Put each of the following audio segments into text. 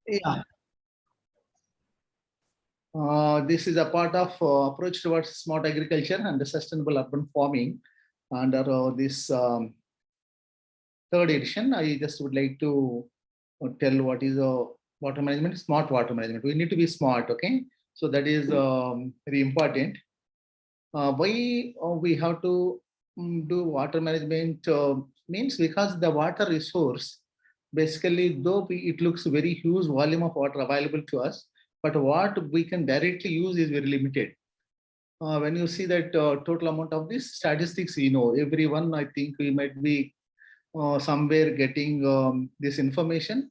Yeah. This is a part of approach towards smart agriculture and sustainable urban farming under this third edition. I just would like to tell what is water management, smart water management. We need to be smart, okay? So that is very important. Why we have to do water management means because the water resource, basically, though it looks very huge volume of water available to us, but what we can directly use is very limited. When you see that total amount of this statistics, everyone, I think we might be somewhere getting this information.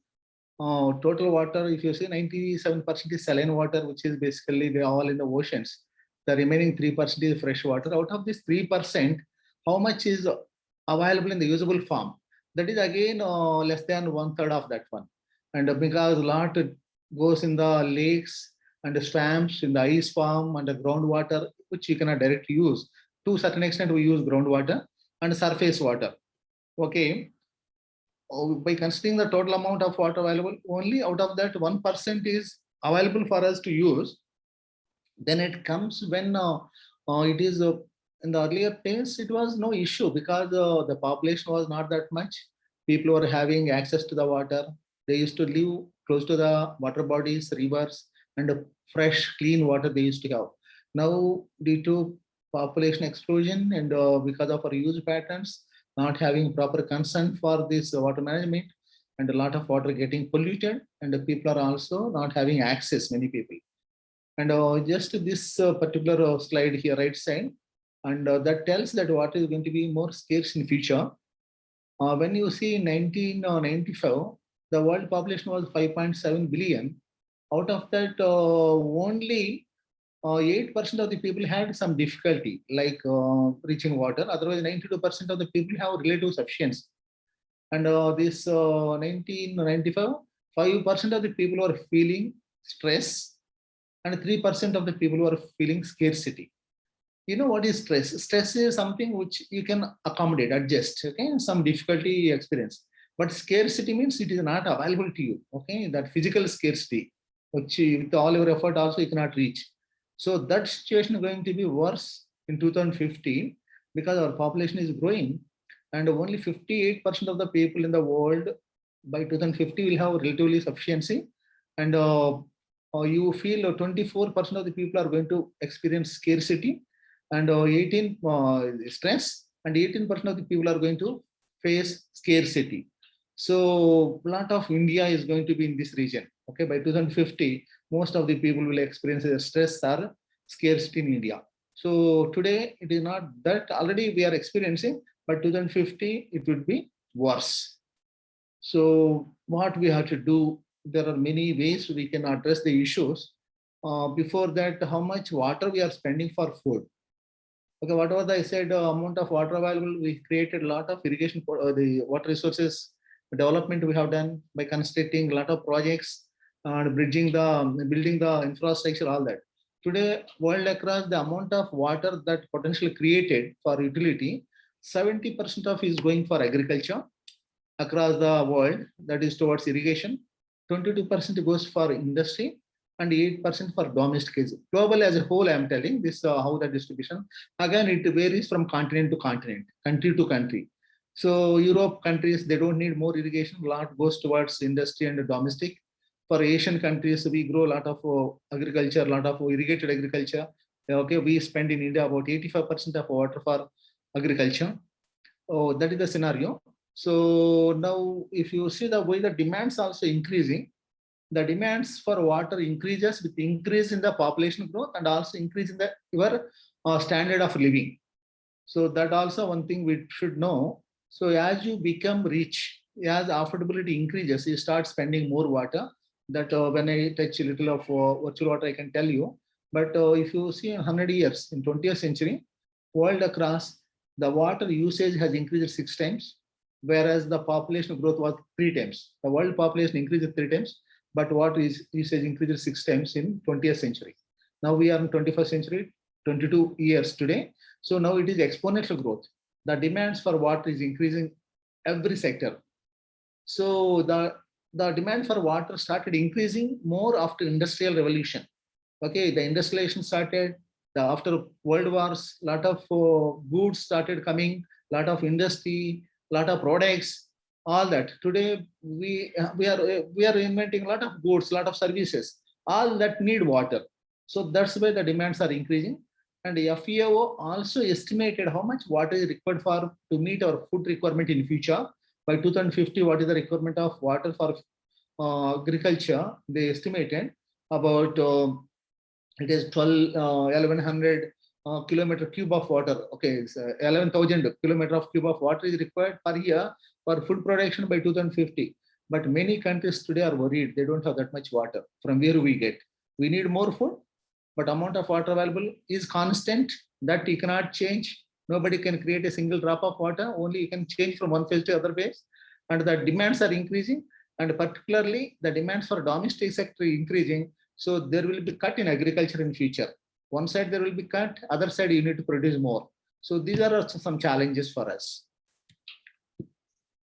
Total water, if you see 97% is saline water, which is basically they are all in the oceans. The remaining 3% is fresh water. Out of this 3%, how much is available in the usable form? That is again less than 1/3 of that one. And because a lot goes in the lakes and the swamps, in the ice farm and the groundwater, which you cannot directly use. To a certain extent, we use groundwater and surface water. Okay. By considering the total amount of water available, only out of that 1% is available for us to use. Then it comes when it is in the earlier days, it was no issue because the population was not that much. People were having access to the water. They used to live close to the water bodies, rivers, and fresh, clean water they used to have. Now, due to population explosion and because of our use patterns, not having proper consent for this water management, and a lot of water getting polluted, and the people are also not having access, many people. And just this particular slide here, right side, and that tells that what is going to be more scarce in future. When you see in 1995, the world population was 5.7 billion. Out of that, only 8% of the people had some difficulty, like reaching water. Otherwise, 92% of the people have relative sufficiency. And this 1995, 5% of the people were feeling stress, and 3% of the people were feeling scarcity. You know what is stress? Stress is something which you can accommodate, adjust, okay? Some difficulty experience. But scarcity means it is not available to you, okay? That physical scarcity, which with all your effort also you cannot reach. So that situation is going to be worse in 2050 because our population is growing and only 58% of the people in the world by 2050 will have relatively sufficiency. And you feel 24% of the people are going to experience scarcity and 18 stress, and 18% of the people are going to face scarcity. So a lot of India is going to be in this region. Okay, by 2050, most of the people will experience stress or scarcity in India. So today it is not that, already we are experiencing, but 2050 it would be worse. So what we have to do, there are many ways we can address the issues. Before that, how much water we are spending for food. Okay, whatever I said, amount of water available, we created a lot of irrigation, the water resources development we have done by constructing a lot of projects and building the infrastructure, all that. Today, world across, the amount of water that potentially created for utility, 70% of is going for agriculture across the world, that is towards irrigation. 22% goes for industry and 8% for domestic. Global as a whole, I am telling this how the distribution. Again, it varies from continent to continent, country to country. So Europe countries, they don't need more irrigation. A lot goes towards industry and domestic. For Asian countries, we grow a lot of agriculture, a lot of irrigated agriculture. Okay, we spend in India about 85% of water for agriculture. Oh, that is the scenario. So now, if you see the way the demands also increasing, the demands for water increases with increase in the population growth and also increase in the your standard of living. So that also one thing we should know. So as you become rich, as affordability increases, you start spending more water. That when I touch a little of virtual water, I can tell you. But if you see in 100 years, in 20th century, world across, the water usage has increased 6 times, whereas the population growth was 3 times. The world population increased 3 times, but water usage increased 6 times in 20th century. Now we are in 21st century, 22 years today. So now it is exponential growth. The demands for water is increasing every sector. So the the demand for water started increasing more after industrial revolution. Okay, the industrialization started after world wars. Lot of goods started coming, lot of industry, lot of products, all that. Today we are inventing a lot of goods, lot of services, all that need water. So that's why the demands are increasing. And FAO also estimated how much water is required for to meet our food requirement in future. By 2050, what is the requirement of water for agriculture? They estimated about it is 1100 kilometer cube of water. Okay, it's 11,000 kilometer of cube of water is required per year for food production by 2050. But many countries today are worried they don't have that much water. From where we get? We need more food, but amount of water available is constant. That you cannot change. Nobody can create a single drop of water. Only you can change from one phase to other phase. And the demands are increasing, and particularly the demands for domestic sector increasing. So there will be cut in agriculture in future. One side there will be cut, other side you need to produce more. So these are some challenges for us.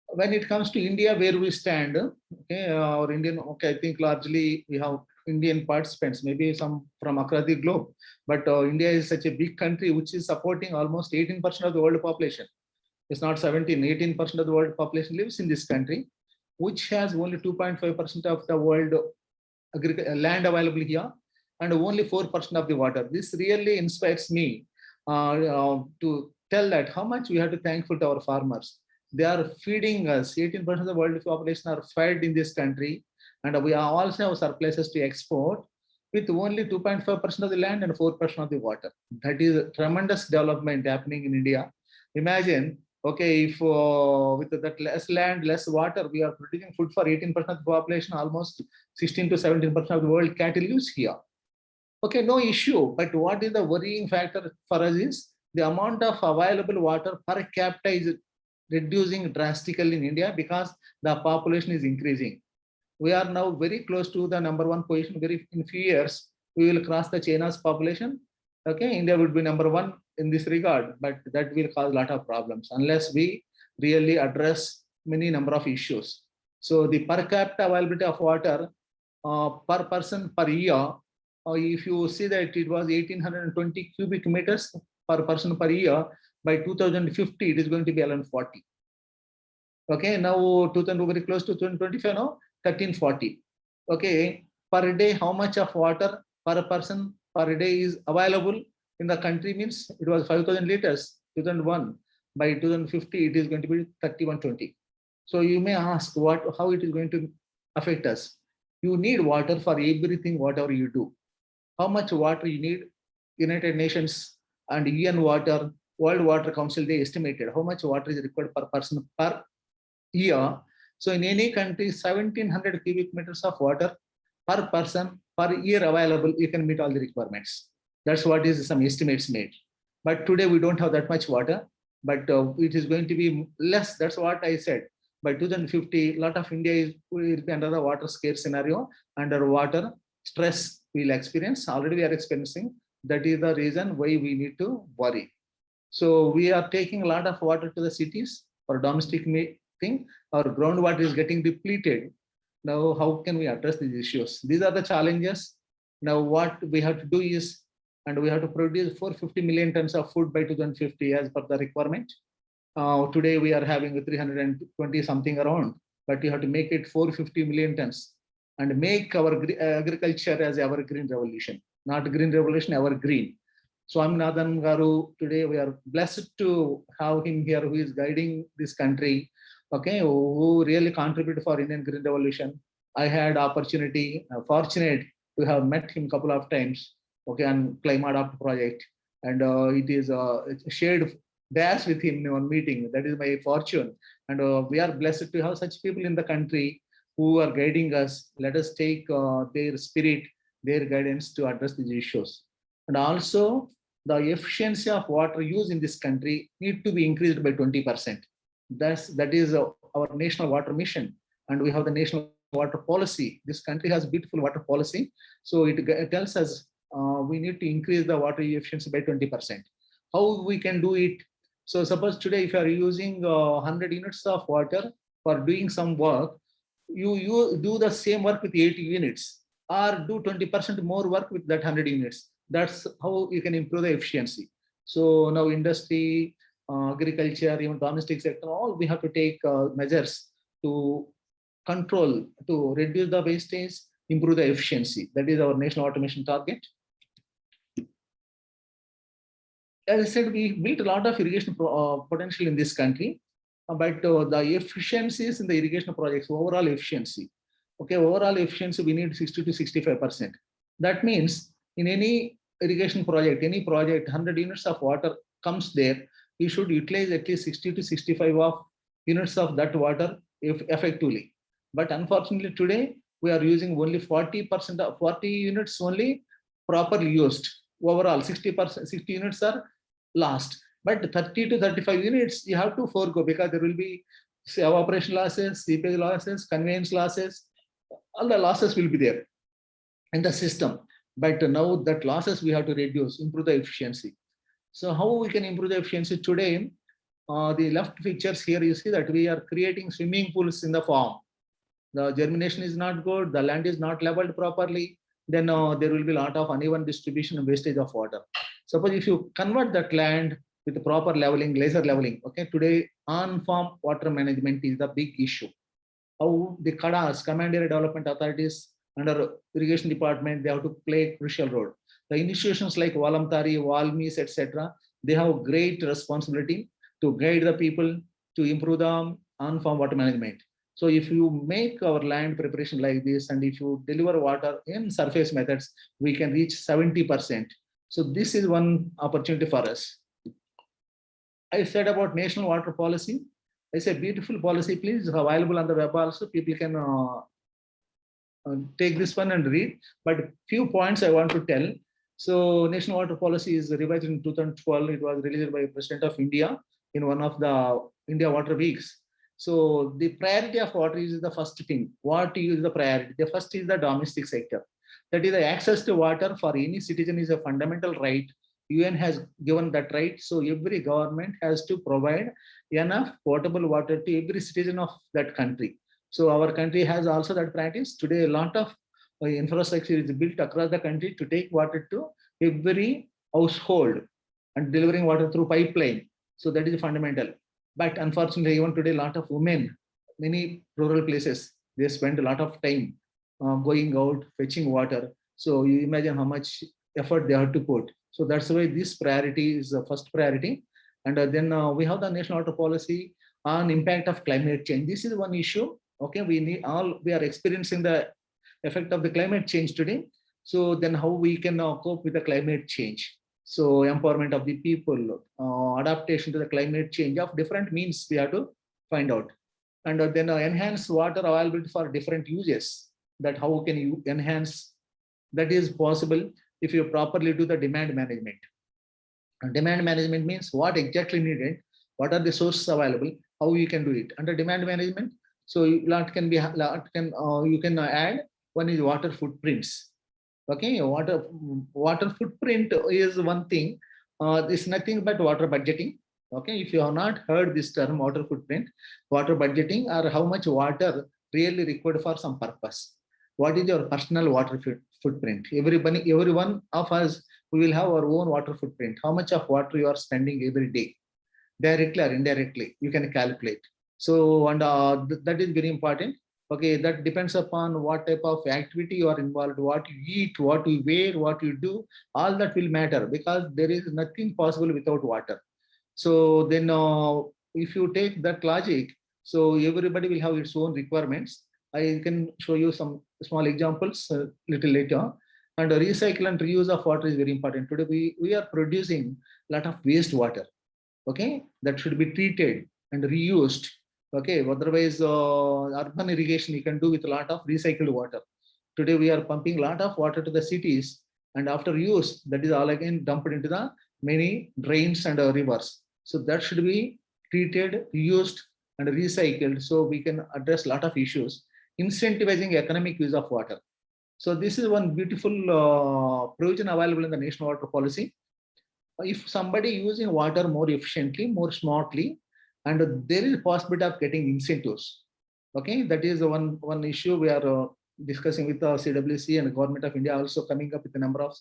When it comes to India, where we stand, okay, our Indian, okay, I think largely we have Indian participants, maybe some from across the globe, but India is such a big country which is supporting almost 18% of the world population. It's not 17, 18% of the world population lives in this country, which has only 2.5% of the world land available here, and only 4% of the water. This really inspires me to tell that how much we have to thankful to our farmers. They are feeding us. 18% of the world population are fed in this country, and we also have surpluses to export with only 2.5% of the land and 4% of the water. That is a tremendous development happening in India. Imagine, okay, if with that less land, less water, we are producing food for 18% of the population, almost 16 to 17% of the world cattle lives here. Okay, no issue. But what is the worrying factor for us is the amount of available water per capita is reducing drastically in India because the population is increasing. We are now very close to the #1 position. In few years, we will cross the China's population. Okay, India would be #1 in this regard, but that will cause a lot of problems unless we really address many number of issues. So the per capita availability of water per person per year, if you see that it was 1820 cubic meters per person per year, by 2050 it is going to be 1140. Okay, now 2000 very close to 2025 now, 1340. Okay, per day how much of water per person per day is available in the country? Means it was 5,000 liters 2001. By 2050 it is going to be 3120. So you may ask how it is going to affect us. You need water for everything, whatever you do. How much water you need? United Nations and UN Water, World Water Council, they estimated how much water is required per person per year. So in any country, 1700 cubic meters of water per person per year available, you can meet all the requirements. That's what is some estimates made. But today we don't have that much water, but it is going to be less. That's what I said. By 2050, a lot of India will be under the water scarce scenario, under water stress we'll experience. Already we are experiencing. That is the reason why we need to worry. So we are taking a lot of water to the cities for domestic thing. Our groundwater is getting depleted. Now, how can we address these issues? These are the challenges. Now, what we have to do is, and we have to produce 450 million tons of food by 2050 as per the requirement. Today we are having 320 something around, but you have to make it 450 million tons and make our agriculture as our green revolution, not green revolution, our green. Swaminathan Garu, today we are blessed to have him here who is guiding this country, okay, who really contributed for Indian Green Revolution. I had opportunity, fortunate to have met him a couple of times, okay, on Climate Adopt project. And it is shared dash with him in one meeting. That is my fortune. And we are blessed to have such people in the country who are guiding us. Let us take their spirit, their guidance to address these issues. And also, the efficiency of water use in this country need to be increased by 20%. That is our national water mission. And we have the national water policy. This country has beautiful water policy. So it tells us we need to increase the water efficiency by 20%. How we can do it? So suppose today if you are using 100 units of water for doing some work, you do the same work with 80 units or do 20% more work with that 100 units. That's how you can improve the efficiency. So now industry, agriculture, even domestic sector, all we have to take measures to control, to reduce the wastage, improve the efficiency. That is our national automation target. As I said, we built a lot of irrigation potential in this country, but the efficiencies in the irrigation projects, overall efficiency. Okay, overall efficiency, we need 60 to 65%. That means in any irrigation project, any project, 100 units of water comes there, we should utilize at least 60 to 65 of units of that water effectively. But unfortunately today, we are using only 40% of 40 units only properly used. Overall, 60%, 60 units are lost. But 30 to 35 units, you have to forego because there will be evaporation losses, seepage losses, conveyance losses, all the losses will be there in the system. But now that losses we have to reduce, improve the efficiency. So how we can improve the efficiency today? The left pictures here, you see that we are creating swimming pools in the farm. The germination is not good, the land is not leveled properly, then there will be a lot of uneven distribution and wastage of water. Suppose if you convert that land with the proper leveling, laser leveling, okay, today on-farm water management is the big issue. How the CADAs, Command Area Development Authorities, under irrigation department, they have to play a crucial role. The institutions like Walamtari, WALMIS, etc., they have great responsibility to guide the people to improve the on-farm water management. So if you make our land preparation like this, and if you deliver water in surface methods, we can reach 70%. So this is one opportunity for us. I said about national water policy. It's a beautiful policy, please, available on the web also. People can take this one and read. But few points I want to tell. So national water policy is revised in 2012. It was released by President of India in one of the India Water Weeks. So the priority of water is the first thing. What is the priority? The first is the domestic sector. That is the access to water for any citizen is a fundamental right. UN has given that right. So every government has to provide enough potable water to every citizen of that country. So our country has also that practice. Today, a lot of infrastructure is built across the country to take water to every household and delivering water through pipeline. So that is fundamental. But unfortunately, even today, a lot of women, many rural places, they spend a lot of time going out, fetching water. So you imagine how much effort they have to put. So that's why this priority is the first priority. And then we have the national water policy on impact of climate change. This is one issue. Okay, we are experiencing the effect of the climate change today. So then how we can cope with the climate change? So empowerment of the people, adaptation to the climate change of different means we have to find out. And then enhance water availability for different uses. That how can you enhance? That is possible if you properly do the demand management. And demand management means what exactly needed, what are the sources available, how you can do it. Under demand management, so you can add one is water footprints. Okay, water footprint is one thing. It's nothing but water budgeting. Okay, if you have not heard this term, water footprint, water budgeting, or how much water really required for some purpose. What is your personal water footprint? Every one of us, we will have our own water footprint. How much of water you are spending every day, directly or indirectly, you can calculate. So, and that is very important. Okay, that depends upon what type of activity you are involved, what you eat, what you wear, what you do, all that will matter because there is nothing possible without water. So then if you take that logic, so everybody will have its own requirements. I can show you some small examples a little later. And recycle and reuse of water is very important. Today we are producing a lot of wastewater. Okay, that should be treated and reused. Okay, otherwise urban irrigation you can do with a lot of recycled water. Today we are pumping a lot of water to the cities, and after use, that is all again dumped into the many drains and rivers. So that should be treated, reused, and recycled, so we can address a lot of issues. Incentivizing economic use of water. So this is one beautiful provision available in the national water policy. If somebody using water more efficiently, more smartly, and there is a possibility of getting incentives. Okay, that is one issue we are discussing with the CWC and the Government of India, also coming up with a number of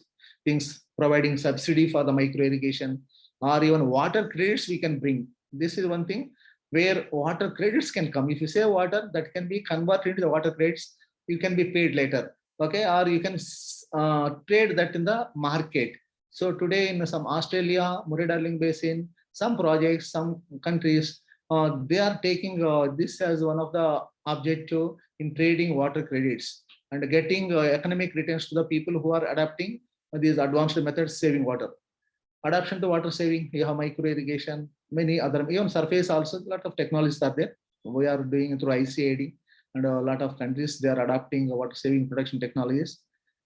things, providing subsidy for the micro irrigation or even water credits we can bring. This is one thing where water credits can come. If you save water, that can be converted into the water credits. You can be paid later. Okay, or you can trade that in the market. So today in some Australia, Murray-Darling Basin, some projects, some countries, they are taking this as one of the objective in trading water credits and getting economic returns to the people who are adapting these advanced methods saving water. Adaptation to water saving, you have micro irrigation, many other, even surface also, a lot of technologies are there. We are doing it through ICID, and a lot of countries, they are adopting water saving production technologies.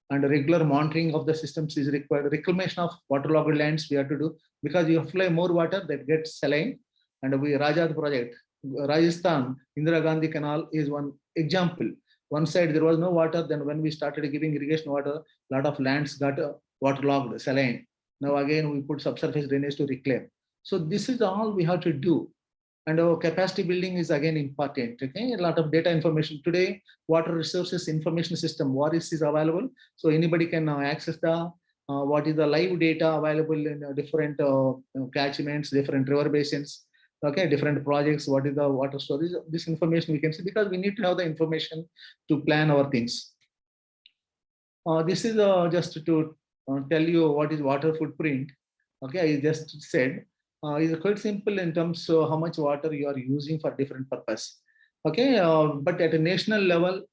And regular monitoring of the systems is required. Reclamation of waterlogged lands we have to do, because you apply more water that gets saline. And we Rajat project, Rajasthan, Indira Gandhi Canal is one example. One side there was no water, then when we started giving irrigation water, a lot of lands got waterlogged, saline. Now again we put subsurface drainage to reclaim. So this is all we have to do. And our capacity building is again important. Okay, a lot of data information today. Water resources information system Waris is available, so anybody can access the what is the live data available in different catchments, different river basins. Okay, different projects. What is the water storage? This information we can see, because we need to have the information to plan our things. This is just to tell you what is water footprint. Okay, I just said. Is quite simple in terms of how much water you are using for different purpose. Okay, but at a national level,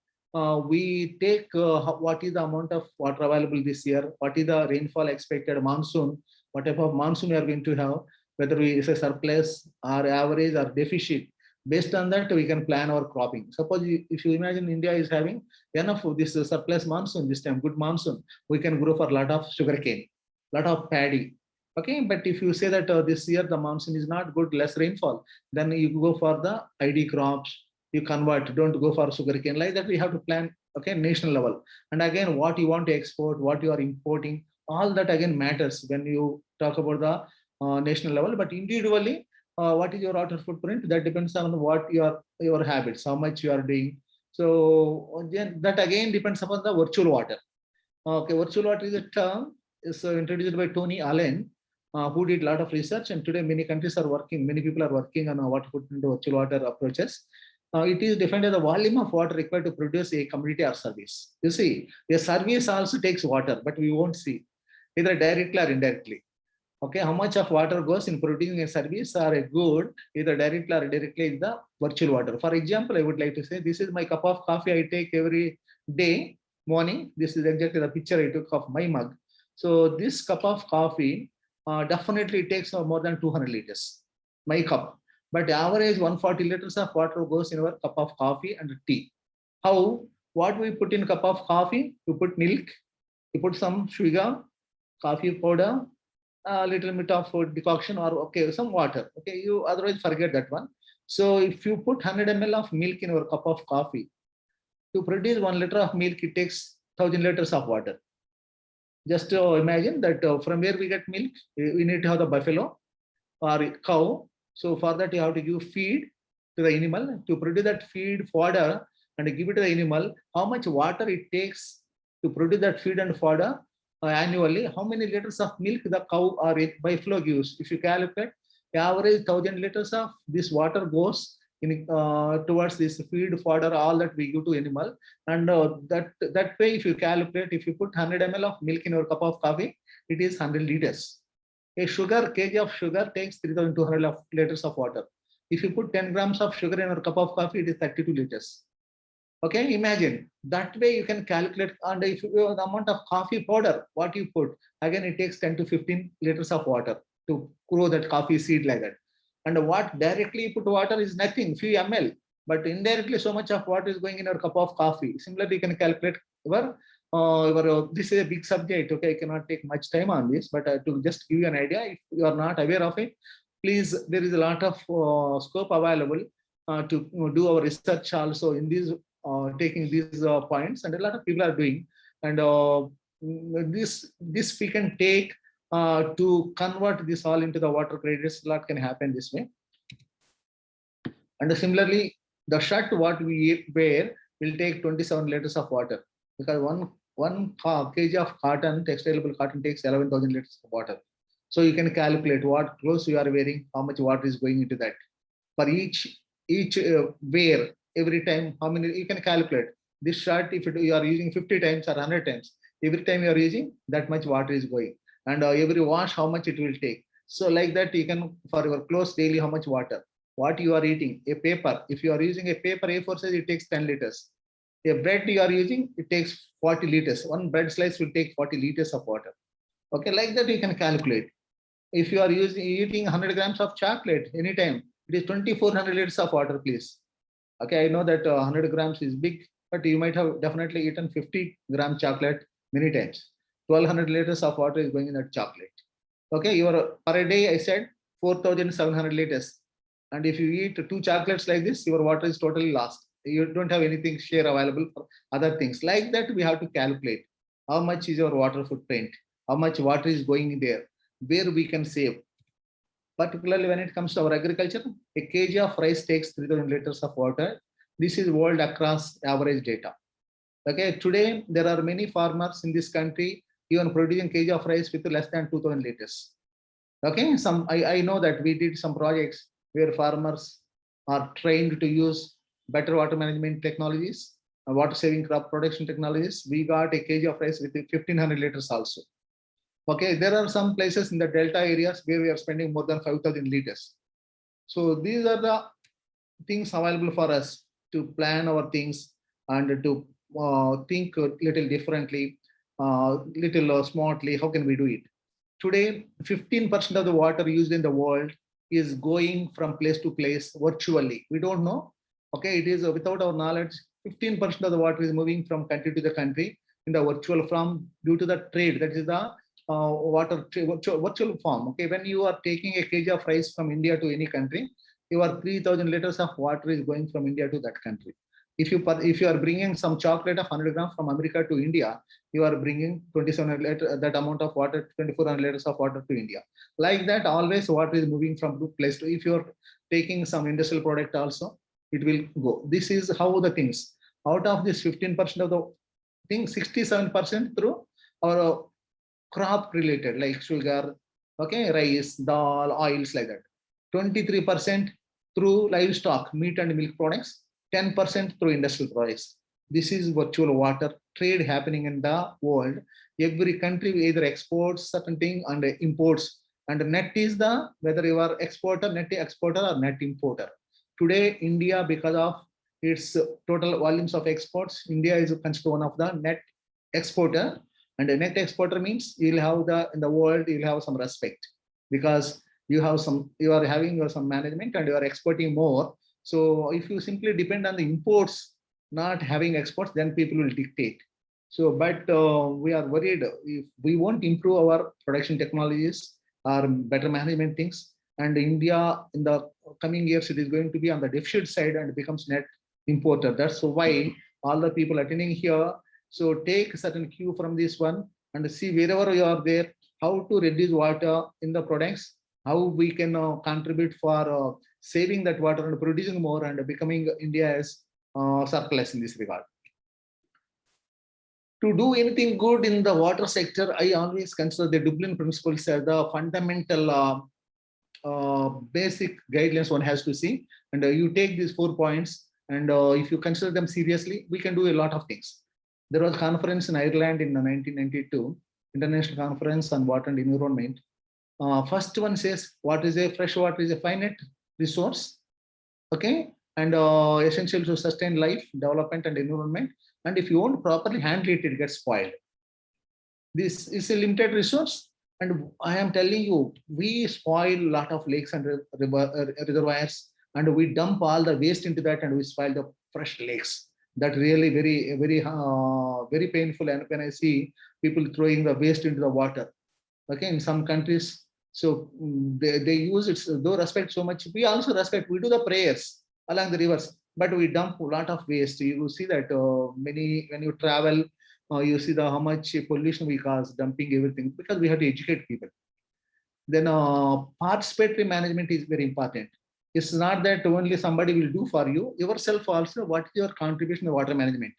we take what is the amount of water available this year, what is the rainfall expected, monsoon, what type of monsoon we are going to have, whether we is a surplus or average or deficit. Based on that, we can plan our cropping. Suppose if you imagine India is having enough of this surplus monsoon, this time good monsoon, we can grow for a lot of sugarcane, lot of paddy. Okay, but if you say that this year the monsoon is not good, less rainfall, then you go for the ID crops, you convert, don't go for sugarcane. Like that, we have to plan, okay, national level. And again, what you want to export, what you are importing, all that again matters when you talk about the national level. But individually, what is your water footprint? That depends on what your habits, how much you are doing. So then that again depends upon the virtual water. Okay, virtual water is a term is introduced by Tony Allen, who did a lot of research, and today many countries are working, many people are working on water footprint virtual water approaches. It is defined as the volume of water required to produce a commodity or service. You see, a service also takes water, but we won't see either directly or indirectly. Okay, how much of water goes in producing a service or a good, either directly or indirectly, is the virtual water. For example, I would like to say, this is my cup of coffee I take every day morning. This is exactly the picture I took of my mug. So this cup of coffee definitely takes more than 200 liters, my cup. But average 140 liters of water goes in our cup of coffee and tea. How? What we put in cup of coffee? You put milk, you put some sugar, coffee powder, a little bit of decoction, or okay, some water. Okay, you otherwise forget that one. So if you put 100 ml of milk in your cup of coffee, to produce 1 liter of milk, it takes 1000 liters of water. Just imagine that from where we get milk, we need to have the buffalo or cow. So for that, you have to give feed to the animal. To produce that feed fodder and give it to the animal, how much water it takes to produce that feed and fodder annually, how many liters of milk the cow or buffalo gives. If you calculate, the average 1000 liters of this water goes in towards this feed fodder, all that we give to animal. And that way, if you calculate, if you put 100 ml of milk in your cup of coffee, it is 100 liters. A kg of sugar takes 3200 liters of water. If you put 10 grams of sugar in your cup of coffee, it is 32 liters. Okay, imagine that way you can calculate. And if you the amount of coffee powder, what you put, again it takes 10 to 15 liters of water to grow that coffee seed like that. And what directly you put water is nothing, few ml, but indirectly so much of water is going in your cup of coffee. Similarly, you can calculate this is a big subject. Okay, I cannot take much time on this, but to just give you an idea, if you are not aware of it, please, there is a lot of scope available to do our research also in these taking these points, and a lot of people are doing. And this we can take to convert this all into the water credits. A lot can happen this way. And similarly, The shirt what we wear will take 27 liters of water, because one kg of cotton, textileable cotton, takes 11,000 liters of water. So you can calculate what clothes you are wearing, how much water is going into that. For each wear, every time, how many you can calculate. This shirt, if you are using 50 times or 100 times, every time you are using, that much water is going. And every wash, how much it will take. So like that, you can, for your clothes daily, how much water. What you are eating, a paper, if you are using a paper A4 size, it takes 10 liters. A bread you are using, it takes 40 liters. One bread slice will take 40 liters of water. Okay, like that you can calculate. If you are eating 100 grams of chocolate anytime, it is 2,400 liters of water, please. Okay, I know that 100 grams is big, but you might have definitely eaten 50-gram chocolate many times. 1,200 liters of water is going in that chocolate. Okay, your per day, I said 4,700 liters. And if you eat 2 chocolates like this, your water is totally lost. You don't have anything share available for other things. Like that, we have to calculate how much is your water footprint, how much water is going in there, where we can save. Particularly when it comes to our agriculture, a kg of rice takes 3,000 liters of water. This is world across average data. Okay, today there are many farmers in this country even producing kg of rice with less than 2,000 liters. Okay, I know that we did some projects where farmers are trained to use better water management technologies, water saving crop production technologies. We got a kg of rice with 1,500 liters also. Okay, there are some places in the delta areas where we are spending more than 5,000 liters. So these are the things available for us to plan our things and to think a little differently, little smartly. How can we do it? Today, 15% of the water used in the world is going from place to place virtually. We don't know. Okay, it is without our knowledge, 15% of the water is moving from country to the country in the virtual form due to the trade. That is the virtual form. Okay, when you are taking a kg of rice from India to any country, your 3,000 liters of water is going from India to that country. If you are bringing some chocolate of 100 grams from America to India, you are bringing 2,700 liters, that amount of water, 2,400 liters of water to India. Like that, always water is moving from place to. If you are taking some industrial product also, it will go. This is how the things. Out of this 15% of the thing, 67% through our crop related, like sugar, okay, rice, dal, oils, like that. 23% through livestock, meat and milk products. 10% through industrial products. This is virtual water trade happening in the world. Every country either exports certain thing and imports. And net is the whether you are net exporter or net importer. Today, India, because of its total volumes of exports, India is considered one of the net exporter. And a net exporter means you'll have in the world you'll have some respect, because you are having some management and you are exporting more. So if you simply depend on the imports, not having exports, then people will dictate. So, but we are worried if we won't improve our production technologies or better management things, and India in the coming years, it is going to be on the deficit side and becomes net importer. That's why all the people attending here, so take certain cue from this one and see wherever you are there, how to reduce water in the products, how we can contribute for saving that water and producing more and becoming India as surplus in this regard. To do anything good in the water sector, I always consider the Dublin principles as the fundamental basic guidelines one has to see. And you take these 4 points, and if you consider them seriously, we can do a lot of things. There was a conference in Ireland in 1992, International Conference on Water and Environment. First one says, what is a fresh water is a finite resource, okay, and essential to sustain life, development, and environment. And if you won't properly handle it, it gets spoiled. This is a limited resource, and I am telling you, we spoil a lot of lakes and reservoirs, and we dump all the waste into that, and we spoil the fresh lakes. That really very painful. And when I see people throwing the waste into the water, okay, in some countries. So they use it, though respect so much. We also respect, we do the prayers along the rivers, but we dump a lot of waste. You will see that when you travel, you see how much pollution we cause, dumping everything, because we have to educate people. Then participatory management is very important. It's not that only somebody will do for you, yourself also, what is your contribution to water management?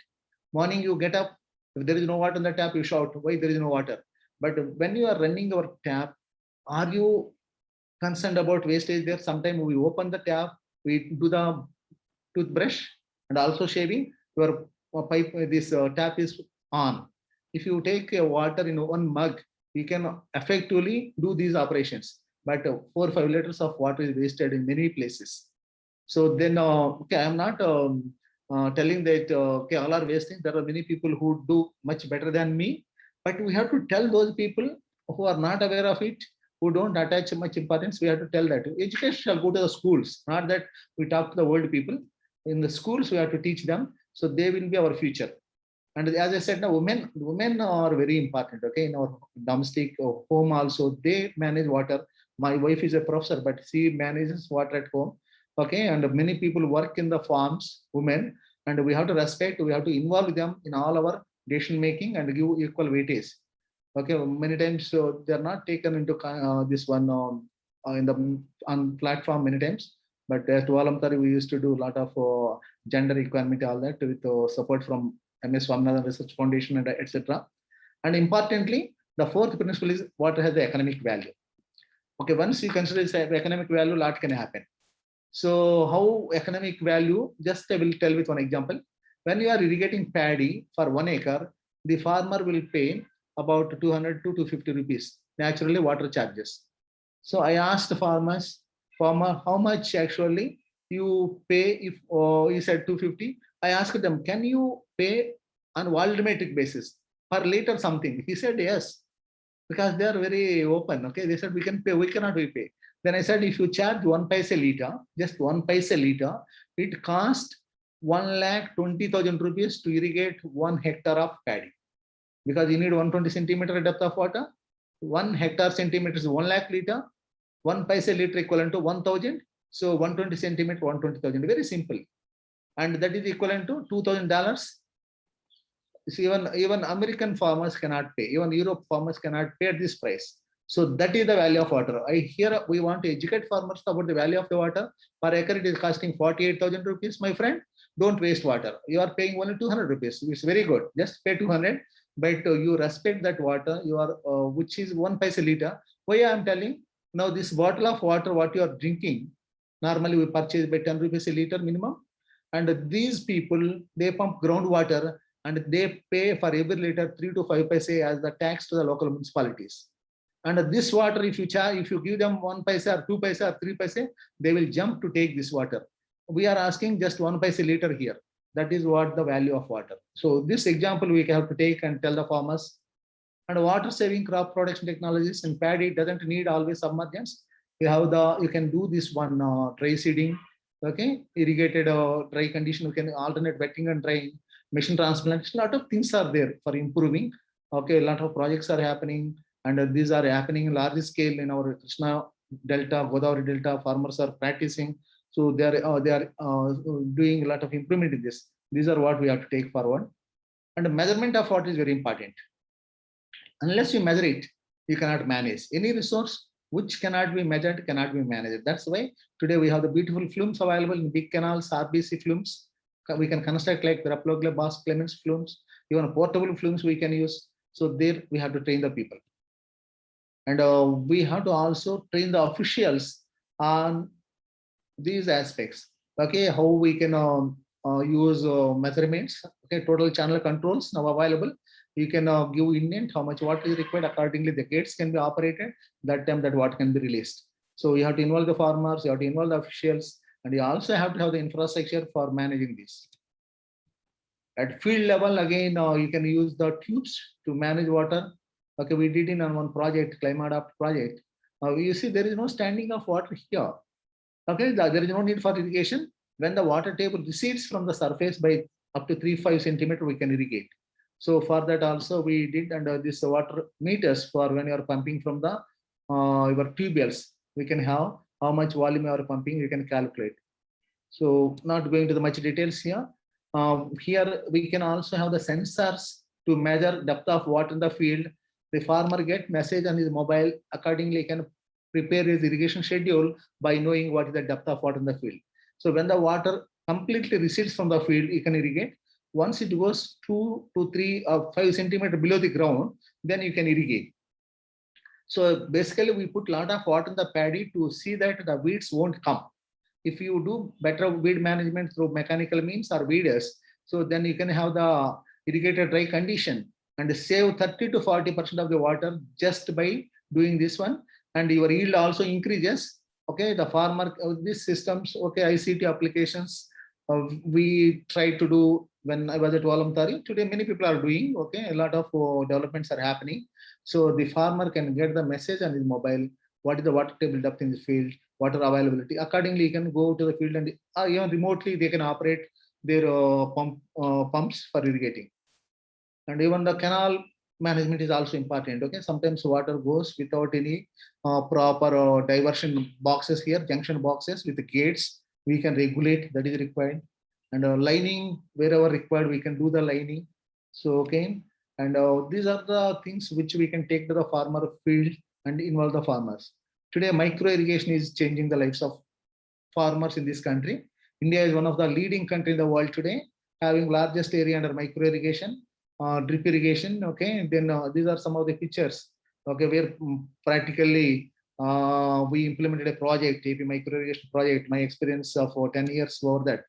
Morning you get up, if there is no water in the tap, you shout, why there is no water? But when you are running your tap, are you concerned about wastage there? Sometimes we open the tap, we do the toothbrush and also shaving, your pipe, this tap is on. If you take water in one mug, you can effectively do these operations. But 4 or 5 liters of water is wasted in many places. So then, okay, I'm not telling that okay, all are wasting. There are many people who do much better than me, but we have to tell those people who are not aware of it, who don't attach much importance. We have to tell that education shall go to the schools, not that we talk to the world people. In the schools, we have to teach them, so they will be our future. And as I said, now women are very important. Okay, in our domestic home also, they manage water. My wife is a professor, but she manages water at home. Okay, and many people work in the farms, women, and we have to respect. We have to involve them in all our decision making and give equal weightage. Okay, many times they are not taken into this one in the on platform many times. But at Walamtari, we used to do a lot of gender equality, all that with support from MS Swaminathan Research Foundation and etc. And importantly, the fourth principle is water has the economic value. Okay, once you consider its economic value, a lot can happen. So how economic value? Just I will tell with one example. When you are irrigating paddy for 1 acre, the farmer will pay about 200 to 250 rupees naturally water charges. So I asked the farmer, how much actually you pay if he said 250. I asked them, can you pay on volumetric basis per liter something? He said yes, because they are very open. Okay, they said we can pay, we cannot pay. Then I said, if you charge 1 paisa liter, just 1 paisa liter, it costs 1,20,000 rupees to irrigate 1 hectare of paddy, because you need 120 centimeter depth of water. 1 hectare centimeter is 1 lakh liter. 1 paisa liter equivalent to 1,000. So 120 centimeter, 120,000. Very simple, and that is equivalent to $2,000. So even American farmers cannot pay. Even Europe farmers cannot pay at this price. So that is the value of water. Here we want to educate farmers about the value of the water. Per acre it is costing 48,000 rupees, my friend. Don't waste water. You are paying only 200 rupees. It's very good. Just pay 200, but you respect that water. You are which is 1 paisa liter. Why I am telling? Now this bottle of water, what you are drinking, normally we purchase by 10 rupees a liter minimum. And these people, they pump groundwater and they pay for every liter 3 to 5 paise as the tax to the local municipalities. And this water, if you give them 1 paisa or 2 paisa or 3 paise, they will jump to take this water. We are asking just 1 paise liter here. That is what the value of water. So this example we have to take and tell the farmers. And water saving crop production technologies in paddy doesn't need always submergence. You can do this one dry seeding, okay, irrigated dry condition. You can alternate wetting and drying, machine transplantation. A lot of things are there for improving. Okay, a lot of projects are happening, and these are happening in large scale in our Krishna Delta, Godavari Delta. Farmers are practicing, so they are doing a lot of improvement in this. These are what we have to take forward. And the measurement of water is very important. Unless you measure it, you cannot manage. Any resource which cannot be measured cannot be managed. That's why today we have the beautiful flumes available in big canals, RBC flumes. We can construct like the Raplogle, Bas Clemens flumes, even portable flumes we can use. So there we have to train the people. And we have to also train the officials on these aspects. Okay, how we can use measurements. Okay, total channel controls now available. You can give indent how much water is required. Accordingly, the gates can be operated. That time that water can be released. So you have to involve the farmers, you have to involve the officials, and you also have to have the infrastructure for managing this. At field level, again, you can use the tubes to manage water. Okay, we did in on one project, 𝘦𝘬𝑚 ADAPT project. You see, there is no standing of water here. Okay, there is no need for irrigation. When the water table recedes from the surface by up to 3-5 centimeters, we can irrigate. So for that also we did under this water meters for when you are pumping from the your tubules. We can have how much volume you are pumping. You can calculate. So not going to the much details here. Here we can also have the sensors to measure depth of water in the field. The farmer get message on his mobile. Accordingly, he can prepare his irrigation schedule by knowing what is the depth of water in the field. So when the water completely recedes from the field, you can irrigate. Once it goes 2 to 3 or 5 centimeters below the ground, then you can irrigate. So basically, we put a lot of water in the paddy to see that the weeds won't come. If you do better weed management through mechanical means or weeders, so then you can have the irrigated dry condition and save 30 to 40% of the water just by doing this one, and your yield also increases. Okay, the farmer, these systems, okay, ICT applications, we tried to do when I was at Walamtari. Today, many people are doing, okay, a lot of developments are happening. So the farmer can get the message on his mobile, what is the water table depth in the field, water availability. Accordingly, you can go to the field and even remotely they can operate their pumps for irrigating. And even the canal management is also important. Okay, sometimes water goes without any proper diversion boxes here, junction boxes with the gates. We can regulate, that is required. And lining, wherever required, we can do the lining. So, okay. And these are the things which we can take to the farmer field and involve the farmers. Today, micro irrigation is changing the lives of farmers in this country. India is one of the leading countries in the world today, having largest area under micro irrigation, drip irrigation. Okay, and then these are some of the pictures. Okay, where practically we implemented a project, AP micro irrigation project. My experience for 10 years over that.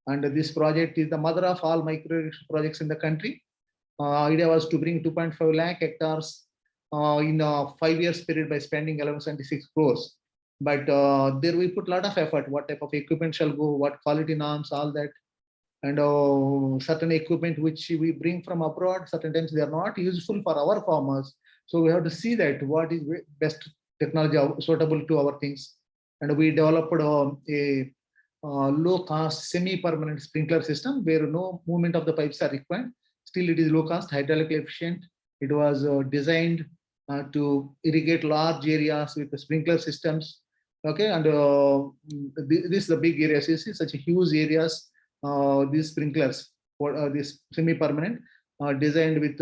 And this project is the mother of all micro irrigation projects in the country. Idea was to bring 2.5 lakh hectares in a 5 years period by spending 1176 crores. But there we put a lot of effort. What type of equipment shall go, what quality norms, all that. And certain equipment which we bring from abroad, certain times they are not useful for our farmers. So we have to see that what is best technology suitable to our things. And we developed a low-cost semi-permanent sprinkler system where no movement of the pipes are required. Still, it is low-cost, hydraulically efficient. It was designed to irrigate large areas with the sprinkler systems. Okay, and this is the big areas. You see such a huge areas. These sprinklers, this semi-permanent, designed with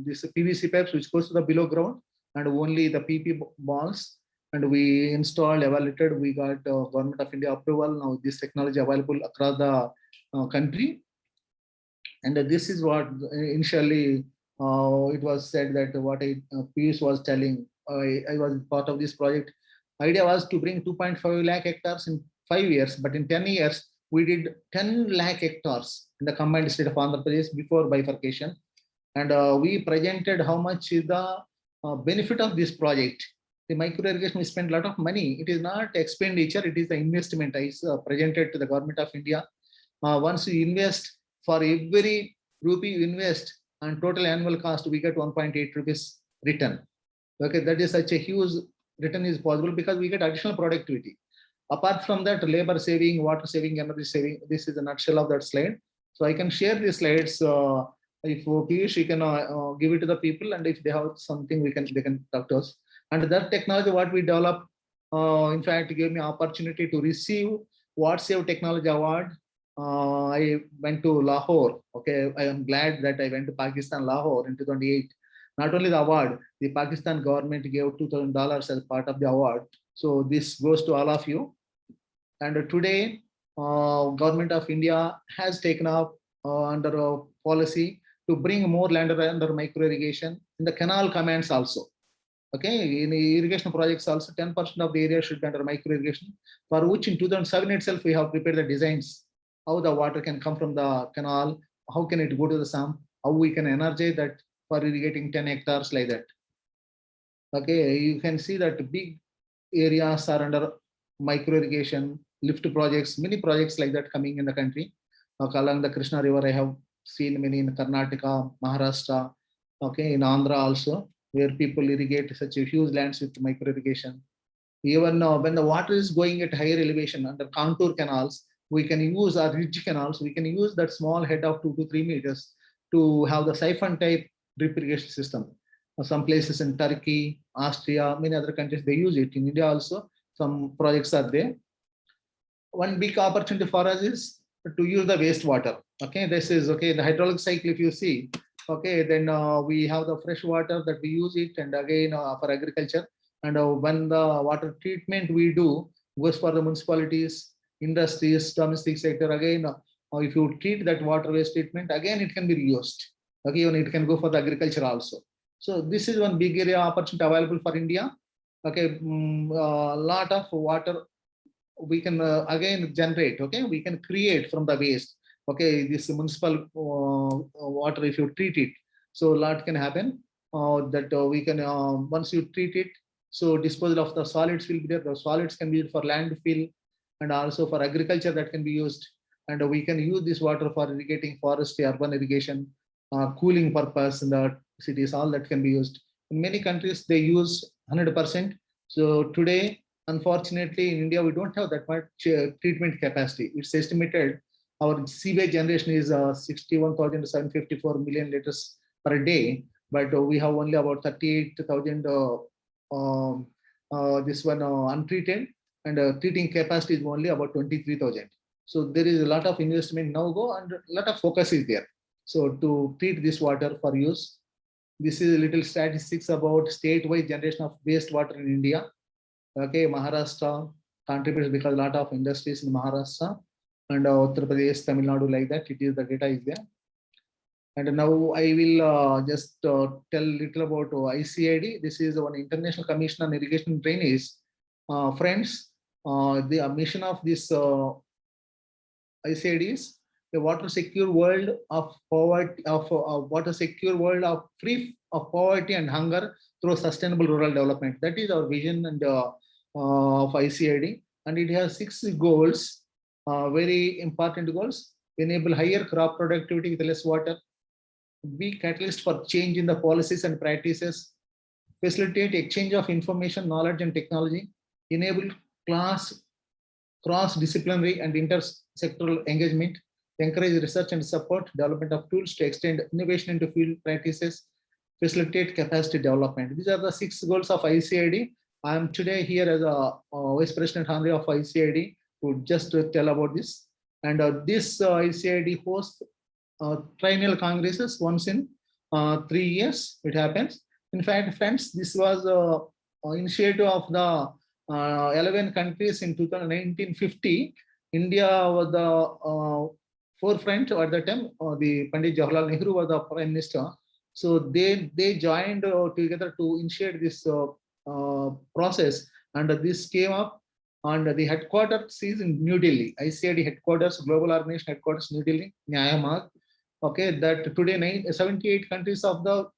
this PVC pipes which goes to the below ground and only the PP balls. And we installed, evaluated. We got Government of India approval. Now this technology available across the country. And this is what initially it was said that what Piyush was telling. I was part of this project. Idea was to bring 2.5 lakh hectares in 5 years, but in 10 years we did 10 lakh hectares in the combined state of Andhra Pradesh before bifurcation. And we presented how much is the benefit of this project. The micro irrigation, we spend a lot of money. It is not expenditure, it is the investment. I presented to the Government of India. Once you invest, for every rupee you invest, and total annual cost, we get 1.8 rupees return. Okay, that is such a huge return is possible because we get additional productivity. Apart from that, labor saving, water saving, energy saving, this is a nutshell of that slide. So I can share these slides. If Piyush, you can give it to the people, and if they have something, they can talk to us. And that technology, what we developed, in fact, gave me opportunity to receive WhatsApp Technology Award. I went to Lahore. Okay, I am glad that I went to Pakistan, Lahore in 2008. Not only the award, the Pakistan government gave $2,000 as part of the award. So this goes to all of you. And today, Government of India has taken up under a policy to bring more land under micro irrigation in the canal commands also. Okay, in the irrigation projects also 10% of the area should be under micro irrigation, for which in 2007 itself we have prepared the designs, how the water can come from the canal, how can it go to the sump, how we can energize that for irrigating 10 hectares like that. Okay, you can see that big areas are under micro irrigation, lift projects, many projects like that coming in the country. Along the Krishna River, I have seen many in Karnataka, Maharashtra, okay, in Andhra also, where people irrigate such a huge lands with micro irrigation. Even when the water is going at higher elevation under contour canals, we can use our ridge canals, we can use that small head of 2 to 3 meters to have the siphon type drip irrigation system. Some places in Turkey, Austria, many other countries, they use it. In India also, some projects are there. One big opportunity for us is to use the wastewater. Okay, this is okay. The hydraulic cycle, if you see, okay, then we have the fresh water that we use it, and again for agriculture, And when the water treatment we do goes for the municipalities, industries, domestic sector, again, if you treat that water waste treatment, again, it can be reused. Okay, even it can go for the agriculture also. So this is one big area opportunity available for India. Okay, a lot of water we can again generate. Okay, we can create from the waste. Okay, this municipal water, if you treat it, so a lot can happen. That we can once you treat it, so disposal of the solids will be there. The solids can be used for landfill and also for agriculture that can be used. And we can use this water for irrigating forestry, urban irrigation, cooling purpose in the cities, all that can be used. In many countries, they use 100%. So today, unfortunately, in India, we don't have that much treatment capacity. It's estimated our sewage generation is 61,754 million liters per day, but we have only about 38,000 this one untreated, and treating capacity is only about 23,000. So there is a lot of investment now go, and a lot of focus is there. So to treat this water for use, this is a little statistics about state-wide generation of wastewater in India. Okay, Maharashtra contributes because a lot of industries in Maharashtra and Uttar Pradesh, Tamil Nadu, like that. It is the data is there. And now I will just tell little about ICID. This is one International Commission on Irrigation and Drainage. Friends, the mission of this ICID is a water secure world of poverty, water secure world of free of poverty and hunger through sustainable rural development. That is our vision and of ICID, and it has 6 goals, very important goals: enable higher crop productivity with less water, be catalyst for change in the policies and practices, facilitate exchange of information, knowledge, and technology, enable cross-disciplinary and intersectoral engagement, encourage research and support development of tools to extend innovation into field practices, facilitate capacity development. These are the 6 goals of ICID. I am today here as a Vice President Honorary of ICID to just tell about this. And this ICID hosts triennial congresses once in 3 years. It happens. In fact, friends, this was an initiative of the 11 countries in 1950. India was the forefront at the time. The Pandit Jawaharlal Nehru was the Prime Minister. So they joined together to initiate this process, and this came up, and the headquarters is in New Delhi. ICID headquarters, Global Organization headquarters, New Delhi, NAHEP. Okay, that today 78 countries of the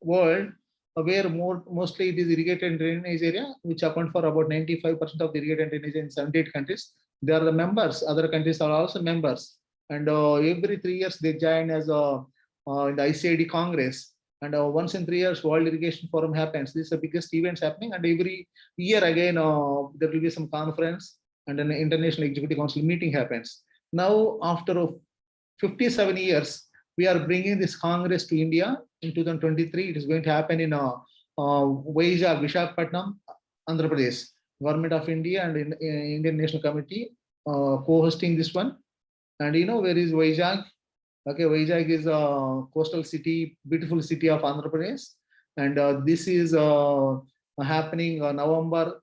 world, where mostly it is irrigated and drainage area, which account for about 95% of the irrigated and drainage in 78 countries. They are the members. Other countries are also members, and every 3 years they join as in the ICID Congress. And once in 3 years, World Irrigation Forum happens. This is the biggest events happening, and every year again there will be some conference and an International Executive Council meeting happens. Now, after 57 years, we are bringing this Congress to India in 2023. It is going to happen in Vizag, Visakhapatnam, Andhra Pradesh. Government of India and Indian National Committee co-hosting this one. And you know where is Vizag? Okay, Vizag is a coastal city, beautiful city of Andhra Pradesh, and this is happening November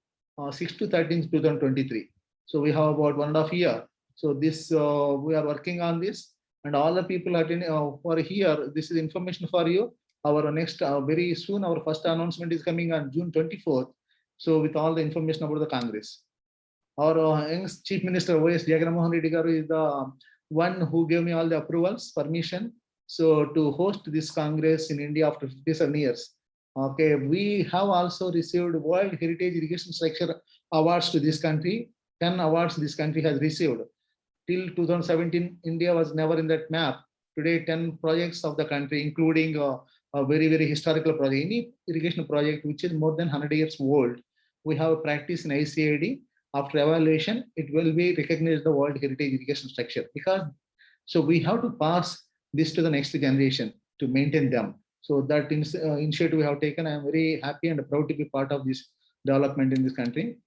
6 to 13, 2023. So we have about 1.5 years. So this we are working on this, and all the people attending who are here, this is information for you. Our next very soon, our first announcement is coming on June 24th. So with all the information about the Congress, our young Chief Minister Y.S. Jagannamohan Reddy Garu is the one who gave me all the approvals, permission, so to host this Congress in India after 57 years. Okay, we have also received World Heritage Irrigation Structure Awards to this country. 10 awards this country has received. Till 2017, India was never in that map. Today, 10 projects of the country, including a very, very historical project. Any irrigation project which is more than 100 years old, we have a practice in ICID. After evaluation, it will be recognized the World Heritage Irrigation Structure, because so we have to pass this to the next generation to maintain them. So that initiative we have taken. I am very happy and proud to be part of this development in this country.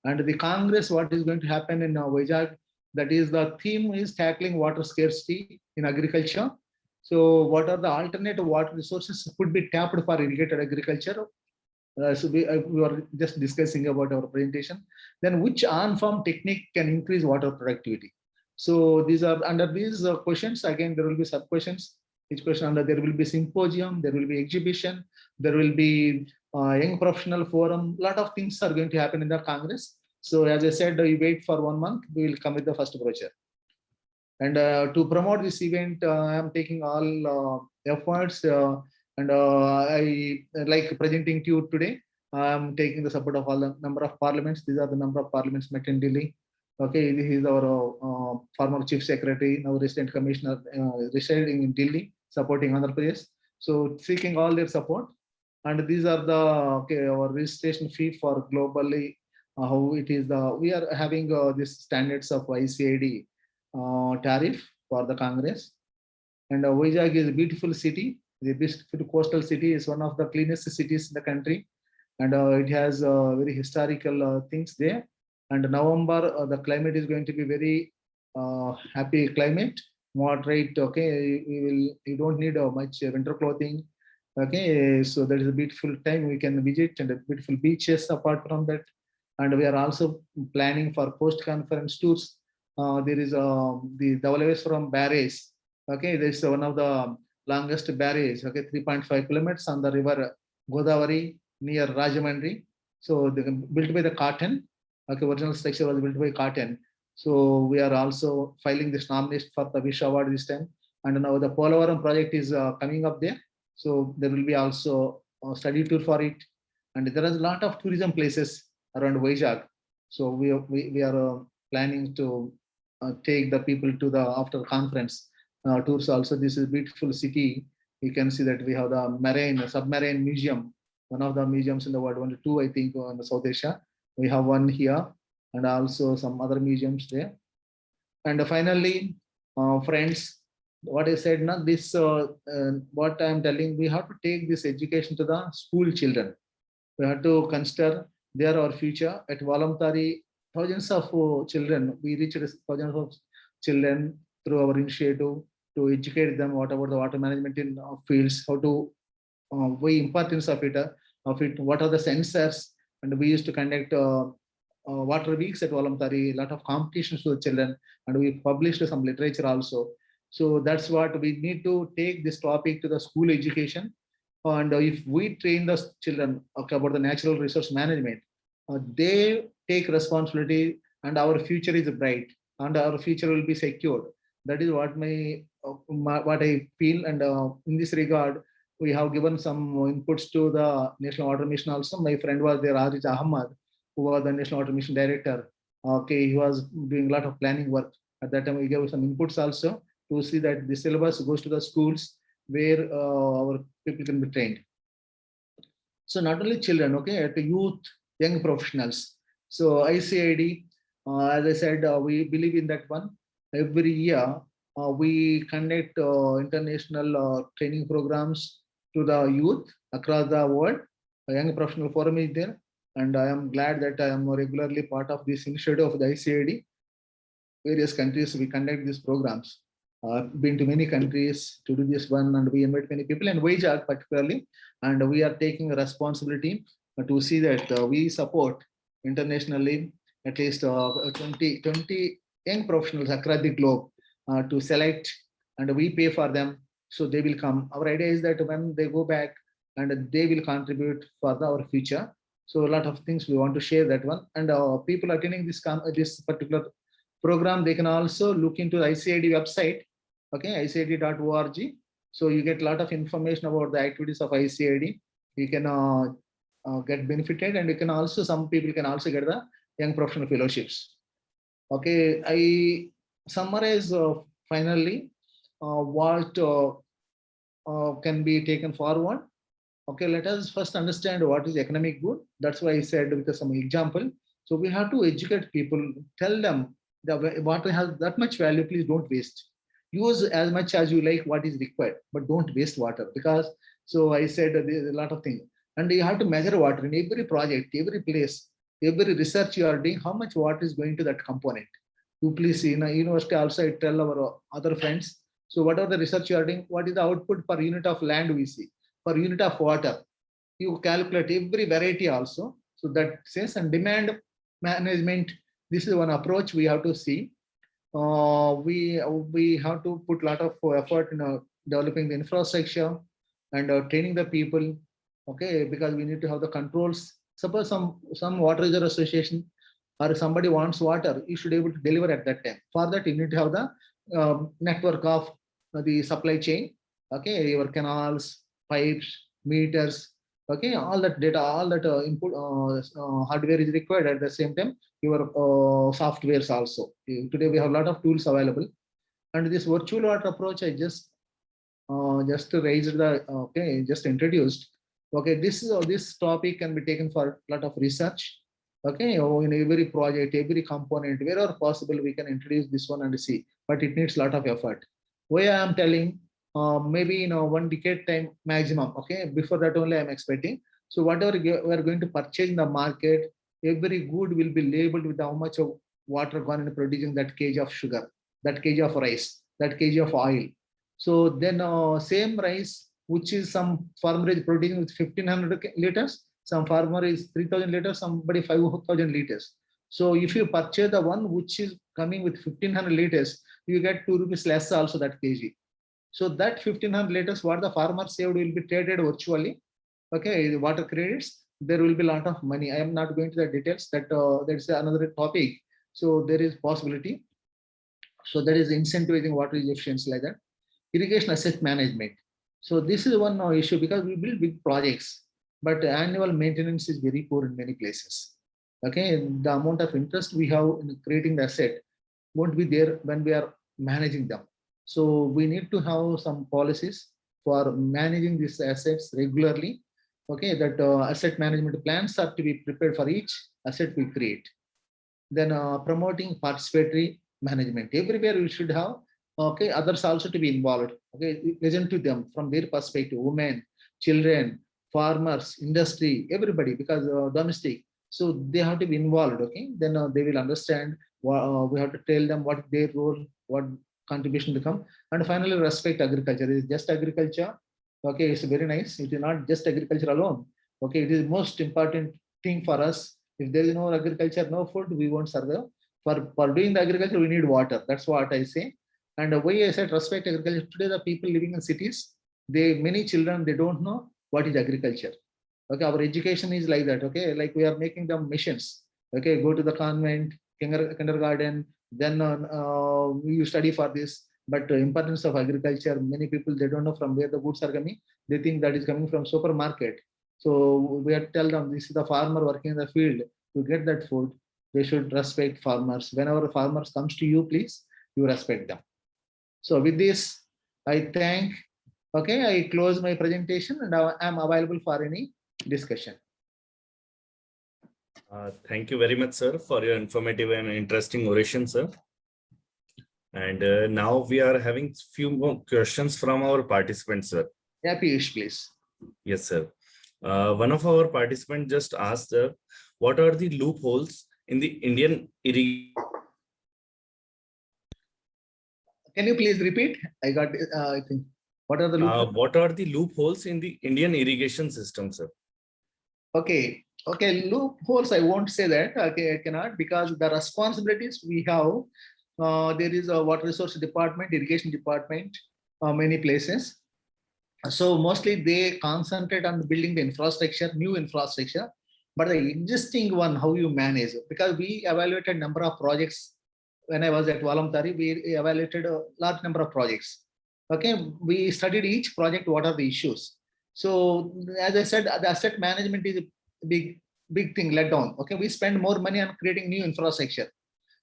And the Congress, what is going to happen in Vizag, that is the theme is tackling water scarcity in agriculture. So what are the alternative water resources could be tapped for irrigated agriculture? So we were just discussing about our presentation. Then which on-farm technique can increase water productivity? So these are under these questions. Again, there will be sub questions. Each question under there will be symposium, there will be exhibition, there will be young professional forum. Lot of things are going to happen in the Congress. So as I said, you wait for 1 month. We will come with the first brochure. And to promote this event, I am taking all efforts, and I like presenting to you today. I am taking the support of all the number of parliaments. These are the number of parliaments met in Delhi. Okay, this is our former chief secretary, now resident commissioner, residing in Delhi, supporting Andhra Pradesh. So seeking all their support. And these are the our registration fee for globally how it is. We are having these standards of ICID tariff for the Congress. And Vizag is a beautiful city. The beautiful coastal city is one of the cleanest cities in the country. And it has very historical things there. And November, the climate is going to be very happy climate, moderate. Okay, you don't need much winter clothing. Okay, so that is a beautiful time we can visit, and beautiful beaches apart from that. And we are also planning for post-conference tours. There is the 𝘷𝐦𝘐𝑚 from Aries. Okay, this is one of the longest barrage. Okay, 3.5 kilometers on the river Godavari near Rajahmundry. So they built by the cotton. Okay, original structure was built by cotton. So we are also filing this nomination for the Wish Award this time. And now the Polavaram project is coming up there. So there will be also a study tour for it. And there is a lot of tourism places around Vizag. So we are planning to take the people to the after conference tours also. This is a beautiful city. You can see that we have the submarine museum, one of the museums in the world, 1 or 2 I think in the South Asia. We have one here, and also some other museums there. And finally, friends, what I said now, this what I am telling, we have to take this education to the school children. We have to consider they are our future. At Walamtari, thousands of children, we reached thousands of children through our initiative to educate them what about the water management in fields, how to weigh importance of it, what are the sensors. And we used to conduct water weeks at Walamtari, a lot of competitions with children, and we published some literature also. So that's what we need to take this topic to the school education. And if we train the children about the natural resource management, they take responsibility, and our future is bright, and our future will be secured. That is what what I feel. And in this regard, we have given some inputs to the National Water Mission also. My friend was there, Aries, who was the National Water Mission director. Okay, he was doing a lot of planning work. At that time, we gave some inputs also to see that the syllabus goes to the schools where our people can be trained. So not only children, okay, at the youth, young professionals. So ICID, as I said, we believe in that one. Every year, we conduct international training programs to the youth across the world. A young professional forum is there, and I am glad that I am regularly part of this initiative of the ICID. Various countries we conduct these programs. Been to many countries to do this one, and we invite many people, and Vizag particularly, and we are taking a responsibility to see that we support internationally at least 20 young professionals across the globe to select, and we pay for them, so they will come. Our idea is that when they go back, and they will contribute for our future. So a lot of things we want to share that one. And people attending this particular program, they can also look into the ICID website. Okay, icid.org. So you get a lot of information about the activities of ICID. You can get benefited, and you can also, some people can also get the young professional fellowships. Okay, I summarize finally what can be taken forward. Okay, let us first understand what is economic good. That's why I said with some example. So we have to educate people, tell them that water has that much value, please don't waste. Use as much as you like what is required, but don't waste water. Because, so I said there's a lot of things. And you have to measure water in every project, every place, every research you are doing, how much water is going to that component. You please see, in a university also, I tell our other friends, so whatever the research you are doing, what is the output per unit of land we see, per unit of water. you calculate every variety also. So that says, and demand management, this is one approach we have to see. We have to put a lot of effort in developing the infrastructure and training the people, okay, because we need to have the controls. Suppose some water user association or somebody wants water, you should be able to deliver at that time. For that, you need to have the network of the supply chain, okay, your canals, pipes, meters, okay, all that data, all that input hardware is required. At the same time, your softwares also. Today we have a lot of tools available, and this virtual water approach I just raised the just introduced. Okay, this topic can be taken for a lot of research. Okay, in every project, every component, wherever possible, we can introduce this one and see, but it needs a lot of effort. Why I am telling, maybe 1 decade time maximum. Okay, before that only I am expecting. So whatever we are going to purchase in the market, every good will be labeled with how much of water gone in producing that kg of sugar, that kg of rice, that kg of oil. So then same rice, which is some farmer is producing with 1500 liters, some farmer is 3000 liters, somebody 5000 liters. So if you purchase the one which is coming with 1500 liters, you get 2 rupees less also that kg. So that 1500 liters what the farmer saved will be traded virtually. Okay, the water credits, there will be a lot of money. I am not going to the details, that that's another topic. So there is possibility. So that is incentivizing water efficiency like that. Irrigation asset management. So this is one issue because we build big projects, but annual maintenance is very poor in many places. Okay, the amount of interest we have in creating the asset won't be there when we are managing them. So we need to have some policies for managing these assets regularly. Okay, that asset management plans are to be prepared for each asset we create. Then promoting participatory management. Everywhere we should have, okay, others also to be involved. Okay, listen to them from their perspective, women, children, farmers, industry, everybody, because domestic. So they have to be involved. Okay, then they will understand. We have to tell them what their role, what contribution to come, and finally respect agriculture. It is just agriculture. Okay, it's very nice. It is not just agriculture alone. Okay, it is most important thing for us. If there is no agriculture, no food, we won't survive. For doing the agriculture, we need water. That's what I say. And the way I said respect agriculture, today the people living in cities, many children, they don't know what is agriculture. Okay, our education is like that. Okay, like we are making them missions. Okay, go to the convent, kindergarten, then you study for this. But the importance of agriculture, many people, they don't know from where the goods are coming. They think that is coming from supermarket. So we have to tell them this is the farmer working in the field to get that food. They should respect farmers. Whenever farmers comes to you, please, you respect them. So with this, I thank. Okay, I close my presentation and I am available for any discussion. Thank you very much, sir, for your informative and interesting oration, sir. And now we are having few more questions from our participants, sir. Yeah, Piyush, please. Yes, sir. One of our participants just asked, what are the loopholes in the Indian irrigation? Can you please repeat? I got, I think. What are the loopholes? What are the loopholes in the Indian irrigation system, sir? Okay, loopholes, I won't say that. Okay, I cannot, because the responsibilities we have, there is a water resource department, irrigation department, many places. So mostly they concentrate on building the infrastructure, new infrastructure, but the existing one, how you manage, because we evaluated number of projects. When I was at Walamtari, we evaluated a large number of projects. Okay, we studied each project, what are the issues. So as I said, the asset management is a big thing let down. Okay, we spend more money on creating new infrastructure,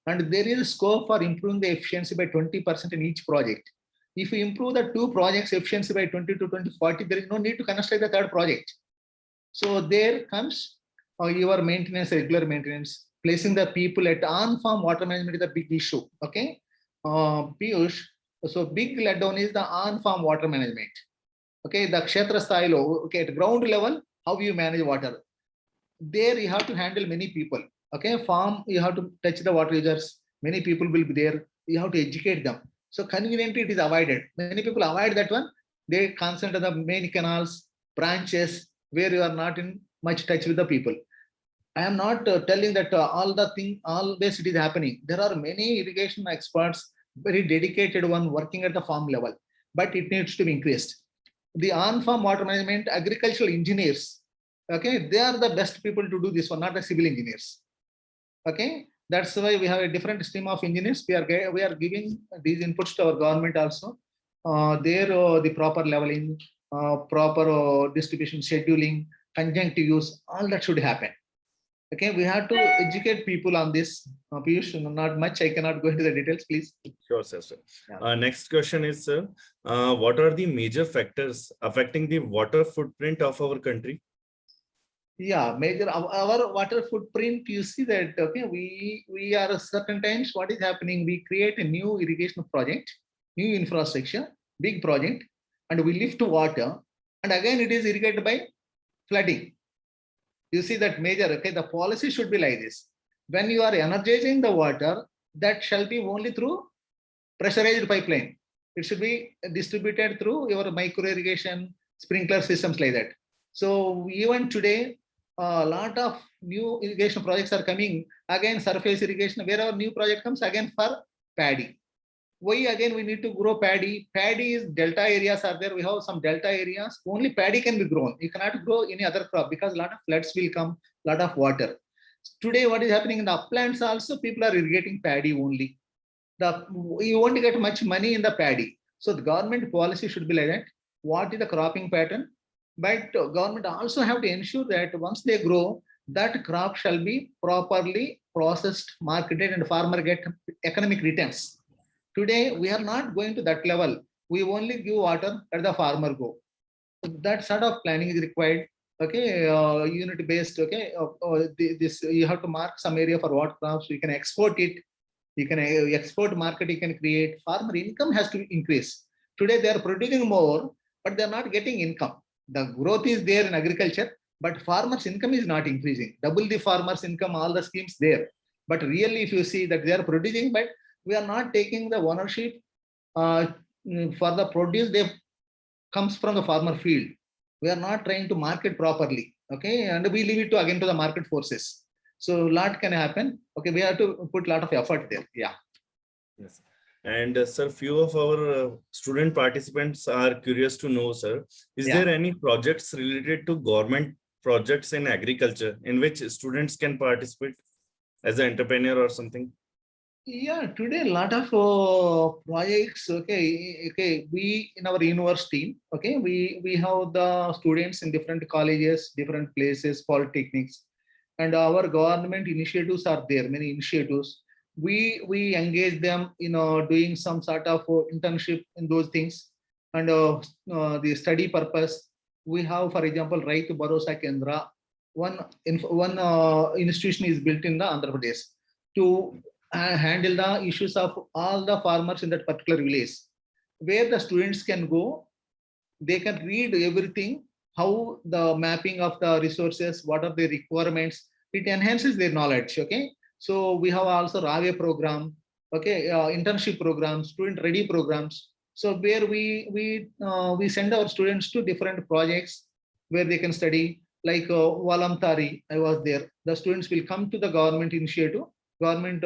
and there is scope for improving the efficiency by 20% in each project. If you improve the 2 projects efficiency by 20 to 40, there is no need to construct the 3rd project. So there comes your maintenance, regular maintenance, placing the people at on-farm water management is a big issue. Okay, Piyush, so big letdown is the on-farm water management. Okay, the kshetra style, okay, at ground level, how you manage water. There you have to handle many people. Okay, farm, you have to touch the water users. Many people will be there. You have to educate them. So conveniently it is avoided. Many people avoid that one. They concentrate on the main canals, branches, where you are not in much touch with the people. I am not telling that always it is happening. There are many irrigation experts, very dedicated one working at the farm level, but it needs to be increased. The on-farm water management, agricultural engineers, okay, they are the best people to do this one, not the civil engineers. Okay, that's why we have a different stream of engineers. We are giving these inputs to our government also. The proper leveling, proper distribution, scheduling, conjunctive use, all that should happen. Okay, we have to educate people on this. Piyush, not much. I cannot go into the details, please. Sure, sir. Yeah. Next question is, sir, what are the major factors affecting the water footprint of our country? Yeah, major our water footprint. You see that, okay, we are certain times what is happening. We create a new irrigation project, new infrastructure, big project, and we lift water, and again it is irrigated by flooding. You see that major, okay, the policy should be like this. When you are energizing the water, that shall be only through pressurized pipeline. It should be distributed through your micro irrigation, sprinkler systems like that. So even today, a lot of new irrigation projects are coming. Again, surface irrigation, wherever new project comes, again for paddy. Why again we need to grow paddy? Paddy is delta areas are there. We have some delta areas. Only paddy can be grown. You cannot grow any other crop because a lot of floods will come, a lot of water. Today, what is happening in the uplands also, people are irrigating paddy only. You won't get much money in the paddy. So the government policy should be like that. What is the cropping pattern? But government also have to ensure that once they grow, that crop shall be properly processed, marketed, and farmer get economic returns. Today, we are not going to that level. We only give water, let the farmer go. That sort of planning is required. Okay, unit based. Okay, this you have to mark some area for what crops. You can export it. You can export market. You can create. Farmer income has to increase. Today they are producing more, but they are not getting income. The growth is there in agriculture, but farmers' income is not increasing. Double the farmers' income, all the schemes there. But really, if you see that they are producing, but we are not taking the ownership for the produce they comes from the farmer field. We are not trying to market properly. Okay, and we leave it to again to the market forces. So a lot can happen. Okay, we have to put a lot of effort there. Yeah. Yes. And sir, few of our student participants are curious to know, sir, is there any projects related to government projects in agriculture in which students can participate as an entrepreneur or something? Yeah, today a lot of projects. Okay, we in our university, okay, we have the students in different colleges, different places, polytechnics, and our government initiatives are there. Many initiatives. We engage them in doing some sort of internship in those things, and the study purpose. We have, for example, Raitu Bharosa Kendra. One institution is built in the Andhra Pradesh to handle the issues of all the farmers in that particular village, where the students can go, they can read everything, how the mapping of the resources, what are the requirements, it enhances their knowledge. Okay, so we have also RAVE program, okay, internship programs, student ready programs. So where we send our students to different projects where they can study, like Walamtari, I was there. The students will come to the government initiative. Government,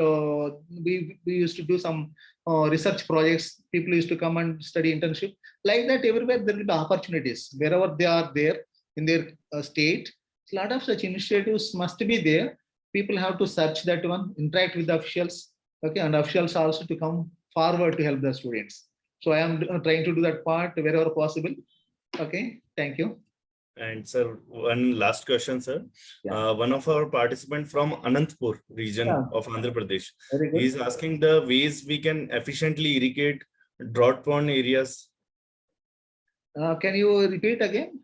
we used to do some research projects. People used to come and study internship. Like that, everywhere there will be opportunities. Wherever they are there in their state, a lot of such initiatives must be there. People have to search that one, interact with the officials, okay, and officials also to come forward to help the students. So I am trying to do that part wherever possible. Okay, thank you. And sir, one last question, sir. One of our participants from Anantapur region of Andhra Pradesh, he is asking the ways we can efficiently irrigate drought-prone areas. Can you repeat again?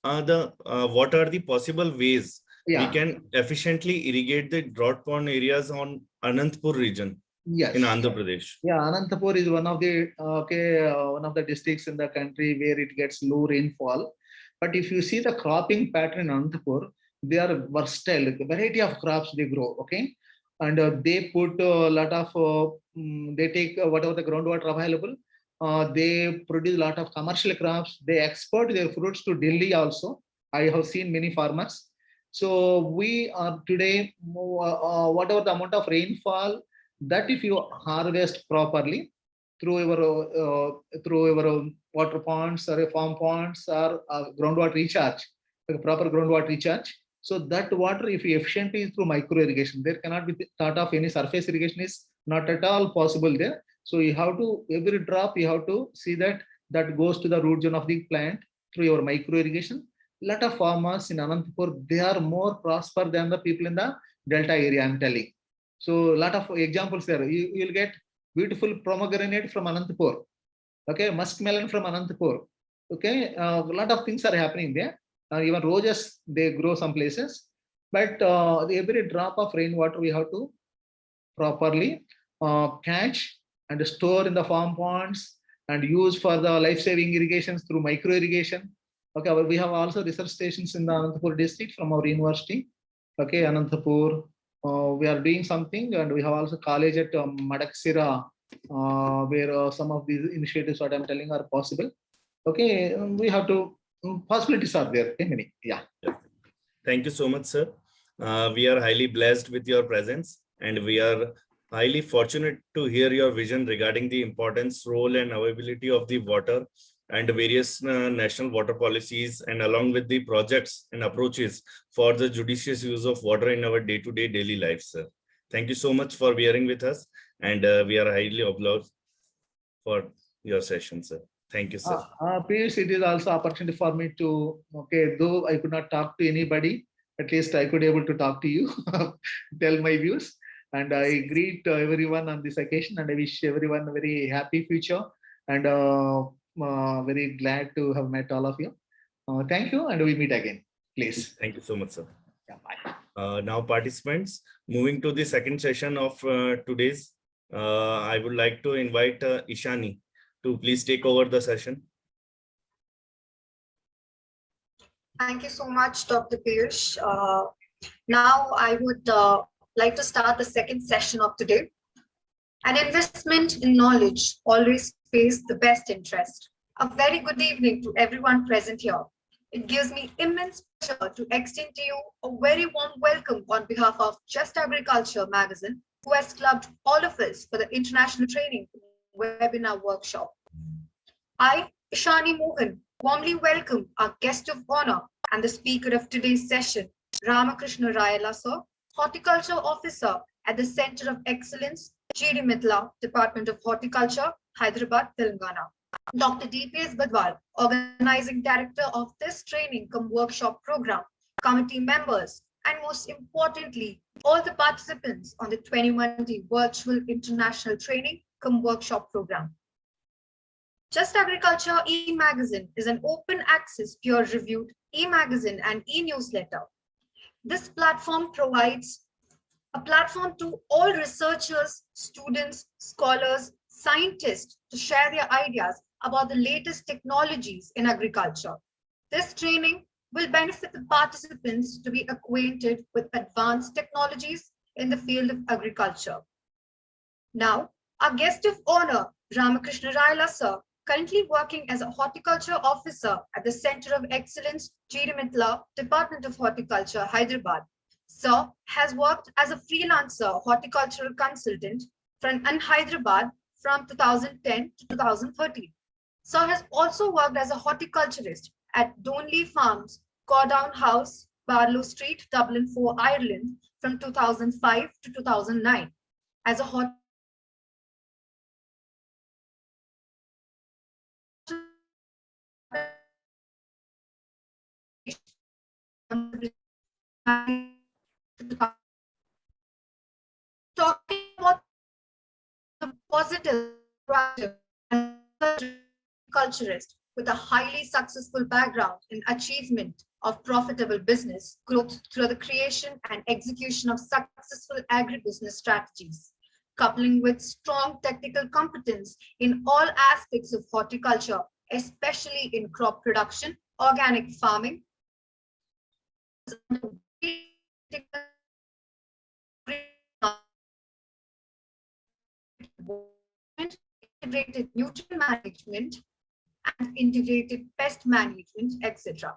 What are the possible ways we can efficiently irrigate the drought-prone areas on Anantapur region in Andhra Pradesh? Yeah, Anantapur is one of the one of the districts in the country where it gets low rainfall. But if you see the cropping pattern in Anantapur, they are versatile. A variety of crops they grow. Okay, and they put a lot of they take whatever the groundwater available. They produce a lot of commercial crops. They export their fruits to Delhi also. I have seen many farmers. So we are today, whatever the amount of rainfall, that if you harvest properly through your water ponds or farm ponds or groundwater recharge, proper groundwater recharge. So that water, if efficiently is through micro irrigation, there cannot be thought of any surface irrigation is not at all possible there. So you have to, every drop you have to see that goes to the root zone of the plant through your micro irrigation. Lot of farmers in Anantapur, they are more prosper than the people in the Delta area, I'm telling. So a lot of examples there. You will get beautiful pomegranate from Anantapur. Okay, muskmelon from Anantapur. Okay, a lot of things are happening there. Even roses, they grow some places. But every drop of rainwater we have to properly catch and store in the farm ponds and use for the life-saving irrigations through micro irrigation. Okay, we have also research stations in the Anantapur district from our university. Okay, Anantapur, we are doing something, and we have also college at Madaksira, where some of these initiatives what I'm telling are possible. Okay, we have to, possibilities are there. Okay, many. Yeah. Thank you so much, sir. We are highly blessed with your presence, and we are highly fortunate to hear your vision regarding the importance, role, and availability of the water and various national water policies, and along with the projects and approaches for the judicious use of water in our day-to-day daily lives, sir. Thank you so much for bearing with us, and we are highly obliged for your session, sir. Thank you, sir. Piyush, it is also opportunity for me to, okay, though I could not talk to anybody, at least I could able to talk to you, tell my views. And I greet everyone on this occasion, and I wish everyone a very happy future, and very glad to have met all of you. Thank you, and we meet again, please. Thank you so much, sir. Yeah, bye. Now, participants, moving to the second session of today's, I would like to invite Ishani to please take over the session. Thank you so much, Dr. Piyush. Now I would like to start the second session of today. An investment in knowledge always pays the best interest. A very good evening to everyone present here. It gives me immense pleasure to extend to you a very warm welcome on behalf of Just Agriculture magazine, who has clubbed all of us for the International Training Webinar Workshop. I, Ishani Mohan, warmly welcome our guest of honor and the speaker of today's session, 𝘷𝐦𝘭𝘪𝘨 sir, Horticulture Officer at the Center of Excellence, 𝘔𝐷𝐦𝘭𝘪𝘨, Department of Horticulture, Hyderabad, Telangana. Dr. 𝑑𝐻𝑆 𝘵𝑑𝑽𝑎𝑙, Organizing Director of this training cum workshop program, committee members, and most importantly, all the participants on the 21-day virtual international training cum workshop program. Just Agriculture e-magazine is an open access, peer-reviewed e-magazine and e-newsletter. This platform provides a platform to all researchers, students, scholars, scientists to share their ideas about the latest technologies in agriculture. This training will benefit the participants to be acquainted with advanced technologies in the field of agriculture. Now, our guest of honor, 𝘷𝐻𝑆 sir, currently working as a horticulture officer at the Center of Excellence, 𝘔𝐷𝐸𝑚𝑒𝑡𝐺, Department of Horticulture, Hyderabad. Sir has worked as a freelancer horticultural consultant in Hyderabad from 2010 to 2013. Sir has also worked as a horticulturist at Donley Farms, Cordown House, Barlow Street, Dublin 4, Ireland from 2005 to 2009. As a horticulturist, talking about the positive, proactive, and culturist with a highly successful background in achievement of profitable business growth through the creation and execution of successful agribusiness strategies, coupling with strong technical competence in all aspects of horticulture, especially in crop production, organic farming, integrated nutrient management, and integrated pest management, etc.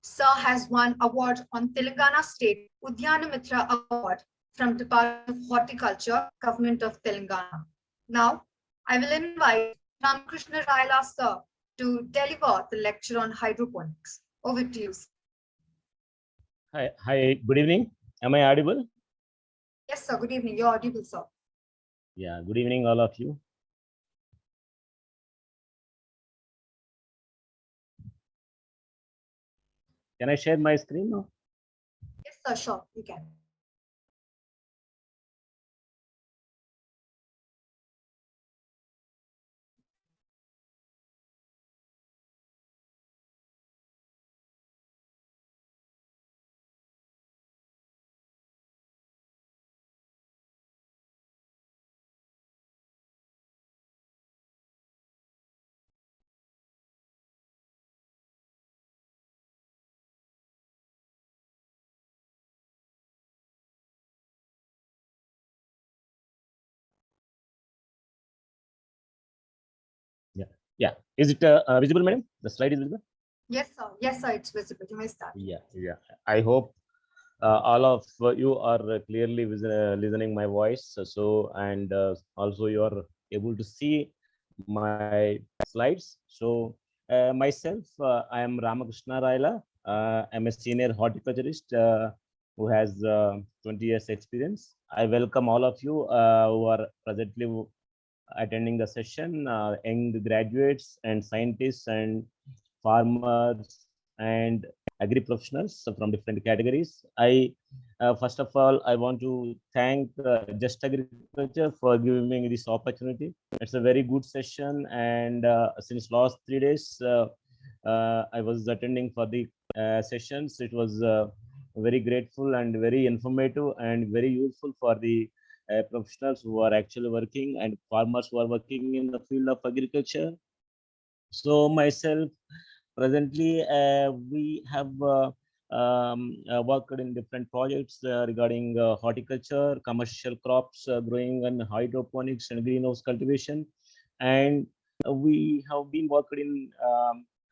Sir has won award on Telangana State 𝘷𝘦𝘺𝘺 Award from Department of Horticulture, Government of Telangana. Now, I will invite Ramakrishna Raila sir to deliver the lecture on hydroponics. Over to you, sir. Hi, good evening. Am I audible? Yes, sir. Good evening. You're audible, sir. Yeah, good evening, all of you. Can I share my screen now? Yes, sir. Sure, you can. Yeah. Is it visible, madam? The slide is visible? Yes, sir. Yes, sir. It's visible. You may start. Yeah. I hope all of you are clearly listening my voice. And also you are able to see my slides. So myself, I am Ramakrishna Raila. I'm a senior horticulturist who has 20 years experience. I welcome all of you who are presently attending the session, young graduates and scientists and farmers and agri professionals from different categories. I first of all, I want to thank Just Agriculture for giving me this opportunity. It's a very good session, and since last 3 days, I was attending for the sessions. It was very grateful and very informative and very useful for the professionals who are actually working and farmers who are working in the field of agriculture. So myself, presently, we have worked in different projects regarding horticulture, commercial crops growing and hydroponics and greenhouse cultivation. And we have been working in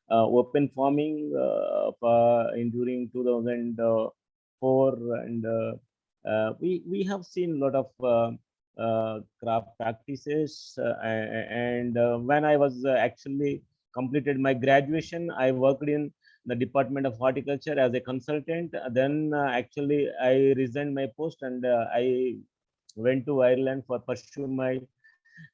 open farming during 2004, and we have seen a lot of crop practices. And when I was actually completed my graduation, I worked in the Department of Horticulture as a consultant. Then actually I resigned my post, and I went to Ireland for pursue my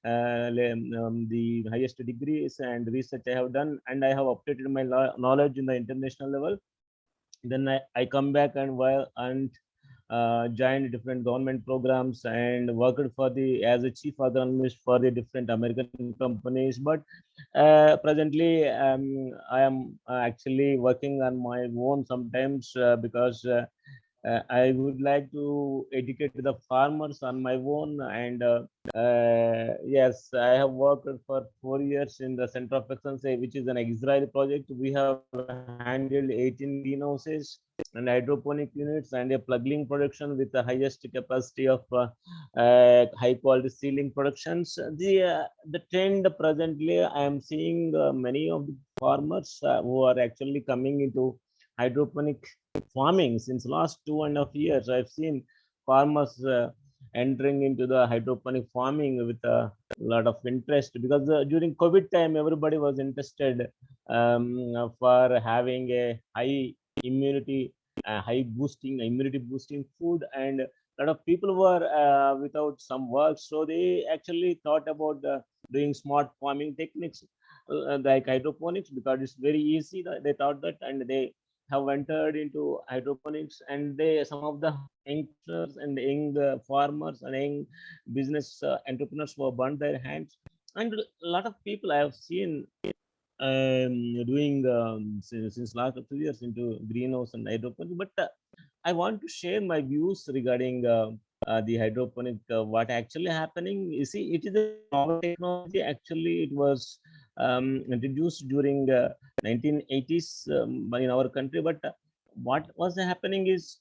the highest degrees and research I have done, and I have updated my knowledge in the international level. Then I come back and joined different government programs and worked for the as a chief agronomist for the different American companies. But presently, I am actually working on my own sometimes because I would like to educate the farmers on my own. And yes, I have worked for 4 years in the Center of Excellence, which is an Israeli project. We have handled 18 greenhouses and hydroponic units and a plugging production with the highest capacity of high quality sealing productions. The trend presently, I am seeing many of the farmers who are actually coming into hydroponic farming. Since last 2.5 years, I've seen farmers entering into the hydroponic farming with a lot of interest, because during COVID time, everybody was interested for having a high immunity, immunity boosting food, and a lot of people were without some work, so they actually thought about doing smart farming techniques like hydroponics, because it's very easy. They thought that, and they have entered into hydroponics. And some of the youngsters and young farmers and young business entrepreneurs who have burned their hands, and a lot of people I have seen doing since last 2 years into greenhouse and hydroponics. But I want to share my views regarding the hydroponic, what actually happening. You see, it is a novel technology. Actually, it was introduced during 1980s in our country. But what was happening is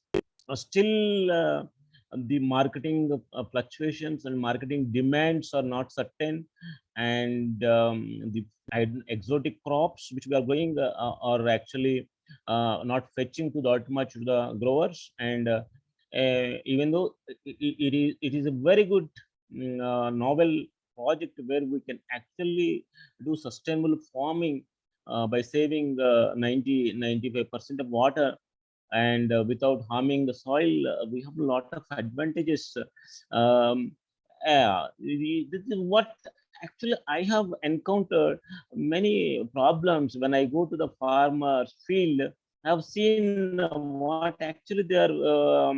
still the marketing fluctuations and marketing demands are not certain, and the exotic crops which we are growing are actually not fetching to that much to the growers. And even though it is a very good novel project where we can actually do sustainable farming by saving 95% of water, and without harming the soil, we have a lot of advantages. Um, this is what actually I have encountered many problems when I go to the farmers field. I've seen what actually they are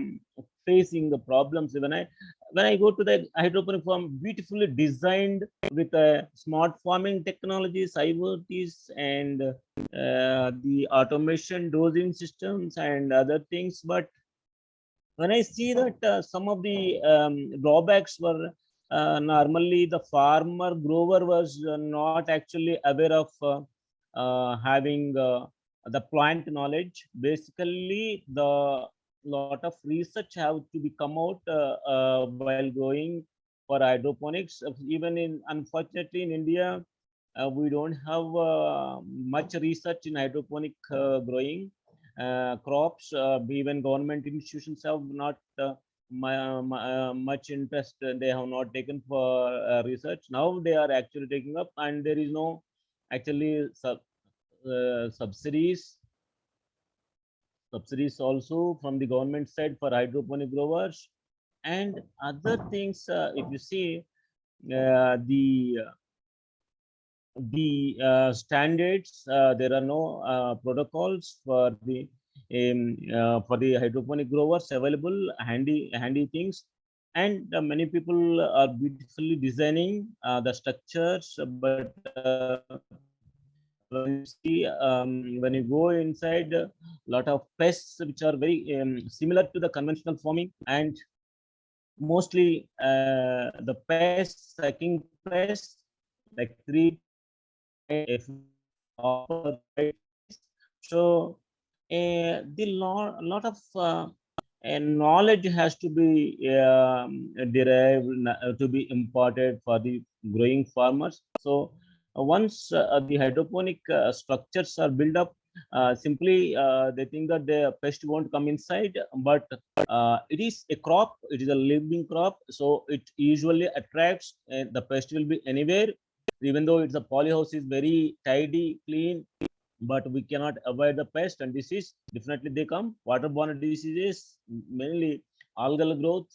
facing the problems. When I go to the hydroponic farm, beautifully designed with smart farming technologies, IoTs, and the automation dosing systems and other things. But when I see that some of the drawbacks were normally the farmer grower was not actually aware of having the plant knowledge. Basically, the lot of research have to be come out while going for hydroponics. Even in, unfortunately, in India, we don't have much research in hydroponic growing crops. Even government institutions have not much interest. They have not taken for research. Now they are actually taking up, and there is no actually subsidies also from the government side for hydroponic growers and other things. If you see the standards, there are no protocols for the hydroponic growers available, handy things. And many people are beautifully designing the structures, but when you see when you go inside, a lot of pests which are very similar to the conventional farming, and mostly the pests, sucking pests, like 3 so the lot of knowledge has to be derived, to be imparted for the growing farmers. So once the hydroponic structures are built up, simply they think that the pest won't come inside, but it is a crop, it is a living crop, so it usually attracts, the pest will be anywhere. Even though it's a polyhouse is very tidy, clean, but we cannot avoid the pest and disease. Definitely they come. Waterborne diseases, mainly algal growth,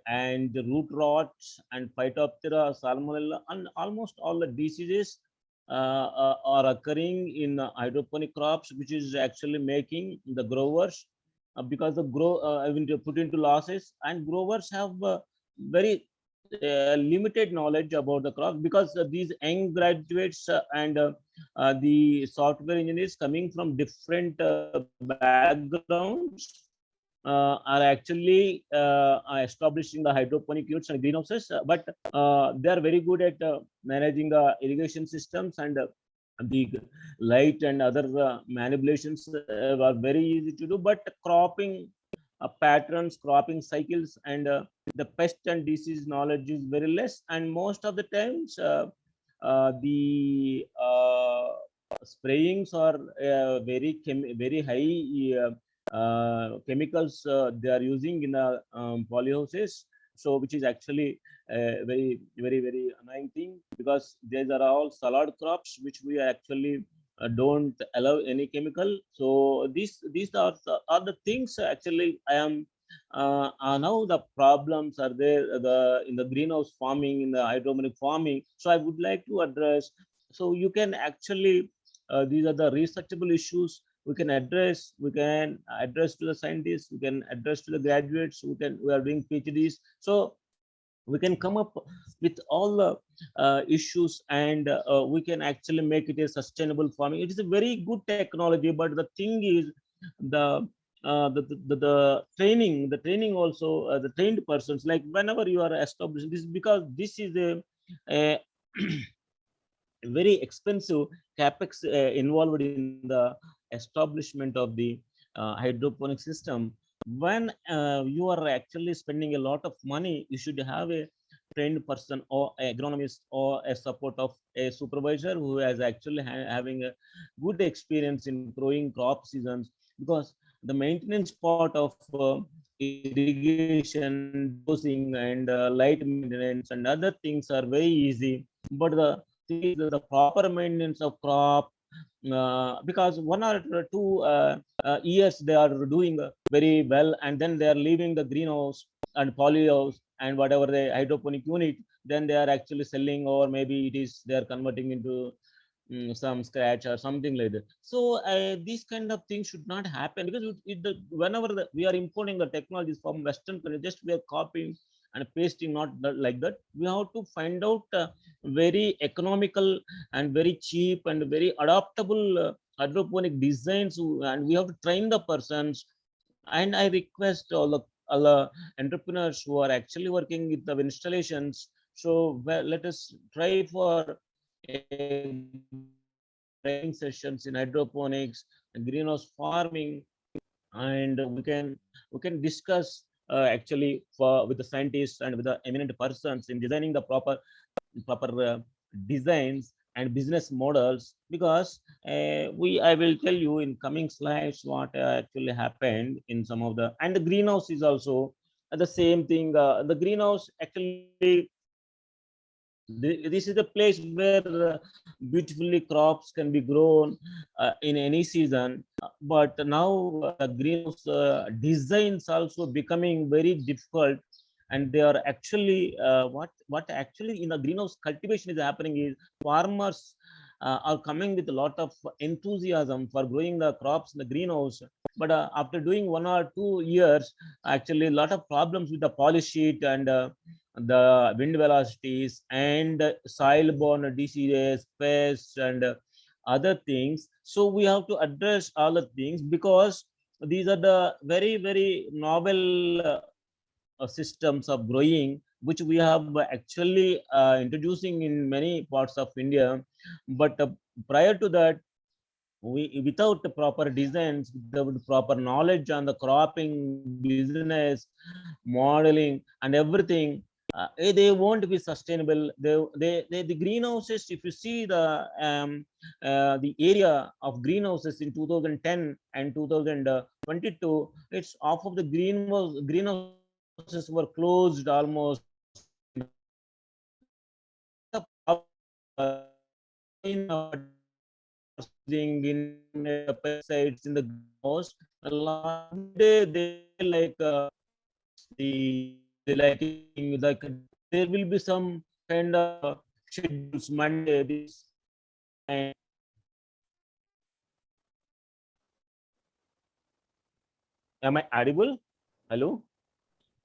and root rot and Phytophthora, Salmonella, and almost all the diseases are occurring in hydroponic crops, which is actually making the growers, because the having to put into losses, and growers have very limited knowledge about the crops, because these young graduates and the software engineers coming from different backgrounds are actually establishing the hydroponic units and greenhouses, but they are very good at managing the irrigation systems, and the light and other manipulations are very easy to do. But cropping patterns, cropping cycles, and the pest and disease knowledge is very less. And most of the times the sprayings are very high chemicals they are using in the polyhouses, so which is actually very annoying thing, because these are all salad crops which we actually don't allow any chemical. So these are the things actually I am now the problems are there in the greenhouse farming, in the hydroponic farming. So I would like to address, so you can actually these are the researchable issues we can address to the scientists, we can address to the graduates, we are doing PhDs, so we can come up with all the issues, and we can actually make it a sustainable farming. It is a very good technology, but the thing is the training also, the trained persons, like whenever you are establishing this, because this is a very expensive capex involved in the establishment of the hydroponic system. When you are actually spending a lot of money, you should have a trained person or agronomist or a support of a supervisor who has actually having a good experience in growing crop seasons, because the maintenance part of irrigation, dosing, and light maintenance and other things are very easy. But the thing is the proper maintenance of crop, because 1 or 2 years they are doing very well, and then they are leaving the greenhouse and polyhouse and whatever the hydroponic unit, then they are actually selling, or maybe it is they are converting into some scratch or something like that. So these kind of things should not happen, because whenever we are importing the technologies from Western countries, just we are copying and pasting, not like that. We have to find out very economical and very cheap and very adaptable hydroponic designs, and we have to train the persons. And I request all the entrepreneurs who are actually working with the installations, so let us try for training sessions in hydroponics and greenhouse farming, and we can discuss actually with the scientists and with the eminent persons in designing the proper designs and business models. Because I will tell you in coming slides what actually happened in some of the, and the greenhouse is also the same thing. The greenhouse actually, this is the place where beautifully crops can be grown in any season. But now greenhouse designs also becoming very difficult, and they are actually what actually in the greenhouse cultivation is happening is farmers are coming with a lot of enthusiasm for growing the crops in the greenhouse. But after doing 1 or 2 years, actually a lot of problems with the polish sheet and the wind velocities and soil-borne diseases, pests, and other things. So we have to address all the things, because these are the very, very novel systems of growing, which we have actually introducing in many parts of India. But prior to that, without the proper designs, without proper knowledge on the cropping business, modeling, and everything, they won't be sustainable. The greenhouses, if you see the area of greenhouses in 2010 and 2022, it's half of the greenhouses were closed almost. In pesticides in the greenhouse, they like like there will be some kind of schedules Monday this, and am I audible? Hello?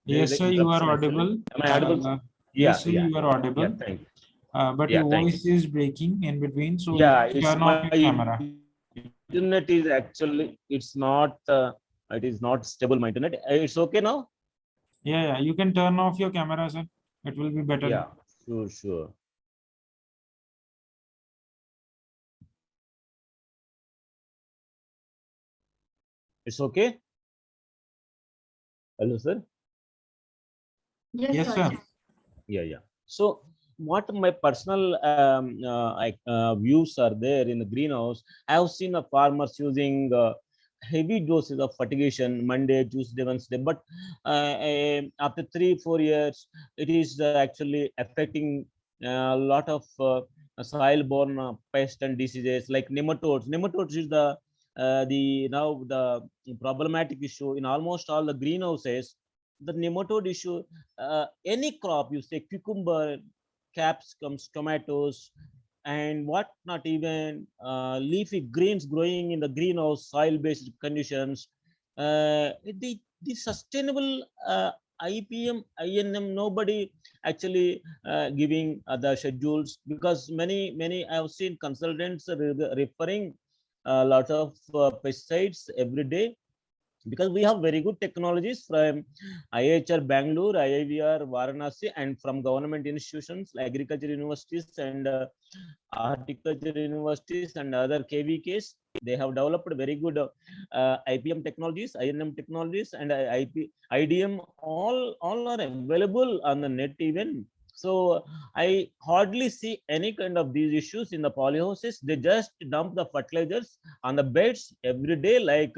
Yes, sir, you are audible. Am I audible? Yes, sir, you are audible. Yeah, thank you. But your voice is breaking in between, so turn off your camera. Internet is actually, it is not stable, my internet. It's okay now? Yeah, you can turn off your camera, sir. It will be better. Yeah, sure. It's okay? Hello, sir? Yes, sir. Yeah. So what my personal views are there in the greenhouse, I have seen the farmers using heavy doses of fertigation Monday, Tuesday, Wednesday, but after 3-4 years, it is actually affecting a lot of soil-borne pests and diseases like nematodes. Nematodes is the now the problematic issue in almost all the greenhouses. The nematode issue, any crop, you say cucumber, capsicums, tomatoes, and what not, even leafy greens growing in the greenhouse soil-based conditions. The sustainable IPM, INM, nobody actually giving the schedules, because many I have seen consultants referring a lot of pesticides every day, because we have very good technologies from IHR Bangalore, IIVR Varanasi, and from government institutions like agriculture universities and horticulture universities and other KVKs. They have developed very good IPM technologies, INM technologies, and IDM. All are available on the net even. So I hardly see any kind of these issues in the polyhouses. They just dump the fertilizers on the beds every day, like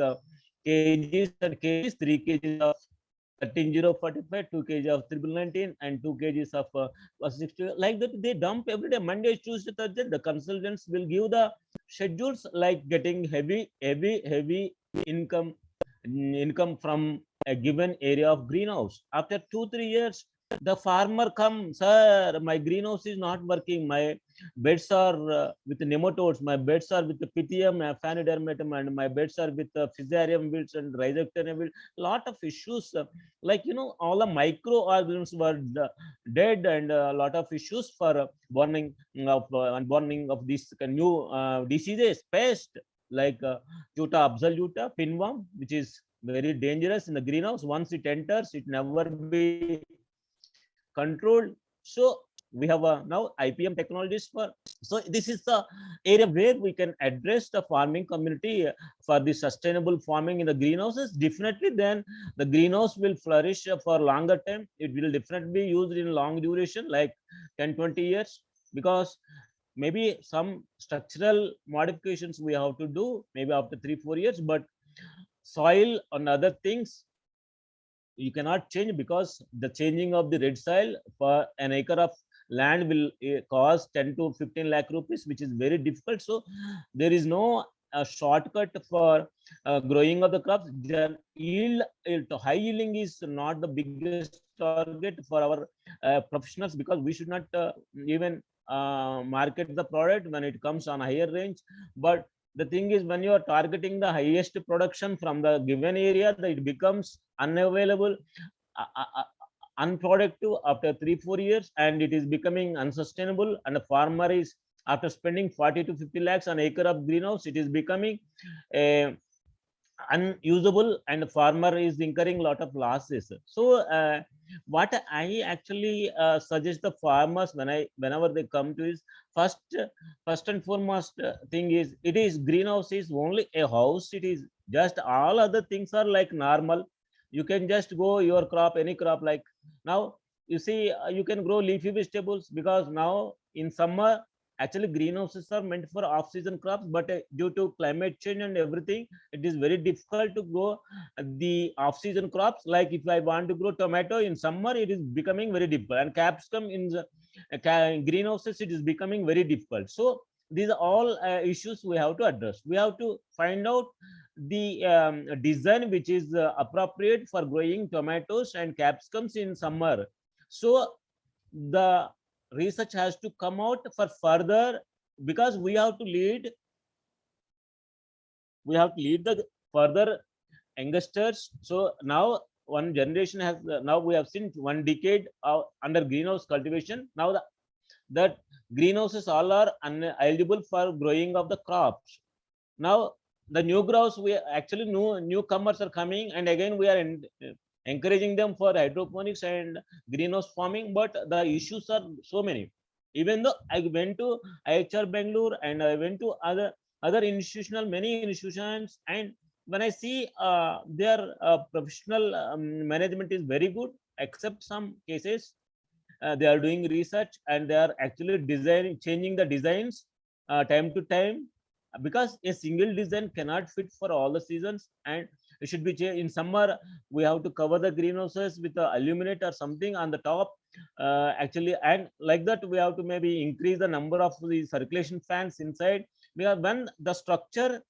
kgs and kgs, 3 kgs of 13045, 2 kg of 999, and 2 kgs of 60. Like that, they dump every day, Monday, Tuesday, Thursday. The consultants will give the schedules, like getting heavy income from a given area of greenhouse. After 2-3 years, the farmer comes, sir, my greenhouse is not working. My beds are with nematodes. My beds are with the Pythium, Phanedermatum, and my beds are with Fusarium wilt and Rhizoctonia wilt. Lot of issues, like all the microorganisms were dead, and a lot of issues for burning of these new diseases, pest like Jota absoluta, pinworm, which is very dangerous in the greenhouse. Once it enters, it never be controlled. So we have now IPM technologies for. So this is the area where we can address the farming community for the sustainable farming in the greenhouses. Definitely, then the greenhouse will flourish for longer time. It will definitely be used in long duration, like 10-20 years, because maybe some structural modifications we have to do maybe after 3-4 years, but soil and other things you cannot change, because the changing of the red soil for an acre of land will cost 10 to 15 lakh rupees, which is very difficult. So there is no shortcut for growing of the crops. Yield, high yielding is not the biggest target for our professionals, because we should not even market the product when it comes on higher range. But the thing is, when you are targeting the highest production from the given area, that it becomes unavailable, unproductive after 3-4 years, and it is becoming unsustainable. And the farmer is, after spending 40 to 50 lakhs on acre of greenhouse, it is becoming unusable, and the farmer is incurring a lot of losses. So what I actually suggest the farmers whenever they come to is, first and foremost thing is, it is greenhouse is only a house. It is just, all other things are like normal. You can just grow your crop, any crop. Like now you see, you can grow leafy vegetables, because now in summer, actually greenhouses are meant for off-season crops, but due to climate change and everything, it is very difficult to grow the off-season crops. Like if I want to grow tomato in summer, it is becoming very difficult, and capsicum in the greenhouses, it is becoming very difficult. So these are all issues we have to address. We have to find out the design which is appropriate for growing tomatoes and capsicums in summer. So the research has to come out for further, because we have to lead the further youngsters. So now one generation has, now we have seen 1 decade under greenhouse cultivation. Now that greenhouses all are ineligible for growing of the crops. Now the new growers, we actually newcomers are coming, and again we are encouraging them for hydroponics and greenhouse farming. But the issues are so many. Even though I went to IHR Bangalore, and I went to other many institutions, and when I see their professional management is very good, except some cases they are doing research, and they are actually changing the designs time to time, because a single design cannot fit for all the seasons. And it should be in summer, we have to cover the greenhouses with the aluminate or something on the top, actually, and like that we have to maybe increase the number of the circulation fans inside, because when the structure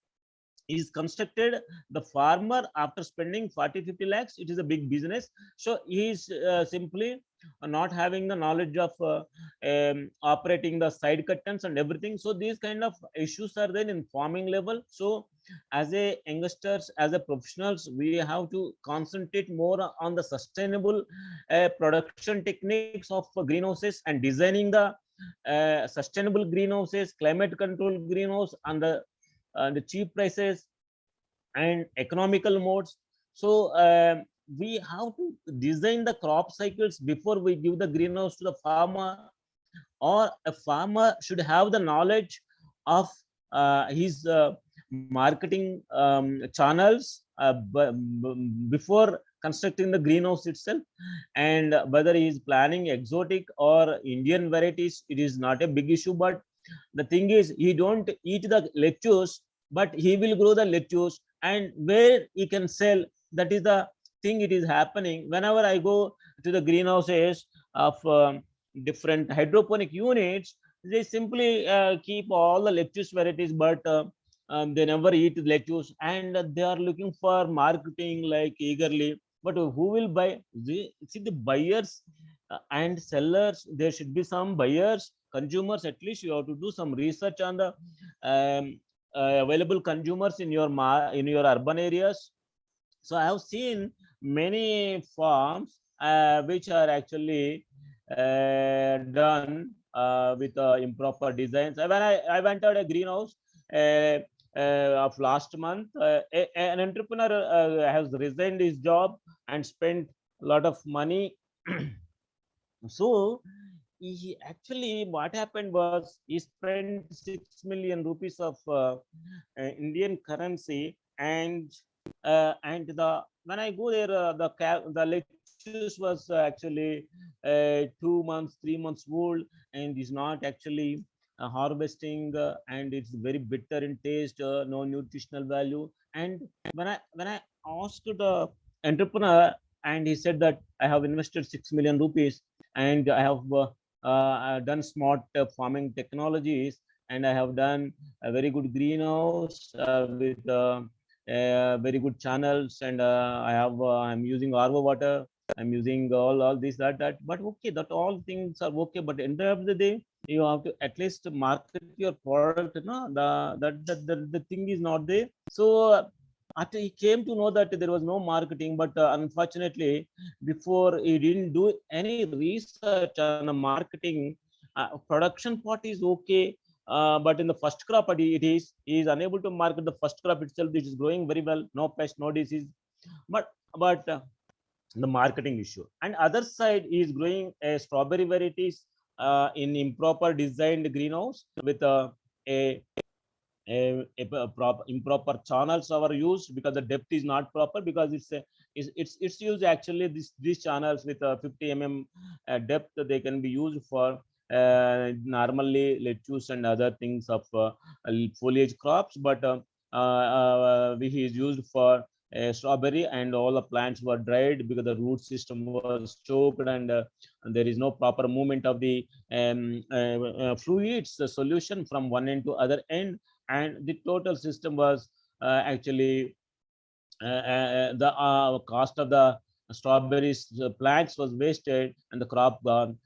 is constructed, the farmer, after spending 40-50 lakhs, it is a big business. So he is simply not having the knowledge of operating the side curtains and everything. So these kind of issues are there in farming level. So as a youngsters, as a professionals, we have to concentrate more on the sustainable production techniques of greenhouses, and designing the sustainable greenhouses, climate control greenhouse, and the cheap prices and economical modes. So we have to design the crop cycles before we give the greenhouse to the farmer, or a farmer should have the knowledge of his marketing channels before constructing the greenhouse itself, and whether he is planning exotic or Indian varieties, it is not a big issue. But the thing is, he don't eat the lettuce, but he will grow the lettuce, and where he can sell, that is the thing. It is happening whenever I go to the greenhouses of different hydroponic units. They simply keep all the lettuce varieties, but they never eat lettuce, and they are looking for marketing like eagerly. But who will buy? See, the buyers and sellers, there should be some buyers, consumers. At least you have to do some research on the available consumers in your urban areas. So I have seen many farms which are actually done with improper designs. When I entered a greenhouse of last month, an entrepreneur has resigned his job and spent a lot of money. So he actually, what happened was, he spent 6 million rupees of Indian currency, and the when I go there, the lettuce was actually 2 months, 3 months old, and is not actually harvesting, and it's very bitter in taste, no nutritional value. And when I asked the entrepreneur, and he said that I have invested 6 million rupees, and I have done smart farming technologies, and I have done a very good greenhouse with very good channels, and I'm using RO water, I'm using all this, that. But okay, that all things are okay. But at the end of the day, you have to at least market your product. No, the thing is not there. So after he came to know that there was no marketing, but unfortunately, before he didn't do any research on the marketing, production part is okay. But in the first crop, he is unable to market the first crop itself. It is growing very well, no pest, no disease. But the marketing issue. And other side is growing a strawberry varieties in improper designed greenhouse with improper channels are used, because the depth is not proper, because it's used actually these channels with 50 mm depth. They can be used for normally lettuce and other things of foliage crops, but he is used for strawberry, and all the plants were dried because the root system was choked, and there is no proper movement of the fluids, the solution from one end to other end, and the total system was actually the cost of the strawberries plants was wasted, and the crop gone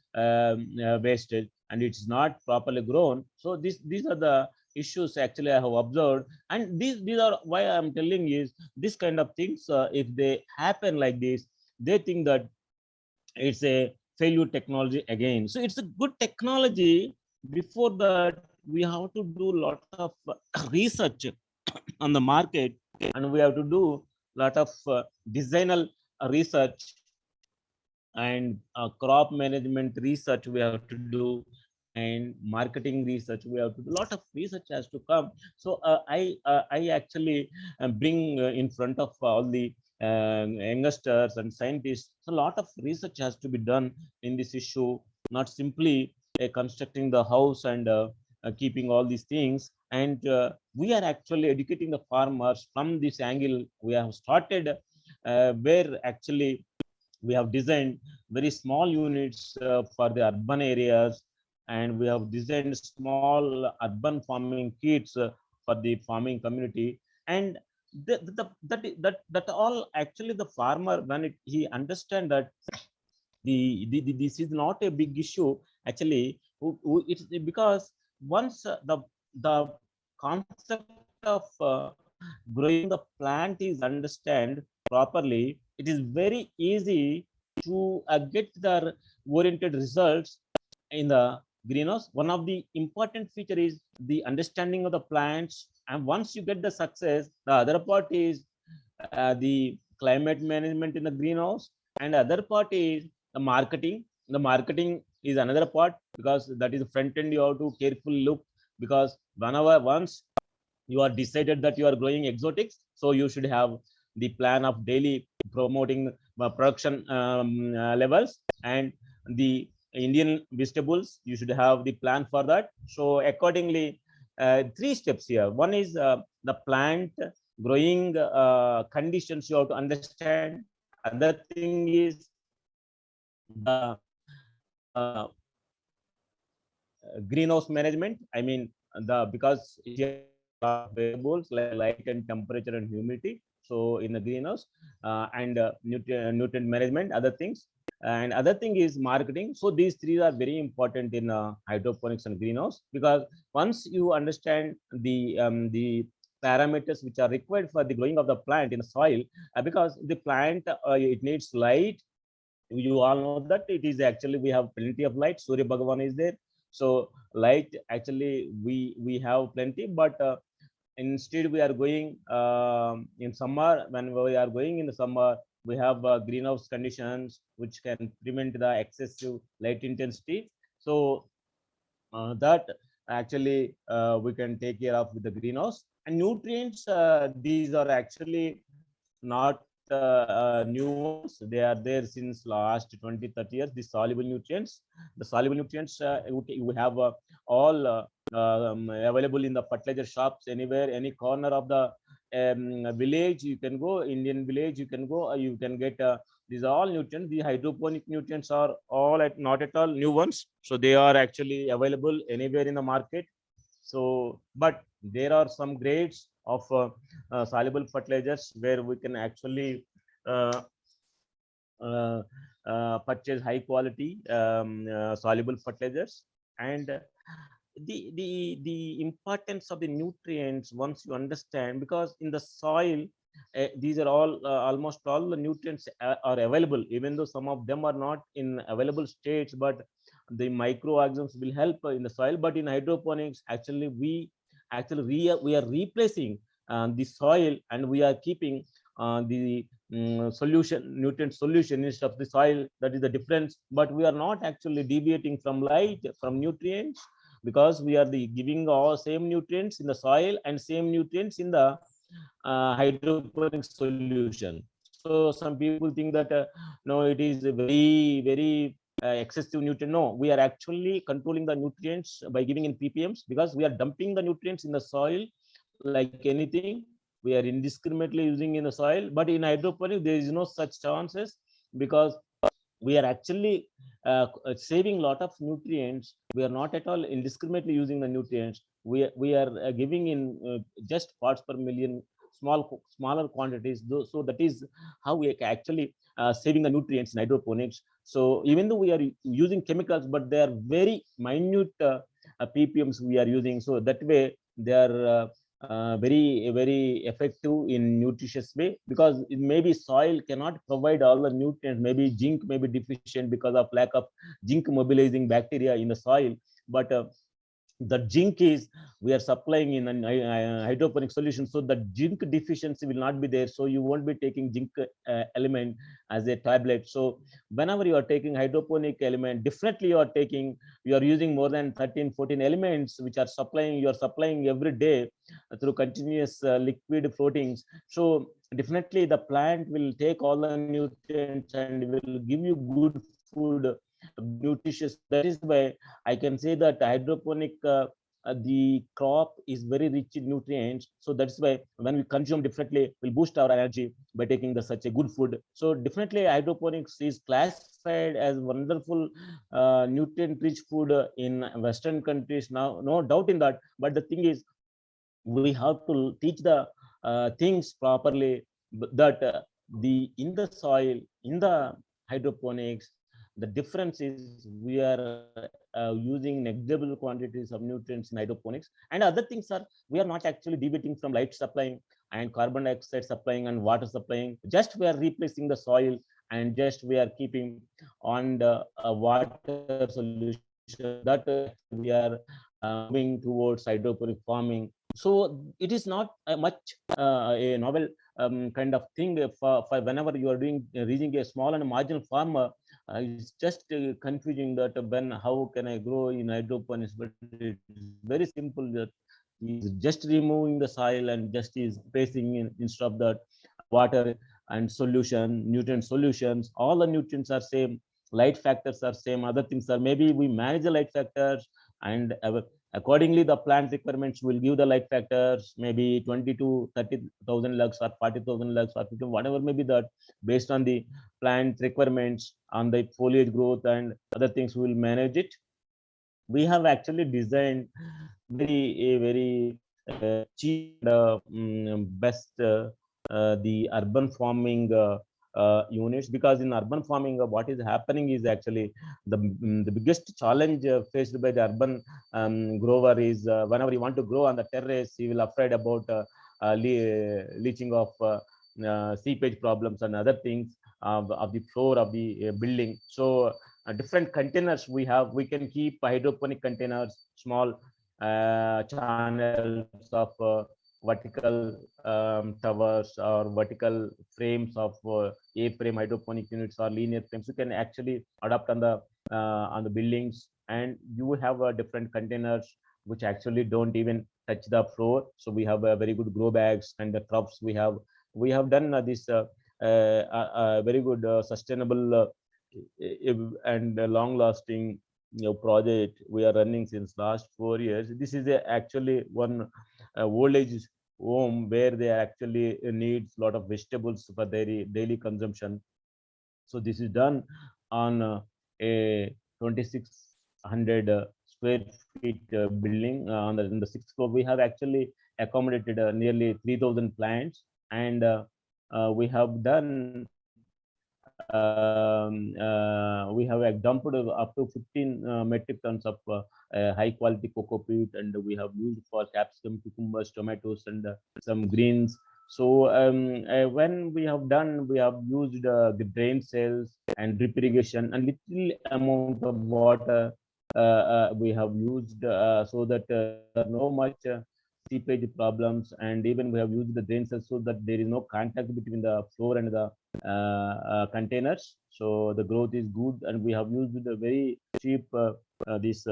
wasted, and it's not properly grown. So these are the issues actually I have observed, and these are why I'm telling is this kind of things. If they happen like this, they think that it's a failure technology again. So it's a good technology. Before that, we have to do a lot of research on the market, and we have to do a lot of designer research and crop management research we have to do, and marketing research we have to do. A lot of research has to come. So I actually bring in front of all the youngsters and scientists. So a lot of research has to be done in this issue, not simply constructing the house and keeping all these things. And we are actually educating the farmers from this angle. We have started where actually we have designed very small units for the urban areas, and we have designed small urban farming kits for the farming community. And that all actually the farmer, when he understand that this is not a big issue actually, it's because once the concept of growing the plant is understand properly, it is very easy to get the oriented results in the greenhouse. One of the important feature is the understanding of the plants, and once you get the success, the other part is the climate management in the greenhouse, and other part is the marketing. The marketing is another part, because that is the front end. You have to carefully look, because once you are decided that you are growing exotics, so you should have the plan of daily promoting production levels, and the Indian vegetables, you should have the plan for that. So accordingly, 3 steps here. One is the plant growing conditions you have to understand. Other thing is the greenhouse management. I mean, because here variables like light and temperature and humidity. So in the greenhouse and nutrient management, other things. And other thing is marketing. So these 3 are very important in hydroponics and greenhouse, because once you understand the parameters which are required for the growing of the plant in the soil, because the plant it needs light. You all know that it is actually, we have plenty of light. Surya Bhagavan is there, so light actually we have plenty, but instead we are going in summer. When we are going in the summer, we have greenhouse conditions which can prevent the excessive light intensity. So that actually we can take care of with the greenhouse. And nutrients, these are actually not new ones. They are there since last 20-30 years. The soluble nutrients, we have all available in the fertilizer shops anywhere, any corner of the village you can go, Indian village you can go, you can get these are all nutrients. The hydroponic nutrients are all not at all new ones, so they are actually available anywhere in the market. So but there are some grades of soluble fertilizers where we can actually purchase high quality soluble fertilizers. And the importance of the nutrients, once you understand, because in the soil these are all almost all the nutrients are available, even though some of them are not in available states, but the microorganisms will help in the soil. But in hydroponics, actually we are replacing the soil, and we are keeping the nutrient solution instead of the soil. That is the difference. But we are not actually deviating from light, from nutrients, because we are giving all same nutrients in the soil and same nutrients in the hydroponic solution. So some people think that no, it is very excessive nutrient. No, we are actually controlling the nutrients by giving in ppms, because we are dumping the nutrients in the soil like anything. We are indiscriminately using in the soil. But in hydroponic, there is no such chances, because we are actually saving a lot of nutrients. We are not at all indiscriminately using the nutrients. We are giving in just parts per million, smaller quantities. So that is how we are actually saving the nutrients in hydroponics. So even though we are using chemicals, but they are very minute ppms we are using. So that way they are very effective in nutritious way, because it maybe soil cannot provide all the nutrients. Maybe zinc may be deficient because of lack of zinc mobilizing bacteria in the soil. But the zinc is we are supplying in a hydroponic solution, so the zinc deficiency will not be there. So you won't be taking zinc element as a tablet. So whenever you are taking hydroponic element, definitely you are using more than 13-14 elements which are you are supplying every day through continuous liquid floatings. So definitely the plant will take all the nutrients and will give you good food, nutritious. That is why I can say that hydroponic the crop is very rich in nutrients. So that's why when we consume, definitely will boost our energy by taking such a good food. So definitely hydroponics is classified as wonderful nutrient rich food in Western countries now, no doubt in that. But the thing is, we have to teach the things properly, that in the soil, in the hydroponics, the difference is we are using negligible quantities of nutrients in hydroponics. And other things are, we are not actually deviating from light supplying and carbon dioxide supplying and water supplying. Just we are replacing the soil, and just we are keeping on the water solution. That we are moving towards hydroponic farming. So it is not much a novel kind of thing for whenever you are reaching a small and marginal farmer. It's just confusing that how can I grow in hydroponics, but it's very simple. That is just removing the soil and just is placing in instead of that water and solution, nutrient solutions. All the nutrients are same, light factors are same, other things are maybe we manage the light factors, and accordingly the plant requirements will give the light factors, maybe 20 to 30,000 lux or 40,000 lux or 50, whatever maybe that, based on the plant requirements, on the foliage growth and other things, we will manage it. We have actually designed very cheap best the urban farming units, because in urban farming what is happening is actually the biggest challenge faced by the urban grower is whenever you want to grow on the terrace, he will afraid about leaching of seepage problems and other things of the floor of the building. So different containers we can keep hydroponic containers, small channels of vertical towers or vertical frames of A-frame hydroponic units or linear frames. You can actually adapt on the buildings, and you will have different containers which actually don't even touch the floor. So we have very good grow bags and the crops. We have done this very good sustainable and long-lasting project we are running since last 4 years. This is actually one old age home where they actually needs a lot of vegetables for their daily consumption. So this is done on a 2600 square feet building. In the 6th floor, we have actually accommodated nearly 3,000 plants, and we have done we have dumped up to 15 metric tons of high quality cocoa peat, and we have used for capsicum, cucumbers, tomatoes, and some greens. So when we have done, we have used the drain cells and drip irrigation, and little amount of water we have used so that there are no much seepage problems, and even we have used the drain cells so that there is no contact between the floor and the containers. So the growth is good, and we have used a very cheap this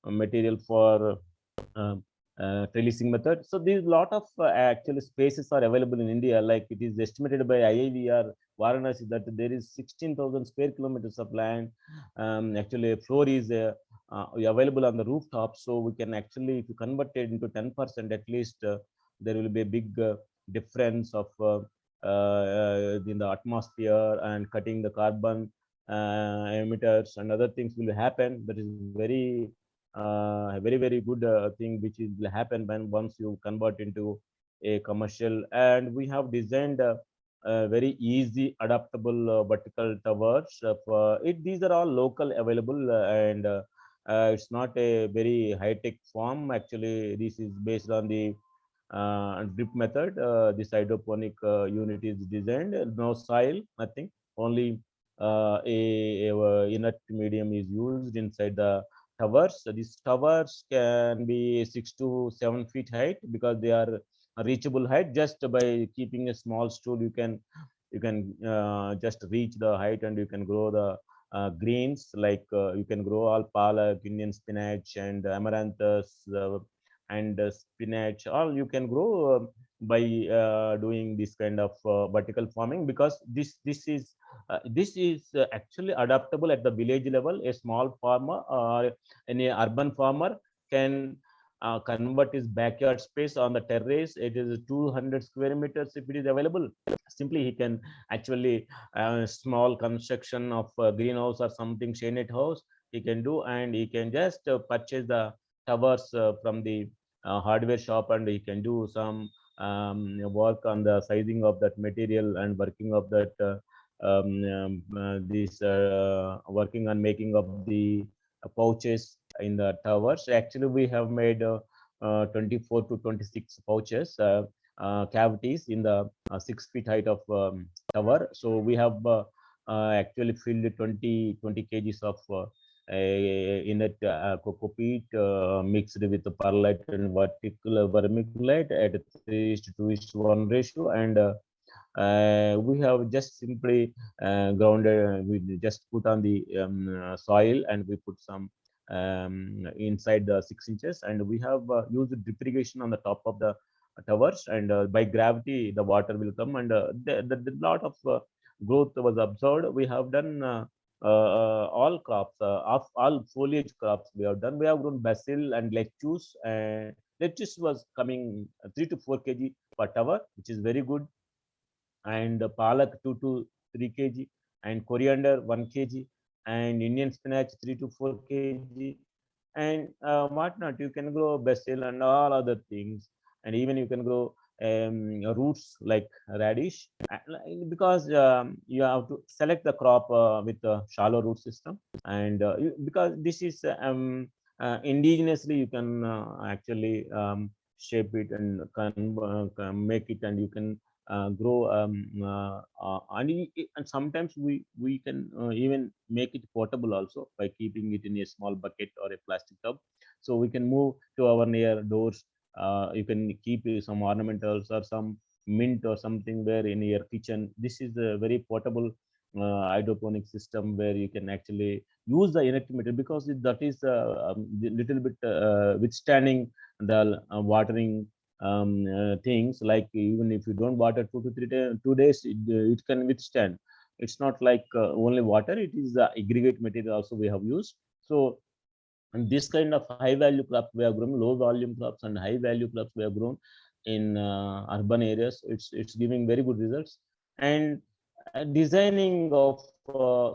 material for trellising method. So these lot of actually spaces are available in India. Like it is estimated by IIVR Varanasi that there is 16,000 square kilometers of land. Actually, floor is available on the rooftop. So we can actually, if you convert it into 10%, at least there will be a big difference of in the atmosphere, and cutting the carbon emitters and other things will happen. That is very very good thing which will happen when once you convert into a commercial. And we have designed very easy adaptable vertical towers for it. These are all local available, and it's not a very high-tech form. Actually, this is based on the drip method. This hydroponic unit is designed, no soil, nothing, only a inert medium is used inside the towers. So these towers can be 6 to 7 feet height, because they are a reachable height. Just by keeping a small stool, you can just reach the height, and you can grow the greens. Like you can grow all palak, Indian spinach, and amaranthus, and spinach. All you can grow by doing this kind of vertical farming, because this is actually adaptable at the village level. A small farmer or any urban farmer can convert his backyard space on the terrace. It is 200 square meters if it is available. Simply he can actually small construction of greenhouse or something, shade house he can do, and he can just purchase the towers from the hardware shop, and he can do some work on the sizing of that material and working of that working on making of the pouches in the towers. Actually, we have made 24 to 26 pouches cavities in the 6 feet height of tower. So we have actually filled 20 kgs of inert cocoa peat mixed with the perlite and vertical vermiculite at 3:1 ratio, and we have just simply grounded. We just put on the soil, and we put some inside the 6 inches, and we have used drip irrigation on the top of the towers, and by gravity the water will come, and the lot of growth was observed. We have done all crops, of all foliage crops we have done. We have grown basil and lettuce, and lettuce was coming 3 to 4 kg per tower, which is very good, and palak 2 to 3 kg, and coriander 1 kg, and Indian spinach 3 to 4 kg, and whatnot. You can grow basil and all other things, and even you can grow roots like radish, because you have to select the crop with a shallow root system, and because this is indigenously, you can actually shape it and can make it, and you can grow, and sometimes we can even make it portable also by keeping it in a small bucket or a plastic tub, so we can move to our near doors. You can keep some ornamentals or some mint or something where in your kitchen. This is a very portable hydroponic system where you can actually use the inert material, because that is little bit withstanding the watering things. Like even if you don't water 2 to 3 days, 2 days, it can withstand. It's not like only water, it is the aggregate material also we have used. So, and this kind of high value crops we have grown, low volume crops and high value crops we have grown in urban areas. It's giving very good results. And designing of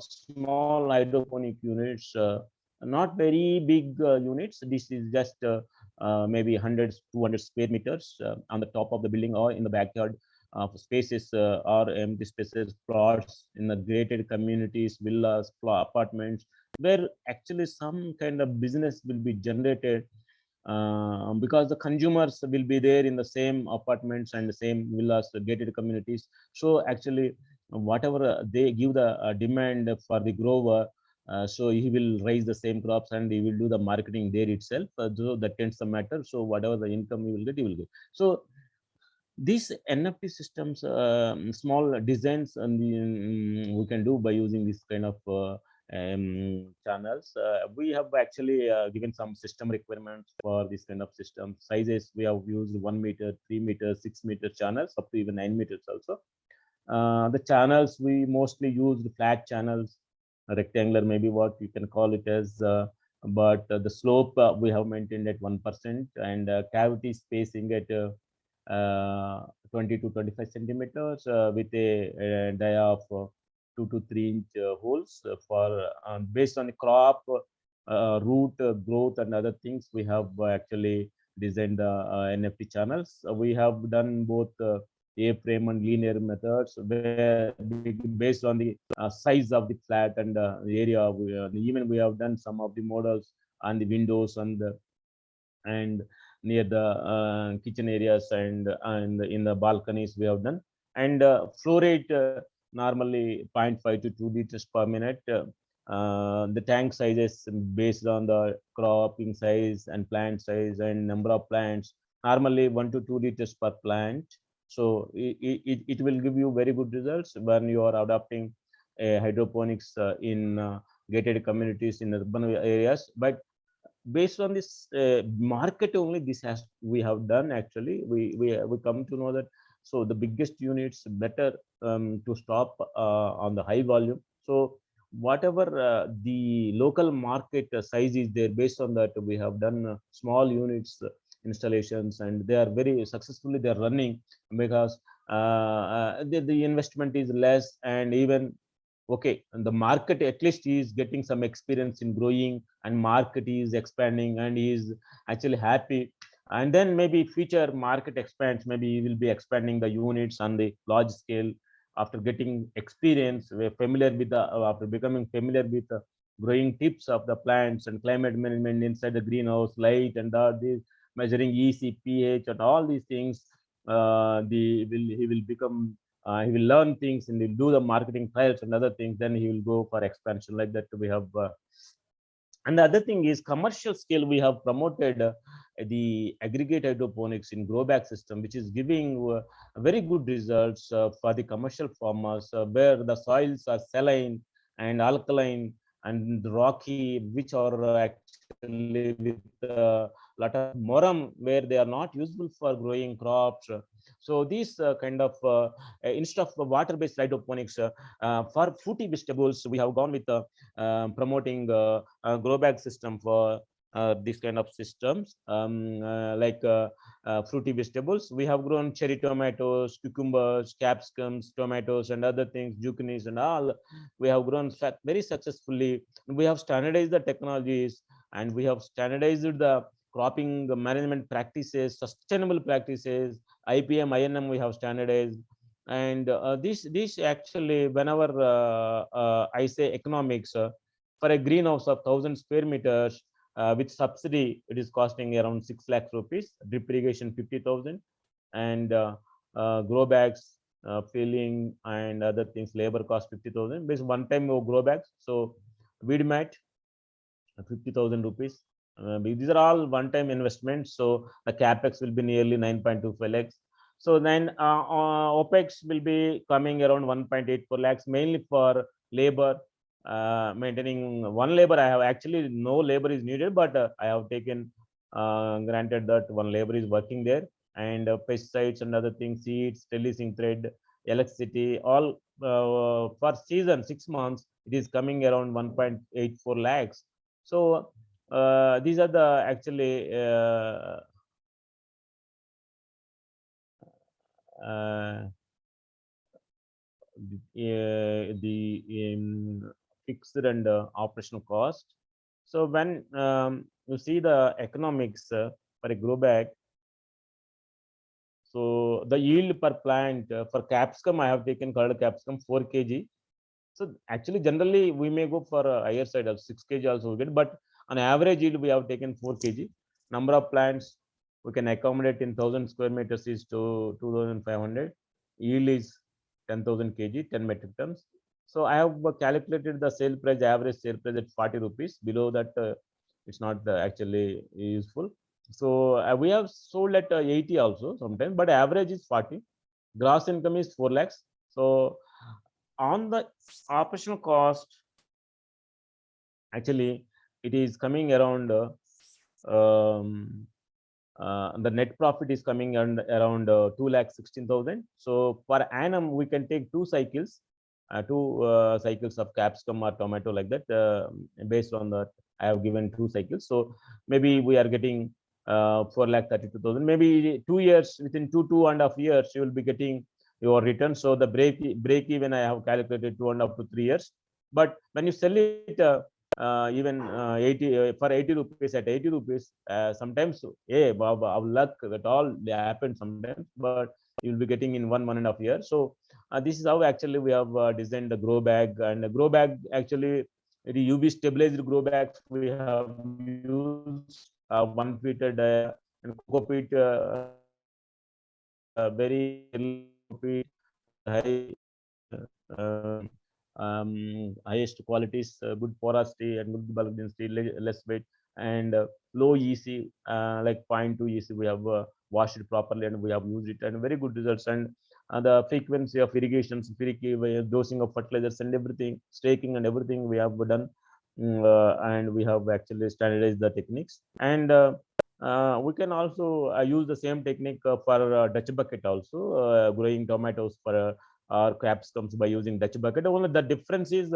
small hydroponic units, not very big units. This is just maybe 100, 200 square meters on the top of the building or in the backyard spaces, or empty spaces, plots in the gated communities, villas, apartments, where actually some kind of business will be generated, because the consumers will be there in the same apartments and the same villas, gated communities. So actually, whatever they give the demand for the grower, so he will raise the same crops and he will do the marketing there itself. So that tends to matter. So whatever the income he will get. So these NFT systems, small designs, and we can do by using this kind of channels. We have actually given some system requirements for this kind of system sizes. We have used 1 meter, 3 meters, 6 meter channels, up to even 9 meters also. The channels we mostly use the flat channels, rectangular, maybe what you can call it as, but the slope we have maintained at 1%, and cavity spacing at 20 to 25 centimeters with a dia of 2 to 3 inch holes for based on the crop root growth and other things. We have actually designed the NFT channels. We have done both A-frame and linear methods, where based on the size of the flat and the area. Even we have done some of the models on the windows and near the kitchen areas and in the balconies we have done. And flow rate normally 0.5 to 2 liters per minute. The tank sizes based on the cropping size and plant size and number of plants, normally 1 to 2 liters per plant. So it will give you very good results when you are adopting hydroponics in gated communities in urban areas. But based on this market only, we have done. Actually, we come to know that so the biggest units better to stop on the high volume. So whatever the local market size is there, based on that we have done small units installations, and they are very successfully they are running, because the investment is less, and even okay, and the market at least is getting some experience in growing, and market is expanding, and he is actually happy. And then maybe future market expands, maybe he will be expanding the units on the large scale after getting experience. We're familiar with the after becoming familiar with the growing tips of the plants and climate management inside the greenhouse, light and all these, measuring EC, pH and all these things. He will become he will learn things, and he'll do the marketing trials and other things. Then he will go for expansion like that. We have and the other thing is commercial scale. We have promoted the aggregate hydroponics in grow bag system, which is giving very good results for the commercial farmers, where the soils are saline and alkaline and rocky, which are actually actually with a lot of moram where they are not useful for growing crops. So these kind of instead of water-based hydroponics for fruity vegetables, we have gone with promoting grow bag system for these kind of systems, fruity vegetables. We have grown cherry tomatoes, cucumbers, capsicums, tomatoes, and other things, zucchinis and all. We have grown very successfully. We have standardized the technologies, and we have standardized the cropping management practices, sustainable practices, IPM, INM we have standardized. And this actually, whenever I say economics, for a greenhouse of 1,000 square meters, with subsidy, it is costing around 6 lakh rupees, drip irrigation 50,000, and grow bags, filling and other things, labor cost 50,000. Based one time grow bags. So weed mat 50,000 rupees. These are all one-time investments. So the capex will be nearly 9.25 lakhs. So then OPEX will be coming around 1.84 lakhs, mainly for labor. Maintaining one labor, I have actually no labor is needed, but I have taken granted that one labor is working there, and pesticides and other things, seeds, telecing thread, electricity, all for season 6 months, it is coming around 1.84 lakhs. So these are the actually the fixed and operational cost. So when you see the economics for a grow bag, so the yield per plant for capsicum, I have taken colored capsicum 4 kg. So actually, generally we may go for a higher side of 6 kg also we get, but on average yield we have taken 4 kg. Number of plants we can accommodate in 1,000 square meters is to 2,500. Yield is 10,000 kg, 10 metric tons. So I have calculated the sale price, average sale price at 40 rupees. Below that, it's not actually useful. So we have sold at 80 also sometimes, but average is 40. Gross income is 4 lakhs. So on the operational cost, actually it is coming around the net profit is coming around 2,16,000. So per annum we can take two cycles of capsicum or tomato, like that. Based on that, I have given 2 cycles. So maybe we are getting 4,32,000. Maybe 2 years, within 2.5 years, you will be getting your return. So the break even I have calculated 2.5 to 3 years. But when you sell it even 80 for 80 rupees, at 80 rupees, sometimes our luck, that all they happen sometimes, but you'll be getting in 1.5 years. So this is how actually we have designed the grow bag. And the grow bag, actually the UV stabilized grow bags we have used, 1 feet and coco-peat, very high highest qualities, good porosity and good bulk density, less weight, and low EC, like 0.2 EC. We have washed it properly and we have used it, and very good results. And the frequency of irrigations, dosing of fertilizers and everything, staking and everything we have done. And we have actually standardized the techniques. And we can also use the same technique for Dutch bucket also, growing tomatoes for or capsicums by using Dutch bucket. Only the difference is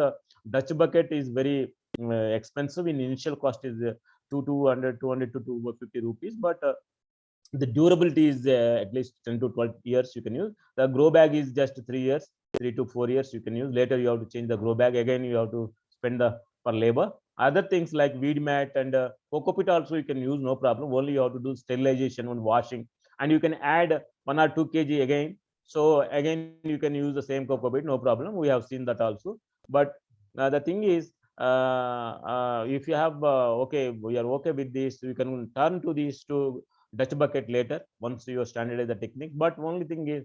Dutch bucket is very expensive. In initial cost is 200 to 250 rupees, but the durability is at least 10 to 12 years you can use. The grow bag is just 3 years, 3 to 4 years you can use. Later you have to change the grow bag again. You have to spend for labor. Other things like weed mat and coco-peat also you can use, no problem. Only you have to do sterilization and washing, and you can add 1 or 2 kg again. So again you can use the same coco-peat, no problem. We have seen that also. But the thing is, if you have okay, we are okay with this, you can turn to these to Dutch bucket later once you standardize the technique. But only thing is,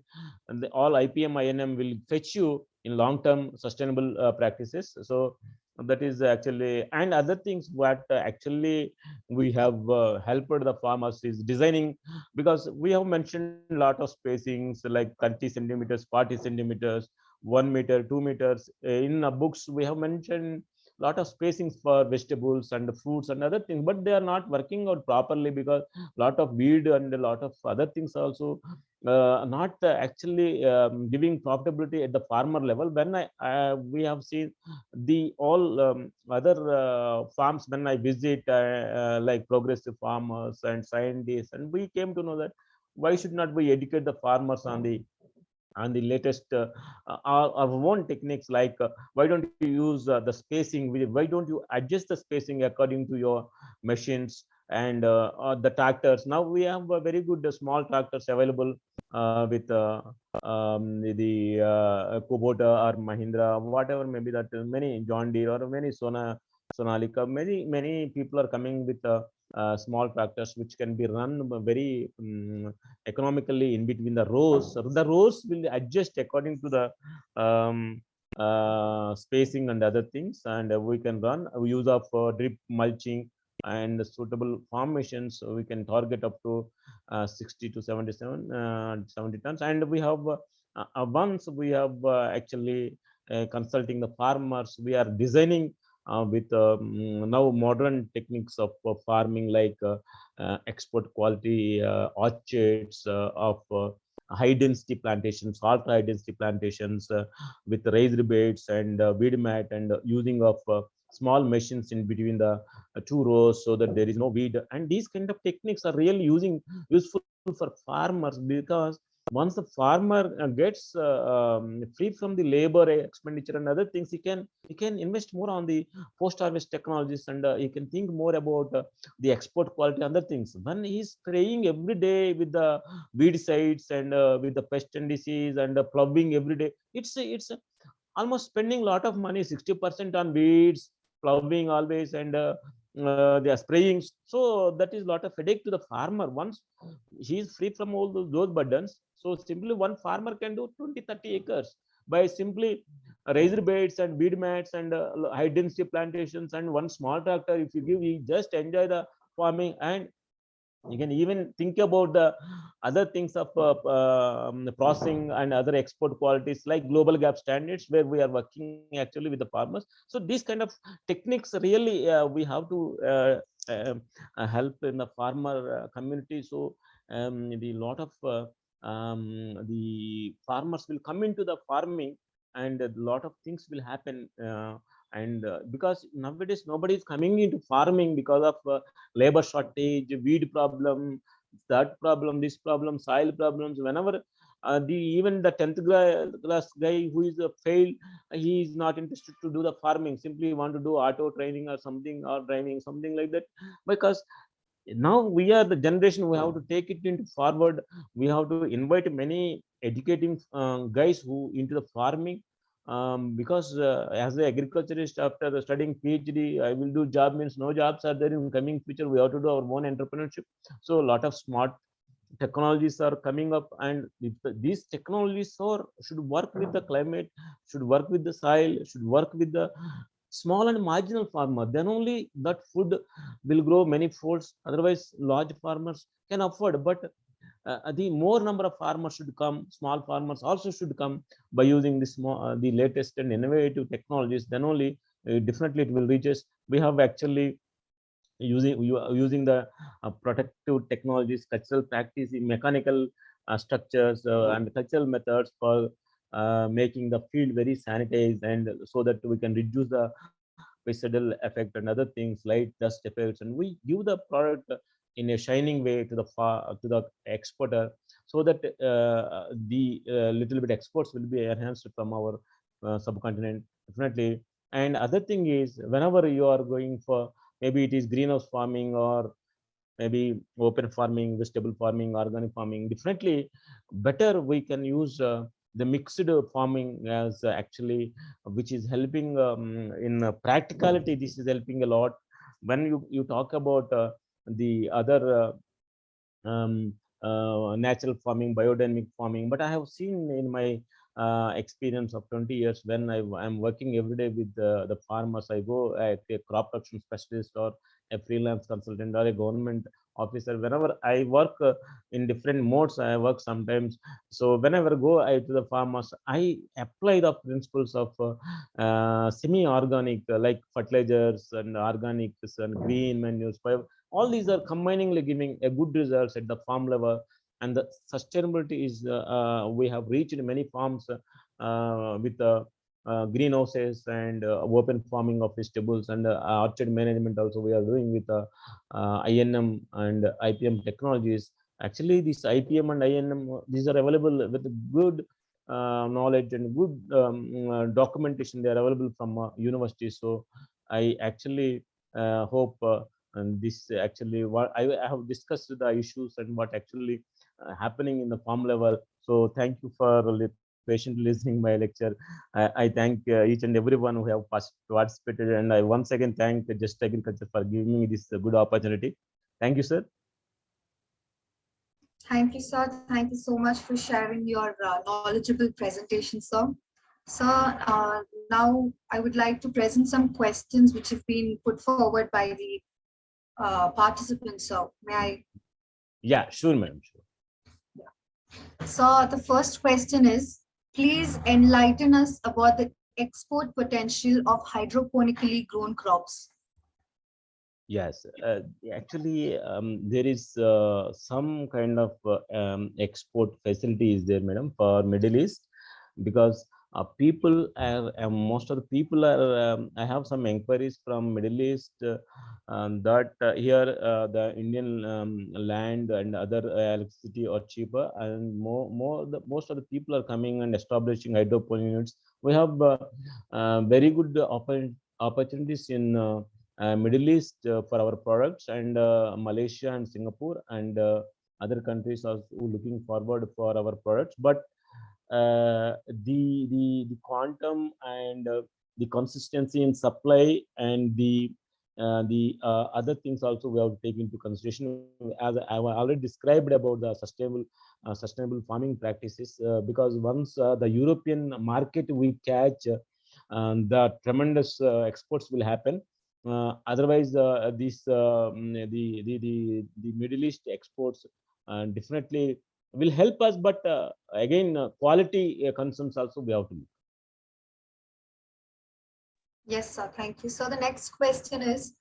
all IPM INM will fetch you in long-term sustainable practices. So that is actually, and other things what actually we have helped the farmers is designing, because we have mentioned a lot of spacings like 30 centimeters, 40 centimeters, 1 meter, 2 meters. In books we have mentioned lot of spacings for vegetables and fruits and other things, but they are not working out properly because lot of weed and a lot of other things also not actually giving profitability at the farmer level. When we have seen the all other farms, when I visit like progressive farmers and scientists, and we came to know that why should not we educate the farmers on the latest our own techniques, like why don't you use the spacing, why don't you adjust the spacing according to your machines and the tractors. Now we have very good small tractors available with the Kubota or Mahindra, whatever maybe, that many John Deere or many Sonalika, many people are coming with small tractors which can be run very economically in between the rows. The rows will adjust according to the spacing and other things, and we can run use of drip mulching and suitable formations, so we can target up to 60 to 70 tons. And we have once we have actually consulting the farmers, we are designing with now modern techniques of farming, like export quality orchards of high density plantations, ultra high density plantations with raised beds and weed mat, and using of small machines in between the two rows so that there is no weed. And these kind of techniques are really useful for farmers, because once the farmer gets free from the labor expenditure and other things, he can invest more on the post harvest technologies, and he can think more about the export quality and other things. When he's spraying every day with the weedicides and with the pest and disease and ploughing every day, it's almost spending a lot of money, 60% on weeds, ploughing always, and they are spraying. So that is a lot of headache to the farmer. Once he is free from all those burdens, so simply one farmer can do 20-30 acres by simply raised beds and weed mats and high density plantations and one small tractor. If you give, he just enjoy the farming, and you can even think about the other things of processing and other export qualities like global gap standards, where we are working actually with the farmers. So these kind of techniques really we have to help in the farmer community. So the lot of the farmers will come into the farming, and a lot of things will happen. And because nowadays nobody is coming into farming because of labor shortage, weed problem, that problem, this problem, soil problems. Whenever even the 10th class guy who is failed, he is not interested to do the farming, simply want to do auto training or something, or driving, something like that. Because now we are the generation, we have to take it into forward. We have to invite many educating guys who into the farming, because as an agriculturist, after studying PhD, I will do job means no jobs are there in coming future. We have to do our own entrepreneurship. So a lot of smart technologies are coming up, and these technologies should work with the climate, should work with the soil, should work with the small and marginal farmer. Then only that food will grow many folds. Otherwise, large farmers can afford. But the more number of farmers should come, small farmers also should come by using this the latest and innovative technologies. Then only definitely it will reach us. We have actually using the protective technologies, cultural practice, mechanical structures and cultural methods for making the field very sanitized, and so that we can reduce the visceral effect and other things, light, dust effects, and we give the product in a shining way to the exporter, so that the little bit exports will be enhanced from our subcontinent, definitely. And other thing is, whenever you are going for, maybe it is greenhouse farming or maybe open farming, vegetable farming, organic farming, definitely better we can use the mixed farming as actually, which is helping in practicality. This is helping a lot. When you talk about the other natural farming, biodynamic farming, but I have seen in my experience of 20 years, when I'm working every day with the farmers, I go at a crop protection specialist or a freelance consultant or a government officer. Whenever I work in different modes, I work sometimes. So whenever go to the farmers, I apply the principles of semi-organic like fertilizers and organics and green manures. All these are combiningly giving a good results at the farm level. And the sustainability is we have reached many farms with greenhouses and open farming of vegetables, and orchard management also we are doing with INM and IPM technologies. Actually, this IPM and INM, these are available with good knowledge and good documentation. They are available from universities. So I actually hope and this actually what I have discussed the issues and what actually happening in the farm level. So thank you for patiently listening my lecture. I thank each and everyone who have participated, and I once again thank Just Agriculture for giving me this good opportunity. Thank you, sir. Thank you, sir. Thank you so much for sharing your knowledgeable presentation, sir. Sir, now I would like to present some questions which have been put forward by the participants, sir. May I? Yeah, sure, ma'am. Sure. Yeah. So the first question is, please enlighten us about the export potential of hydroponically grown crops. Yes, actually, there is some kind of export facility is there, madam, for Middle East, because people are most of the people are. I have some inquiries from Middle East that here the Indian land and other electricity are cheaper, and most of the people are coming and establishing hydroponic units. We have very good opportunities in Middle East for our products, and Malaysia and Singapore and other countries are looking forward for our products. But the quantum and the consistency in supply and the other things also we have to take into consideration, as I have already described about the sustainable farming practices, because once the European market we catch, the tremendous exports will happen. Otherwise, the Middle East exports definitely will help us, but again, quality concerns also we have to look. Yes, sir. Thank you. So the next question is,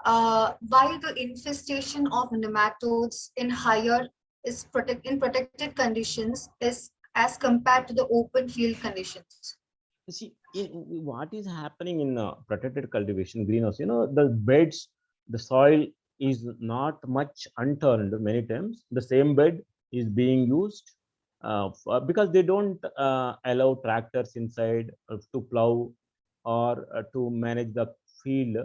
why the infestation of nematodes in higher is in protected conditions is as compared to the open field conditions? See, what is happening in protected cultivation greenhouse, the beds, the soil is not much unturned. Many times the same bed is being used because they don't allow tractors inside to plow or to manage the field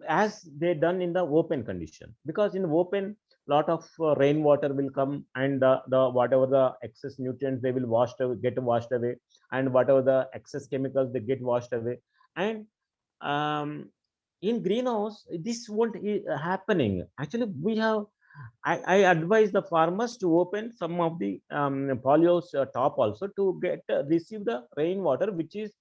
as they done in the open condition, because in open lot of rainwater will come, and the whatever the excess nutrients they will get washed away, and whatever the excess chemicals they get washed away. And in greenhouse this won't happening. Actually, I advise the farmers to open some of the polyhouse top also to receive the rainwater, which is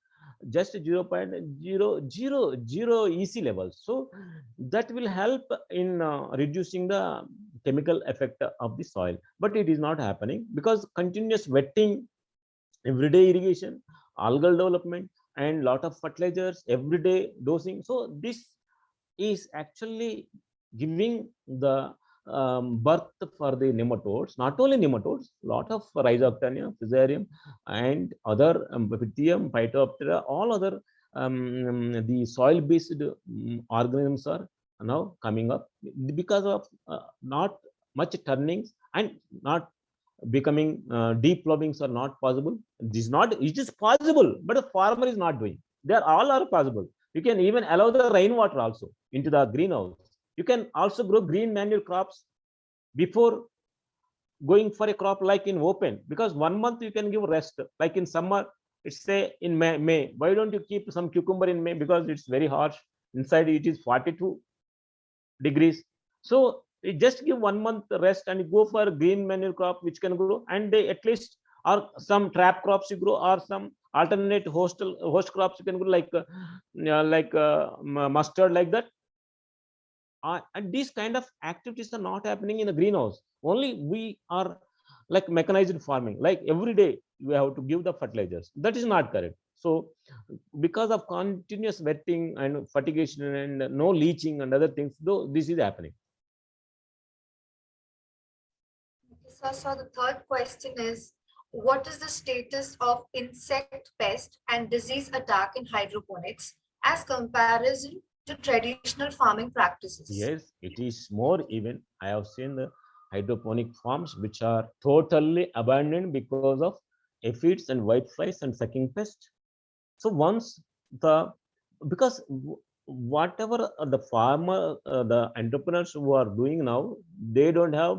just 0.000 EC levels. So that will help in reducing the chemical effect of the soil. But it is not happening because continuous wetting, everyday irrigation, algal development, and lot of fertilizers, everyday dosing. So this is actually giving the birth for the nematodes. Not only nematodes, lot of Rhizoctania, Fusarium, and other Pythium, Phytophthora, all other the soil-based organisms are now coming up because of not much turnings and not becoming deep ploughings are not possible. It is possible, but the farmer is not doing. They all are possible. You can even allow the rainwater also into the greenhouse. You can also grow green manure crops before going for a crop like in open, because 1 month you can give rest. Like in summer, it's say in May. Why don't you keep some cucumber in May? Because it's very harsh. Inside it is 42 degrees. So you just give 1 month rest and you go for a green manure crop which can grow, and they at least, or some trap crops you grow, or some alternate host crops you can grow, like mustard, like that. and these kind of activities are not happening in the greenhouse. Only we are like mechanized farming, like every day we have to give the fertilizers. That is not correct. So because of continuous wetting and fertigation and no leaching and other things, though this is happening. So the third question is, what is the status of insect pest and disease attack in hydroponics as comparison to traditional farming practices? Yes, it is more even. I have seen the hydroponic farms which are totally abandoned because of aphids and whiteflies and sucking pests. So once because whatever the farmer, the entrepreneurs who are doing now, they don't have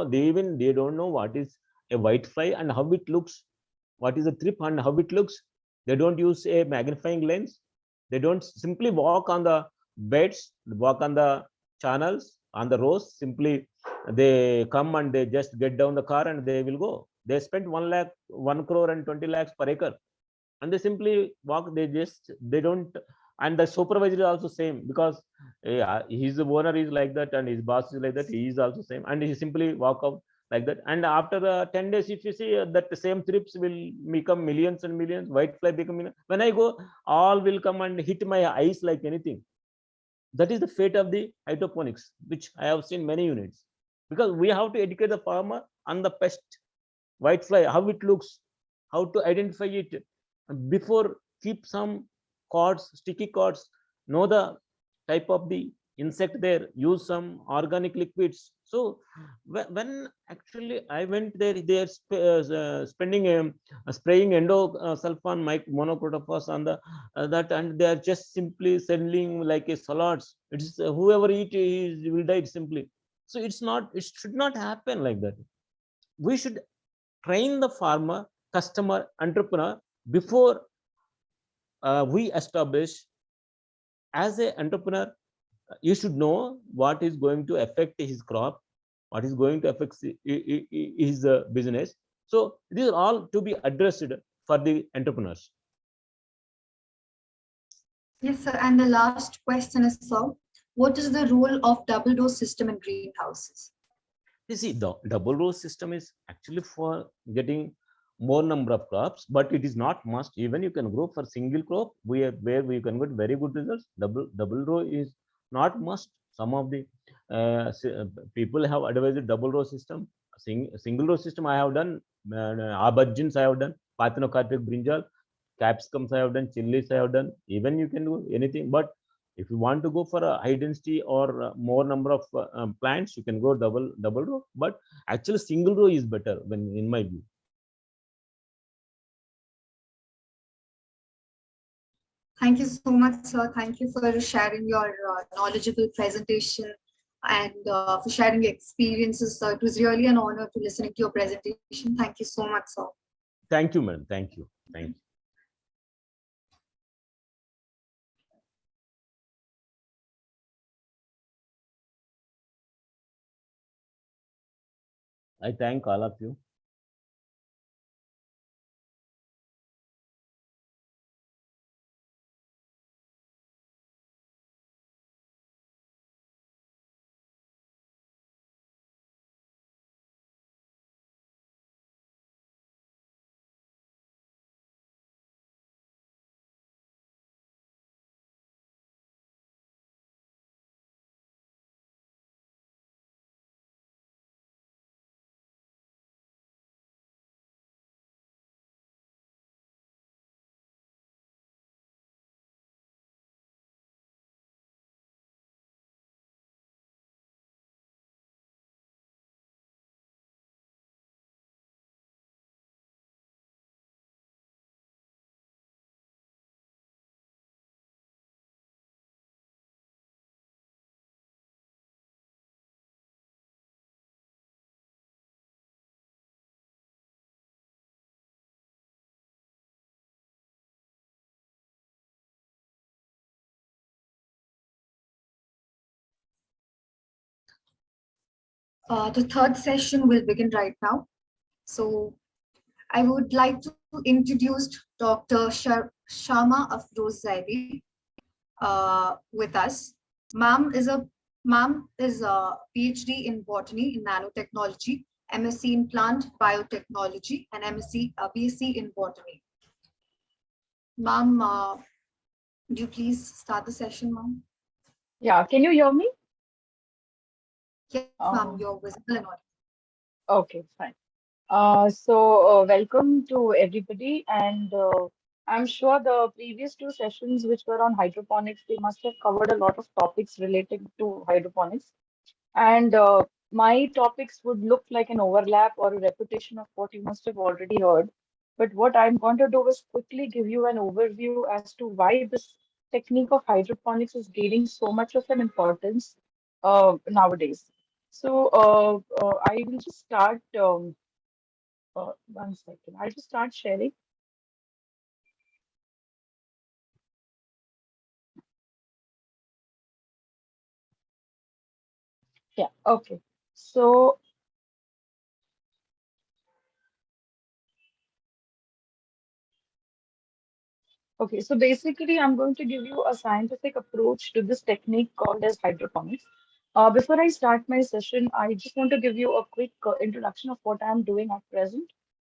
they don't know what is a whitefly and how it looks, what is a thrip and how it looks. They don't use a magnifying lens. They don't simply walk on the beds, walk on the channels, on the rows. Simply they come and they just get down the car and they will go. They spend 1 lakh, 1 crore and 20 lakhs per acre, and they simply walk. They don't. And the supervisor is also same, because his owner is like that and his boss is like that. He is also same, and he simply walk out like that. And after 10 days, if you see that the same trips will become millions and millions, whitefly become, when I go, all will come and hit my eyes like anything. That is the fate of the hydroponics, which I have seen many units, because we have to educate the farmer on the pest, whitefly, how it looks, how to identify it. Before, keep some cords, sticky cords, know the type of the insect there, use some organic liquids. So when actually I went there, they are spending spraying endosulfan monoprotophos on the that, and they are just simply selling like a salads. It's whoever eat will die simply. So it should not happen like that. We should train the farmer, customer, entrepreneur before we establish. As an entrepreneur, you should know what is going to affect his crop, what is going to affect his business. So these are all to be addressed for the entrepreneurs. Yes, sir. And the last question is, sir, what is the role of double row system in greenhouses? You see, the double row system is actually for getting more number of crops, but it is not must. Even you can grow for single crop, where we can get very good results. Double row is not must. Some of the people have advised double row system. Single row system I have done. Aubergines I have done. Parthenocarpic brinjal, capsicums I have done. Chilies I have done. Even you can do anything. But if you want to go for a high density or more number of plants, you can go double row. But actually, single row is better, when in my view. Thank you so much, sir. Thank you for sharing your knowledgeable presentation and for sharing your experiences, sir. It was really an honor to listening to your presentation. Thank you so much, sir. Thank you, madam. Thank you. Thank you. I thank all of you. The third session will begin right now. So I would like to introduce Dr. 𝘕𝐺𝑚𝐴 with us. Ma'am is a Ma'am is a PhD in botany in nanotechnology, MSc in plant biotechnology, and BSc in botany. Ma'am, do you please start the session, ma'am? Yeah, can you hear me? Yes, ma'am, you're visible and audible. Okay, fine. Welcome to everybody, and I'm sure the previous two sessions, which were on hydroponics, they must have covered a lot of topics related to hydroponics. And my topics would look like an overlap or a repetition of what you must have already heard. But what I'm going to do is quickly give you an overview as to why this technique of hydroponics is gaining so much of an importance nowadays. I will just start. 1 second. I'll just start sharing. Yeah, okay. So, so basically, I'm going to give you a scientific approach to this technique called as hydroponics. Before I start my session, I just want to give you a quick introduction of what I'm doing at present.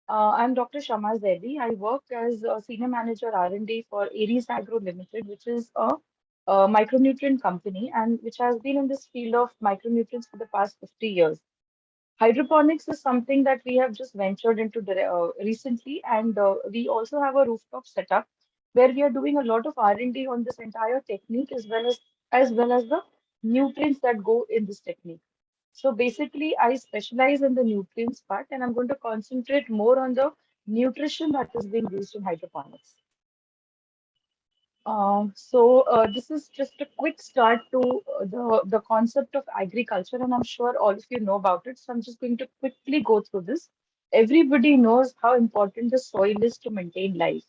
I'm Dr. 𝘕𝐺𝐺𝐵. I work as a senior manager R&D for Aries Agro Ltd, which is a micronutrient company and which has been in this field of micronutrients for the past 50 years. Hydroponics is something that we have just ventured into recently, and we also have a rooftop setup where we are doing a lot of R&D on this entire technique as well as the nutrients that go in this technique. So basically, I specialize in the nutrients part, and I'm going to concentrate more on the nutrition that is being used in hydroponics. This is just a quick start to the concept of agriculture, and I'm sure all of you know about it. So I'm just going to quickly go through this. Everybody knows how important the soil is to maintain life.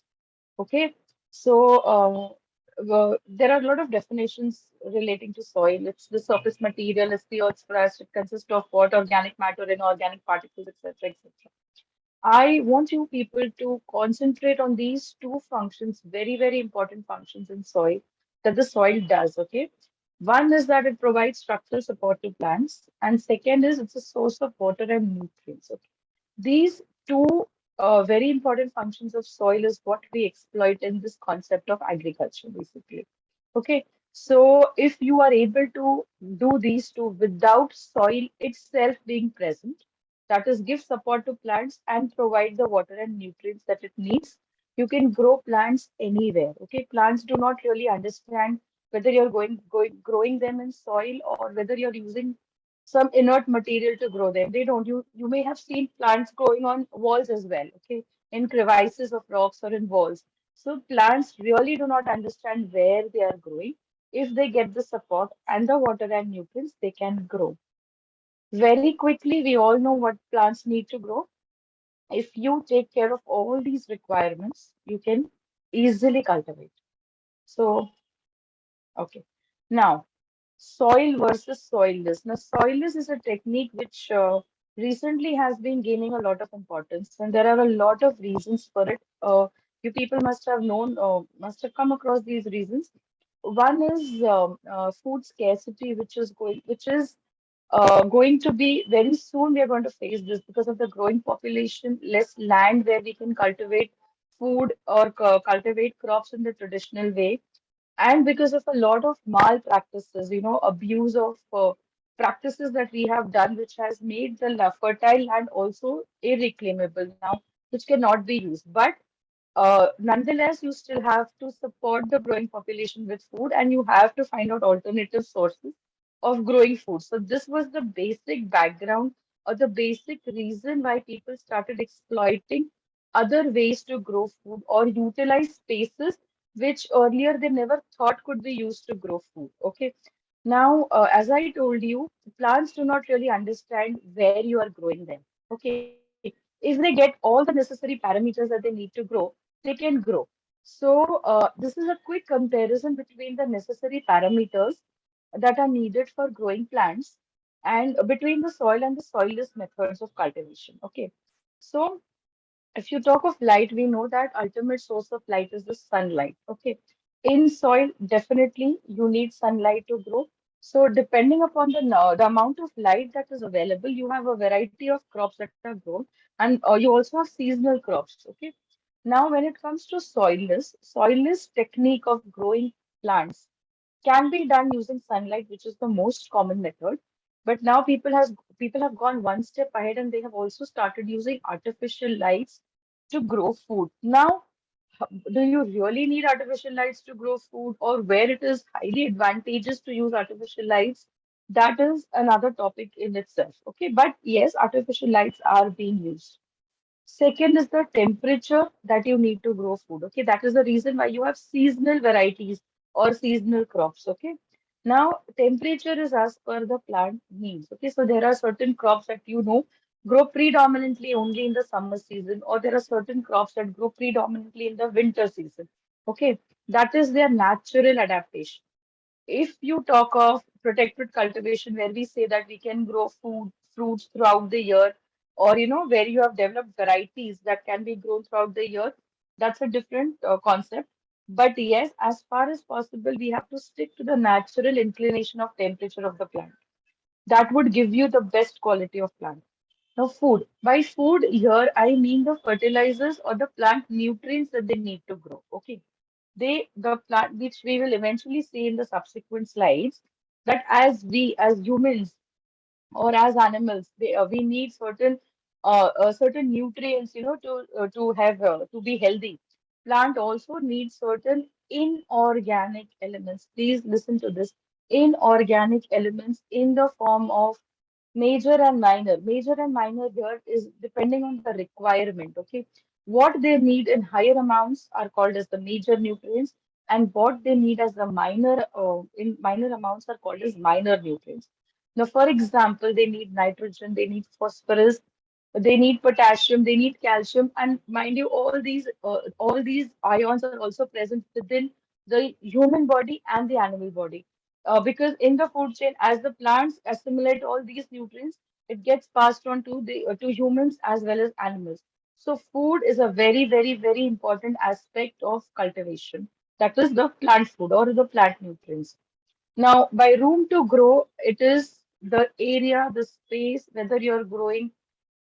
Okay, there are a lot of definitions relating to soil. It's the surface material, it's the earth's crust. It consists of what organic matter, inorganic particles, etc., etc. I want you people to concentrate on these two functions, very, very important functions in soil that the soil does, okay? One is that it provides structural support to plants, and second is it's a source of water and nutrients, okay? These two very important functions of soil is what we exploit in this concept of agriculture, basically. Okay, so if you are able to do these two without soil itself being present, that is, give support to plants and provide the water and nutrients that it needs, you can grow plants anywhere. Okay, plants do not really understand whether you're growing them in soil or whether you're using some inert material to grow them. They don't. You may have seen plants growing on walls as well, okay, in crevices of rocks or in walls. So plants really do not understand where they are growing. If they get the support and the water and nutrients, they can grow. Very quickly, we all know what plants need to grow. If you take care of all these requirements, you can easily cultivate. So, okay. Now, soil versus soilless. Now, soilless is a technique which recently has been gaining a lot of importance, and there are a lot of reasons for it. You people must have come across these reasons. One is food scarcity, which is going to be very soon. We are going to face this because of the growing population, less land where we can cultivate food or cultivate crops in the traditional way, and because of a lot of malpractices, abuse of practices that we have done, which has made the fertile land also irreclaimable now, which cannot be used. But nonetheless, you still have to support the growing population with food, and you have to find out alternative sources of growing food. So this was the basic background or the basic reason why people started exploiting other ways to grow food or utilize spaces which earlier they never thought could be used to grow food. Okay. Now, as I told you, plants do not really understand where you are growing them. Okay. If they get all the necessary parameters that they need to grow, they can grow. So, this is a quick comparison between the necessary parameters that are needed for growing plants and between the soil and the soilless methods of cultivation. Okay. So, if you talk of light, we know that ultimate source of light is the sunlight. Okay. In soil, definitely you need sunlight to grow. So depending upon the amount of light that is available, you have a variety of crops that are grown, and you also have seasonal crops. Okay. Now, when it comes to soilless technique of growing plants can be done using sunlight, which is the most common method. But now people have gone one step ahead and they have also started using artificial lights to grow food. Now, do you really need artificial lights to grow food, or where it is highly advantageous to use artificial lights? That is another topic in itself. Okay, but yes, artificial lights are being used. Second is the temperature that you need to grow food. Okay, that is the reason why you have seasonal varieties or seasonal crops. Okay, now temperature is as per the plant needs. Okay, so there are certain crops that grow predominantly only in the summer season, or there are certain crops that grow predominantly in the winter season. Okay, that is their natural adaptation. If you talk of protected cultivation, where we say that we can grow fruits throughout the year, or where you have developed varieties that can be grown throughout the year, that's a different concept. But yes, as far as possible, we have to stick to the natural inclination of temperature of the plant. That would give you the best quality of plant. Now, food. By food here, I mean the fertilizers or the plant nutrients that they need to grow. Okay, the plant, which we will eventually see in the subsequent slides, that as humans or as animals, we need certain nutrients, to be healthy. Plant also needs certain inorganic elements. Please listen to this: inorganic elements in the form of major and minor. Major and minor here is depending on the requirement. Okay, what they need in higher amounts are called as the major nutrients, and what they need as the in minor amounts are called as minor nutrients. Now, for example, they need nitrogen, they need phosphorus, they need potassium, they need calcium, and mind you, all these ions are also present within the human body and the animal body. Because in the food chain, as the plants assimilate all these nutrients, it gets passed on to humans as well as animals. So food is a very, very, very important aspect of cultivation. That is the plant food or the plant nutrients. Now, by room to grow, it is the area, the space, whether you're growing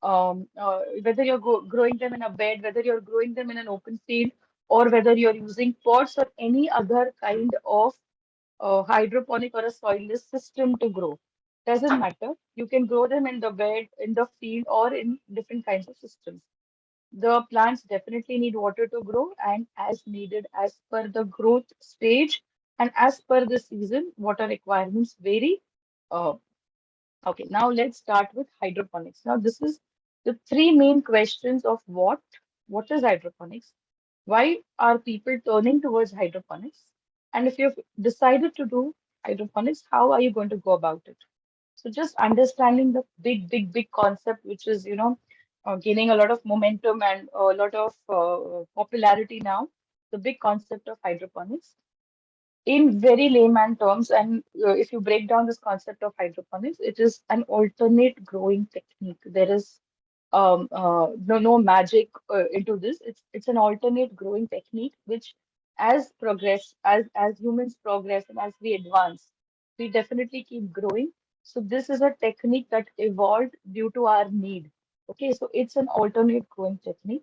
them in a bed, whether you're growing them in an open field, or whether you're using pots or any other kind of hydroponic or a soilless system to grow. Doesn't matter. You can grow them in the bed, in the field, or in different kinds of systems. The plants definitely need water to grow, and as needed, as per the growth stage and as per the season, water requirements vary. Uh, okay, now let's start with hydroponics. Now, this is the three main questions of what is hydroponics? Why are people turning towards hydroponics? And if you've decided to do hydroponics, how are you going to go about it? So just understanding the big, big, big concept, which is, gaining a lot of momentum and a lot of popularity now, the big concept of hydroponics. In very layman terms, and if you break down this concept of hydroponics, it is an alternate growing technique. There is no magic into this. It's an alternate growing technique which, as humans progress and as we advance, we definitely keep growing. So this is a technique that evolved due to our need. Okay, so it's an alternate growing technique.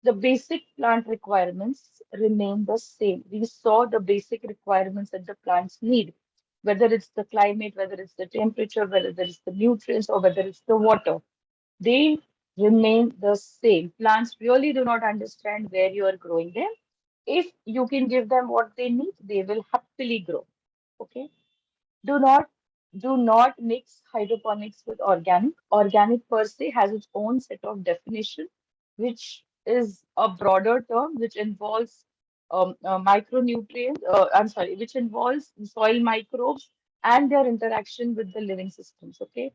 The basic plant requirements remain the same. We saw the basic requirements that the plants need, whether it's the climate, whether it's the temperature, whether it's the nutrients, or whether it's the water. They remain the same. Plants really do not understand where you are growing them. If you can give them what they need, they will happily grow. Okay. Do not do not mix hydroponics with organic. Organic per se has its own set of definition, which is a broader term which involves micronutrients. I'm sorry, which involves soil microbes and their interaction with the living systems. Okay,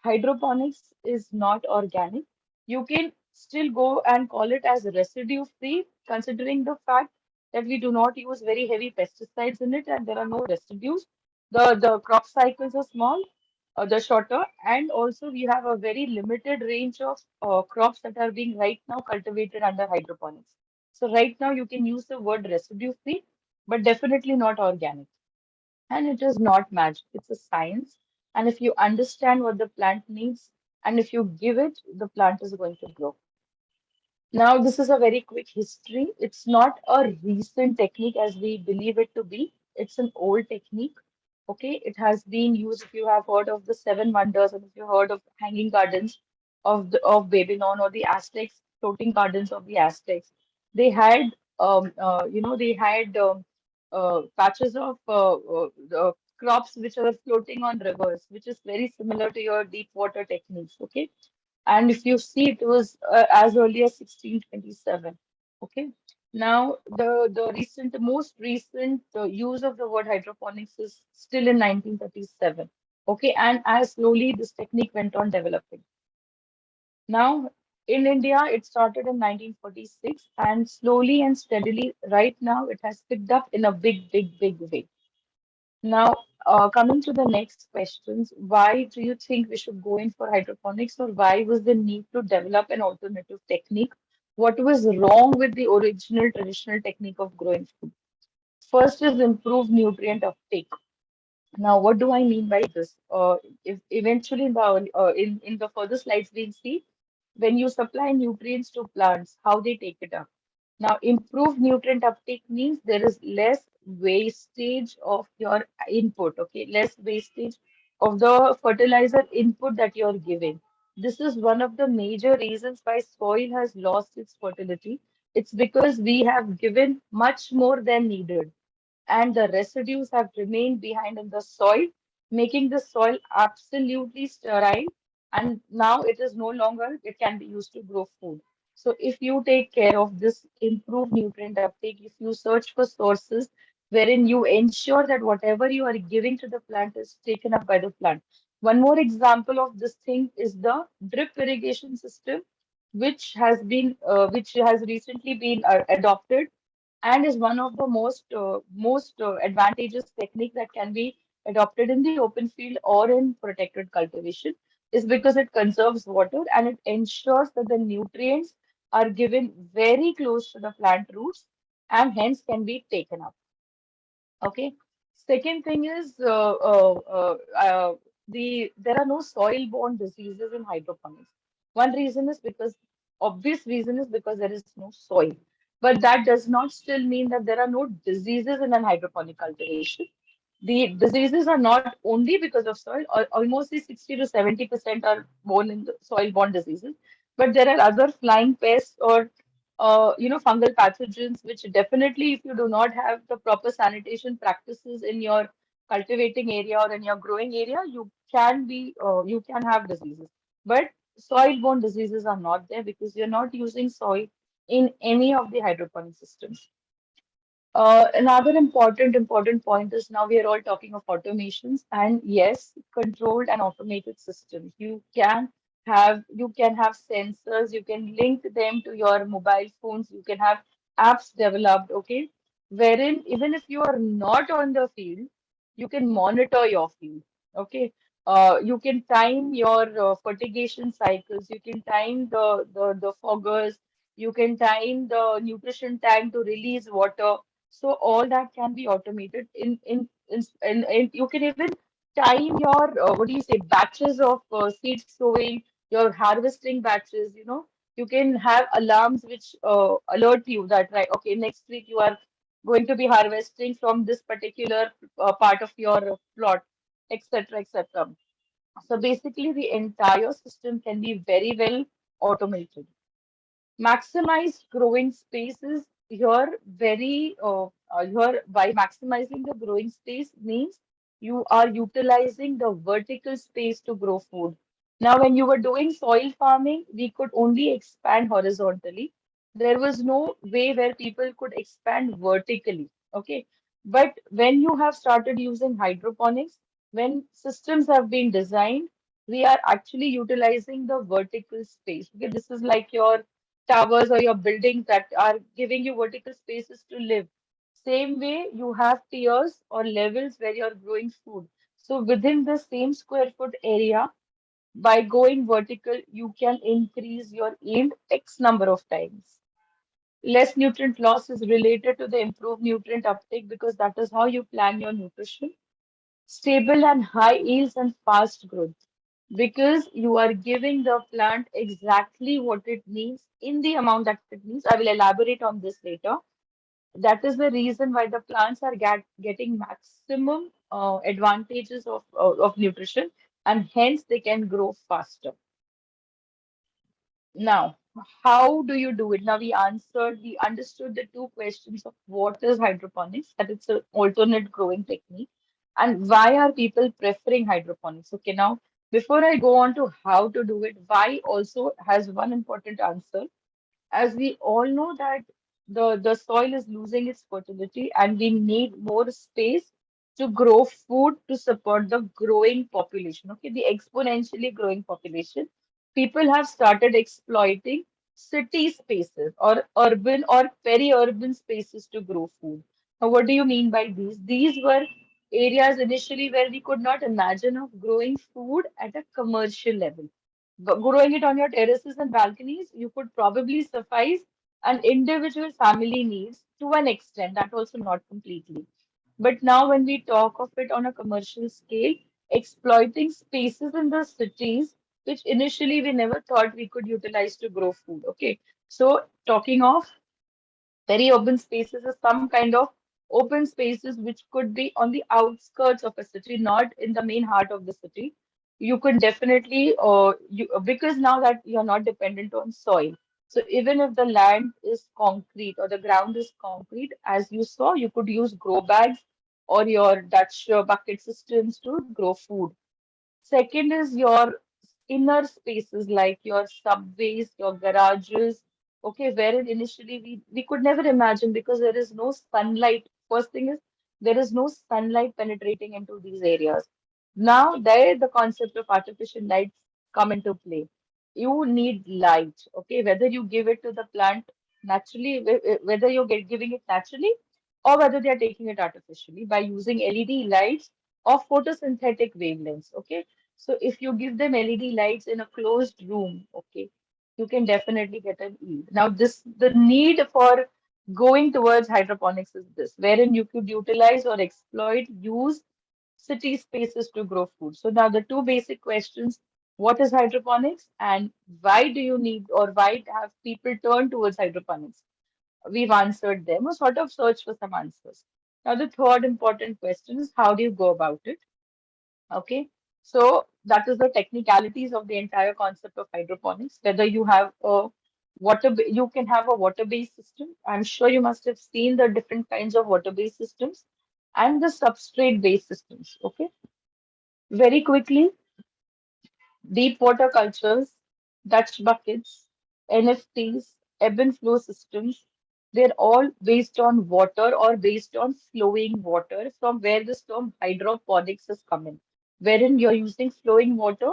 hydroponics is not organic. You can still go and call it as residue free, considering the fact that we do not use very heavy pesticides in it and there are no residues. The crop cycles are small, the shorter, and also we have a very limited range of crops that are being right now cultivated under hydroponics. So right now you can use the word residue free, but definitely not organic. And it is not magic, it's a science. And if you understand what the plant needs, and if you give it, the plant is going to grow. Now, this is a very quick history. It's not a recent technique as we believe it to be. It's an old technique. Okay, it has been used. If you have heard of the seven wonders, and if you heard of hanging gardens of Babylon, or the Aztecs, floating gardens of the Aztecs, they had they had patches of crops which were floating on rivers, which is very similar to your deep water techniques. Okay, and if you see, it was as early as 1627. Okay. Now, the most recent use of the word hydroponics is still in 1937. Okay. And as slowly this technique went on developing. Now, in India, it started in 1946, and slowly and steadily, right now, it has picked up in a big, big, big way. Now, coming to the next questions, why do you think we should go in for hydroponics, or why was the need to develop an alternative technique? What was wrong with the original traditional technique of growing food? First is improved nutrient uptake. Now, what do I mean by this? If eventually in the further slides we'll see, when you supply nutrients to plants, how they take it up. Now, improved nutrient uptake means there is less wastage of your input, okay? Less wastage of the fertilizer input that you're giving. This is one of the major reasons why soil has lost its fertility. It's because we have given much more than needed, and the residues have remained behind in the soil, making the soil absolutely sterile. And now it is no longer, it can be used to grow food. So if you take care of this improved nutrient uptake, if you search for sources wherein you ensure that whatever you are giving to the plant is taken up by the plant. One more example of this thing is the drip irrigation system, which has recently been adopted, and is one of the most advantageous technique that can be adopted in the open field or in protected cultivation, is because it conserves water and it ensures that the nutrients are given very close to the plant roots and hence can be taken up. Okay. Second thing is there are no soil-borne diseases in hydroponics. One reason is because obvious reason is because there is no soil. But that does not still mean that there are no diseases in an hydroponic cultivation. The diseases are not only because of soil, or almost the 60 to 70% are born in the soil-borne diseases, but there are other flying pests or fungal pathogens, which definitely, if you do not have the proper sanitation practices in your cultivating area or in your growing area, you can have diseases. But soil-borne diseases are not there because you're not using soil in any of the hydroponic systems. Another important point is now we are all talking of automations, and yes, controlled and automated systems. You can have sensors, you can link them to your mobile phones, you can have apps developed, okay, wherein even if you are not on the field, you can monitor your field, okay. You can time your fertigation cycles, you can time the foggers, you can time the nutrition tank to release water. So all that can be automated in you can even time your what do you say, batches of seed sowing, your harvesting batches, you can have alarms which alert you that, right, okay, next week you are going to be harvesting from this particular part of your plot, etc., etc. So basically the entire system can be very well automated. Maximize growing spaces here very here, by maximizing the growing space means you are utilizing the vertical space to grow food. Now, when you were doing soil farming, we could only expand horizontally. There was no way where people could expand vertically. Okay. But when you have started using hydroponics, when systems have been designed, we are actually utilizing the vertical space. Okay, this is like your towers or your buildings that are giving you vertical spaces to live. Same way, you have tiers or levels where you're growing food. So within the same square foot area, by going vertical, you can increase your yield X number of times. Less nutrient loss is related to the improved nutrient uptake because that is how you plan your nutrition. stable and high yields and fast growth, because you are giving the plant exactly what it needs in the amount that it needs. I will elaborate on this later. That is the reason why the plants are getting maximum advantages of nutrition, and hence they can grow faster. Now, how do you do it? Now we understood the two questions of what is hydroponics, that it's an alternate growing technique, and why are people preferring hydroponics? Okay, now before I go on to how to do it, why also has one important answer. As we all know that the soil is losing its fertility and we need more space to grow food to support the growing population. Okay, the exponentially growing population. People have started exploiting city spaces or urban or peri-urban spaces to grow food. Now, what do you mean by these? These were areas initially where we could not imagine of growing food at a commercial level. Growing it on your terraces and balconies, you could probably suffice an individual family needs to an extent, that also not completely. But now when we talk of it on a commercial scale, exploiting spaces in the cities, which initially we never thought we could utilize to grow food. Okay. So talking of peri-urban spaces is some kind of open spaces which could be on the outskirts of a city, not in the main heart of the city. You could definitely, because now that you're not dependent on soil. So even if the land is concrete or the ground is concrete, as you saw, you could use grow bags or your Dutch bucket systems to grow food. Second is your inner spaces like your subways, your garages, okay, wherein initially we could never imagine because there is no sunlight. First thing is there is no sunlight penetrating into these areas. Now there the concept of artificial lights come into play. You need light, okay, whether you give it to the plant naturally, whether you're giving it naturally or whether they are taking it artificially by using LED lights or photosynthetic wavelengths, okay. So if you give them LED lights in a closed room, okay, you can definitely get an yield. Now the need for going towards hydroponics is this, wherein you could utilize or use city spaces to grow food. So now the two basic questions, what is hydroponics and why do you need or why have people turn towards hydroponics? We've answered them or sort of search for some answers. Now the third important question is how do you go about it? Okay, so that is the technicalities of the entire concept of hydroponics. Whether you have a you can have a water-based system. I'm sure you must have seen the different kinds of water-based systems and the substrate-based systems. Okay, very quickly, deep water cultures, Dutch buckets, NFTs, ebb and flow systems, they're all based on water or based on flowing water, from where this term hydroponics has come in, wherein you're using flowing water.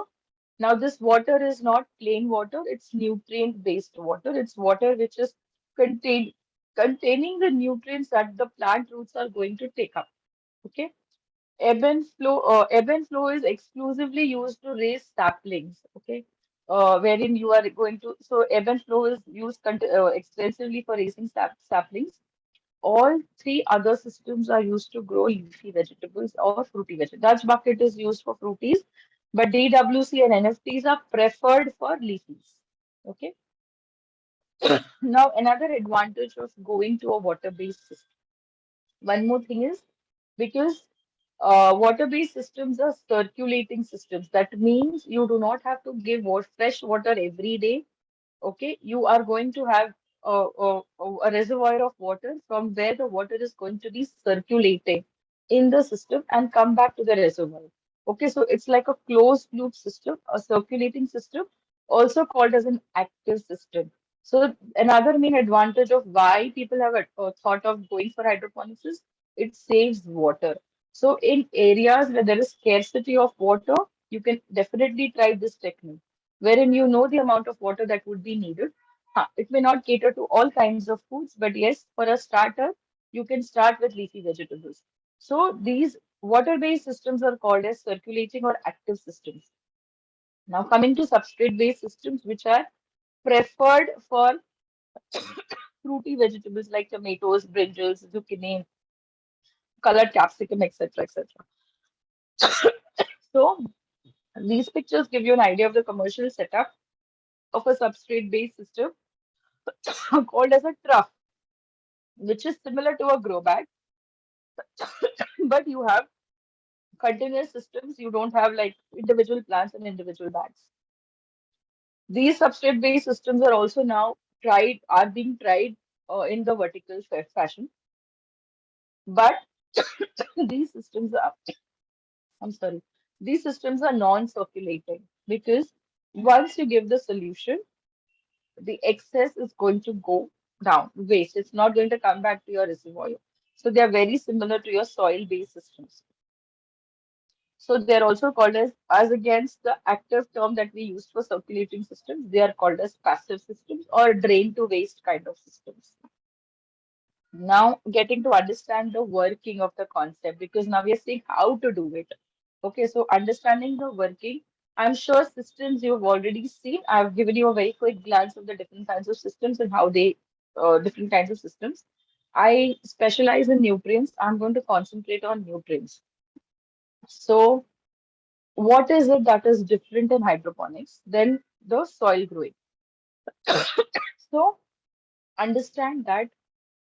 Now, this water is not plain water, it's nutrient-based water. It's water which is contain, containing the nutrients that the plant roots are going to take up. Okay. Ebb and flow is exclusively used to raise saplings, okay, wherein you are going to, so ebb and flow is used extensively for raising saplings. All three other systems are used to grow leafy vegetables or fruity vegetables. Dutch bucket is used for fruities, but DWC and NFTs are preferred for leafies, okay. Now, another advantage of going to a water-based system. One more thing is because water-based systems are circulating systems. That means you do not have to give fresh water every day. Okay, you are going to have a reservoir of water from where the water is going to be circulating in the system and come back to the reservoir. Okay, so it's like a closed loop system, a circulating system, also called as an active system. So another main advantage of why people have thought of going for hydroponics is it saves water. So in areas where there is scarcity of water, you can definitely try this technique, wherein you know the amount of water that would be needed. It may not cater to all kinds of foods, but yes, for a starter, you can start with leafy vegetables. So these water-based systems are called as circulating or active systems. Now coming to substrate-based systems, which are preferred for fruity vegetables like tomatoes, brinjals, zucchini, colored capsicum, etc., etc. So these pictures give you an idea of the commercial setup of a substrate-based system called as a trough, which is similar to a grow bag, but you have continuous systems. You don't have like individual plants and individual bags. These substrate-based systems are also now being tried in the vertical fashion, but these systems are, I'm sorry, these systems are non-circulating because once you give the solution, the excess is going to go down, waste. It's not going to come back to your reservoir. So they are very similar to your soil-based systems. So they're also called as against the active term that we used for circulating systems, they are called as passive systems or drain to waste kind of systems. Now getting to understand the working of the concept, because now we are seeing how to do it. Okay, so understanding the working, I'm sure systems you've already seen. I've given you a very quick glance of the different kinds of systems and how they, different kinds of systems. I specialize in nutrients. I'm going to concentrate on nutrients. So what is it that is different in hydroponics than the soil growing? So understand that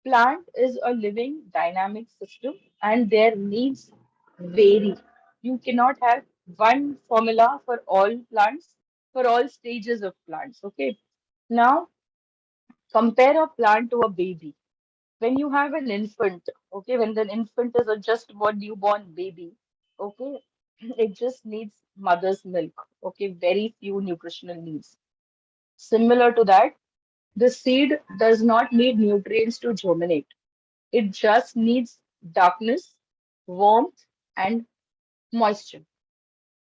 plant is a living dynamic system and their needs vary. You cannot have one formula for all plants, for all stages of plants. Okay. Now compare a plant to a baby. When you have an infant, okay, when the infant is a just born newborn baby, okay, it just needs mother's milk. Okay, very few nutritional needs. Similar to that, the seed does not need nutrients to germinate. It just needs darkness, warmth, and moisture.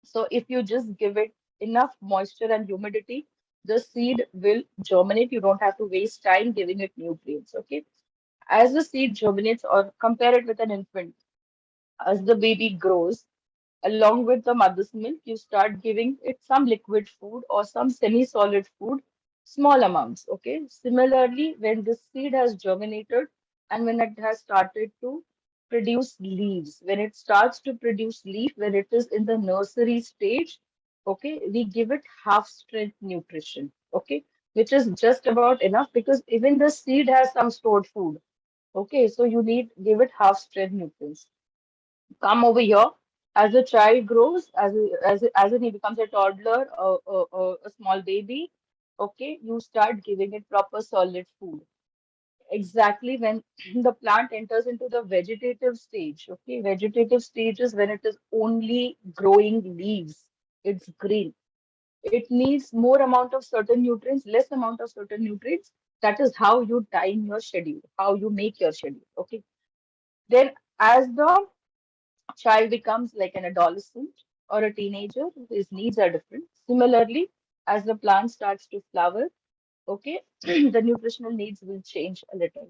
So if you just give it enough moisture and humidity, the seed will germinate. You don't have to waste time giving it nutrients. Okay. As the seed germinates, or compare it with an infant, as the baby grows, along with the mother's milk, you start giving it some liquid food or some semi-solid food, small amounts. Okay. Similarly, when the seed has germinated and when it has started to produce leaves, when it starts to produce leaf, when it is in the nursery stage, okay, we give it half strength nutrition. Okay, which is just about enough because even the seed has some stored food. Okay, so you need give it half strength nutrients. Come over here. As a child grows, as he becomes a toddler, a small baby, okay, you start giving it proper solid food. Exactly when the plant enters into the vegetative stage. Okay, vegetative stage is when it is only growing leaves. It's green. It needs more amount of certain nutrients, less amount of certain nutrients. That is how you time your schedule, how you make your schedule. Okay. Then as the child becomes like an adolescent or a teenager, his needs are different. Similarly, as the plant starts to flower, okay, the nutritional needs will change a little.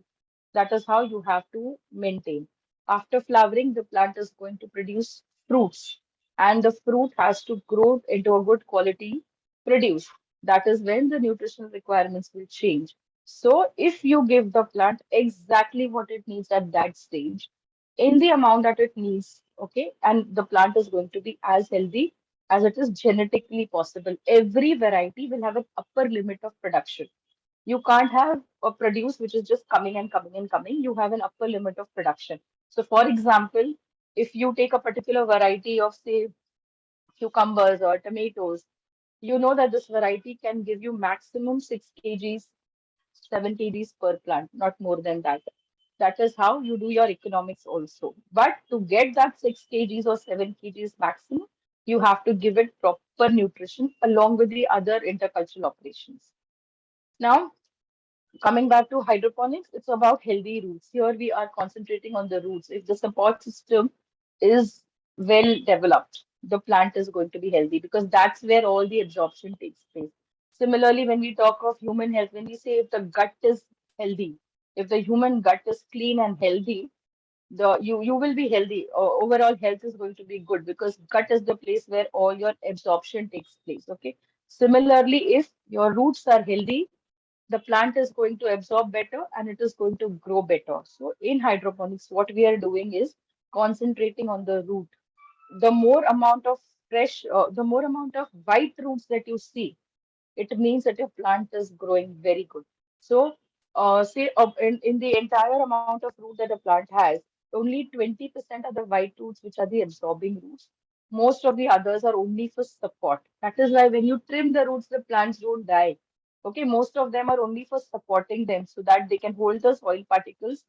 That is how you have to maintain. After flowering, the plant is going to produce fruits, and the fruit has to grow into a good quality produce. That is when the nutritional requirements will change. So, if you give the plant exactly what it needs at that stage, in the amount that it needs, okay, and the plant is going to be as healthy as it is genetically possible. Every variety will have an upper limit of production. You can't have a produce which is just coming and coming and coming. You have an upper limit of production. So, for example, if you take a particular variety of, say, cucumbers or tomatoes, you know that this variety can give you maximum 6 kgs, 7 kgs per plant, not more than that. That is how you do your economics also. But to get that 6 kgs or 7 kgs maximum, you have to give it proper nutrition along with the other intercultural operations. Now, coming back to hydroponics, it's about healthy roots. Here we are concentrating on the roots. If the support system is well developed, the plant is going to be healthy because that's where all the absorption takes place. Similarly, when we talk of human health, when we say if the gut is healthy, if the human gut is clean and healthy, you will be healthy. Overall health is going to be good because gut is the place where all your absorption takes place. Okay. Similarly, if your roots are healthy, the plant is going to absorb better and it is going to grow better. So in hydroponics, what we are doing is concentrating on the root. the more amount of the more amount of white roots that you see, it means that your plant is growing very good. So, say in the entire amount of root that a plant has, only 20% are the white roots, which are the absorbing roots. Most of the others are only for support. That is why when you trim the roots, the plants don't die. Okay, most of them are only for supporting them so that they can hold the soil particles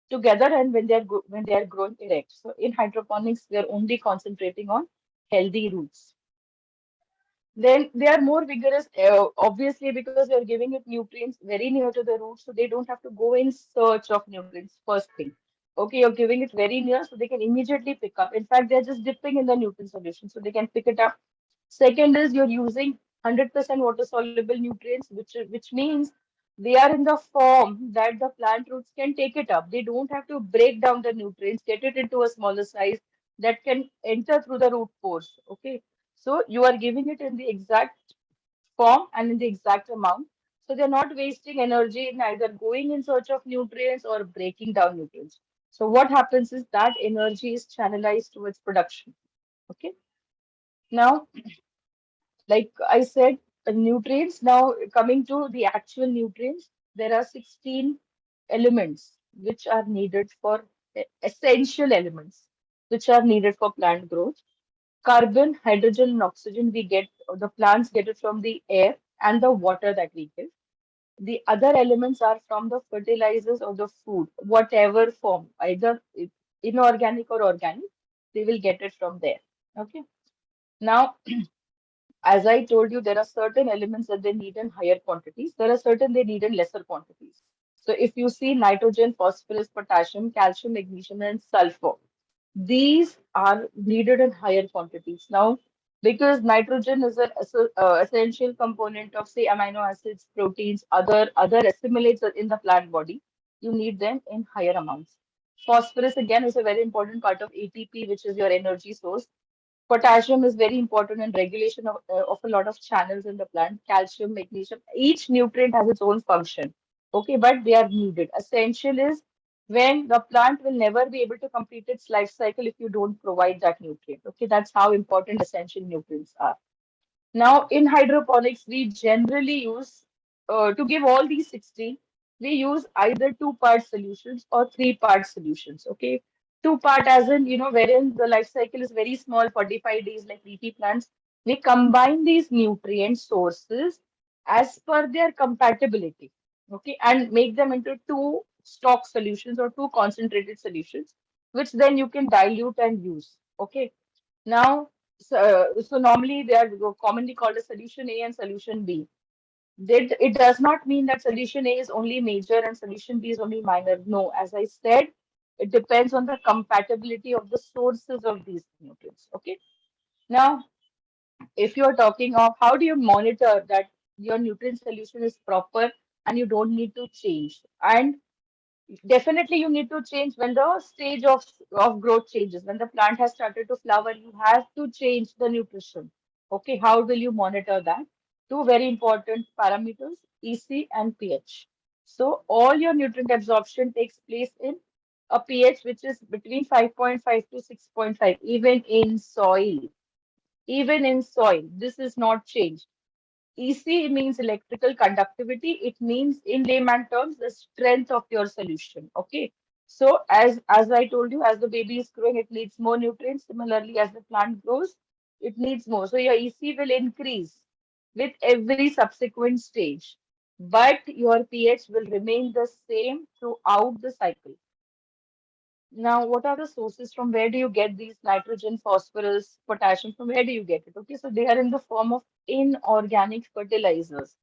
together and when they are growing erect. So in hydroponics, we are only concentrating on healthy roots. Then they are more vigorous, obviously, because we are giving it nutrients very near to the root, so they don't have to go in search of nutrients. First thing, okay, you're giving it very near, so they can immediately pick up. In fact, they're just dipping in the nutrient solution, so they can pick it up. Second is you're using 100% water soluble nutrients, which means they are in the form that the plant roots can take it up. They don't have to break down the nutrients, get it into a smaller size that can enter through the root pores. Okay, so you are giving it in the exact form and in the exact amount. So they're not wasting energy in either going in search of nutrients or breaking down nutrients. So what happens is that energy is channelized towards production. Okay. Now, like I said, nutrients. Now coming to the actual nutrients, there are 16 elements which are needed for essential elements which are needed for plant growth. Carbon, hydrogen, and oxygen we get, the plants get it from the air and the water that we give. The other elements are from the fertilizers or the food, whatever form, either inorganic or organic, they will get it from there. Okay. Now, as I told you, there are certain elements that they need in higher quantities. There are certain they need in lesser quantities. So if you see nitrogen, phosphorus, potassium, calcium, magnesium, and sulfur, these are needed in higher quantities. Now, because nitrogen is an essential component of, say, amino acids, proteins, other assimilates in the plant body, you need them in higher amounts. Phosphorus, again, is a very important part of ATP, which is your energy source. Potassium is very important in regulation of a lot of channels in the plant. Calcium, magnesium, each nutrient has its own function. Okay, but they are needed. Essential is when the plant will never be able to complete its life cycle if you don't provide that nutrient. Okay, that's how important essential nutrients are. Now, in hydroponics, we generally use, to give all these 16, we use either two-part solutions or three-part solutions. Okay, two-part as in, wherein the life cycle is very small, 45 days like leafy plants. We combine these nutrient sources as per their compatibility. Okay, and make them into two stock solutions or two concentrated solutions, which then you can dilute and use. Okay, now, so normally they are commonly called as solution A and solution B. It does not mean that solution A is only major and solution B is only minor. No, as I said, it depends on the compatibility of the sources of these nutrients. Okay. Now, if you're talking of how do you monitor that your nutrient solution is proper and you don't need to change, and definitely, you need to change when the stage of growth changes. When the plant has started to flower, you have to change the nutrition. Okay, how will you monitor that? Two very important parameters, EC and pH. So all your nutrient absorption takes place in a pH which is between 5.5 to 6.5, even in soil. Even in soil, this is not changed. EC means electrical conductivity. It means in layman terms, the strength of your solution. Okay. So as I told you, as the baby is growing, it needs more nutrients. Similarly, as the plant grows, it needs more. So your EC will increase with every subsequent stage, but your pH will remain the same throughout the cycle. Now, what are the sources? From where do you get these nitrogen, phosphorus, potassium? From where do you get it? Okay, so they are in the form of inorganic fertilizers.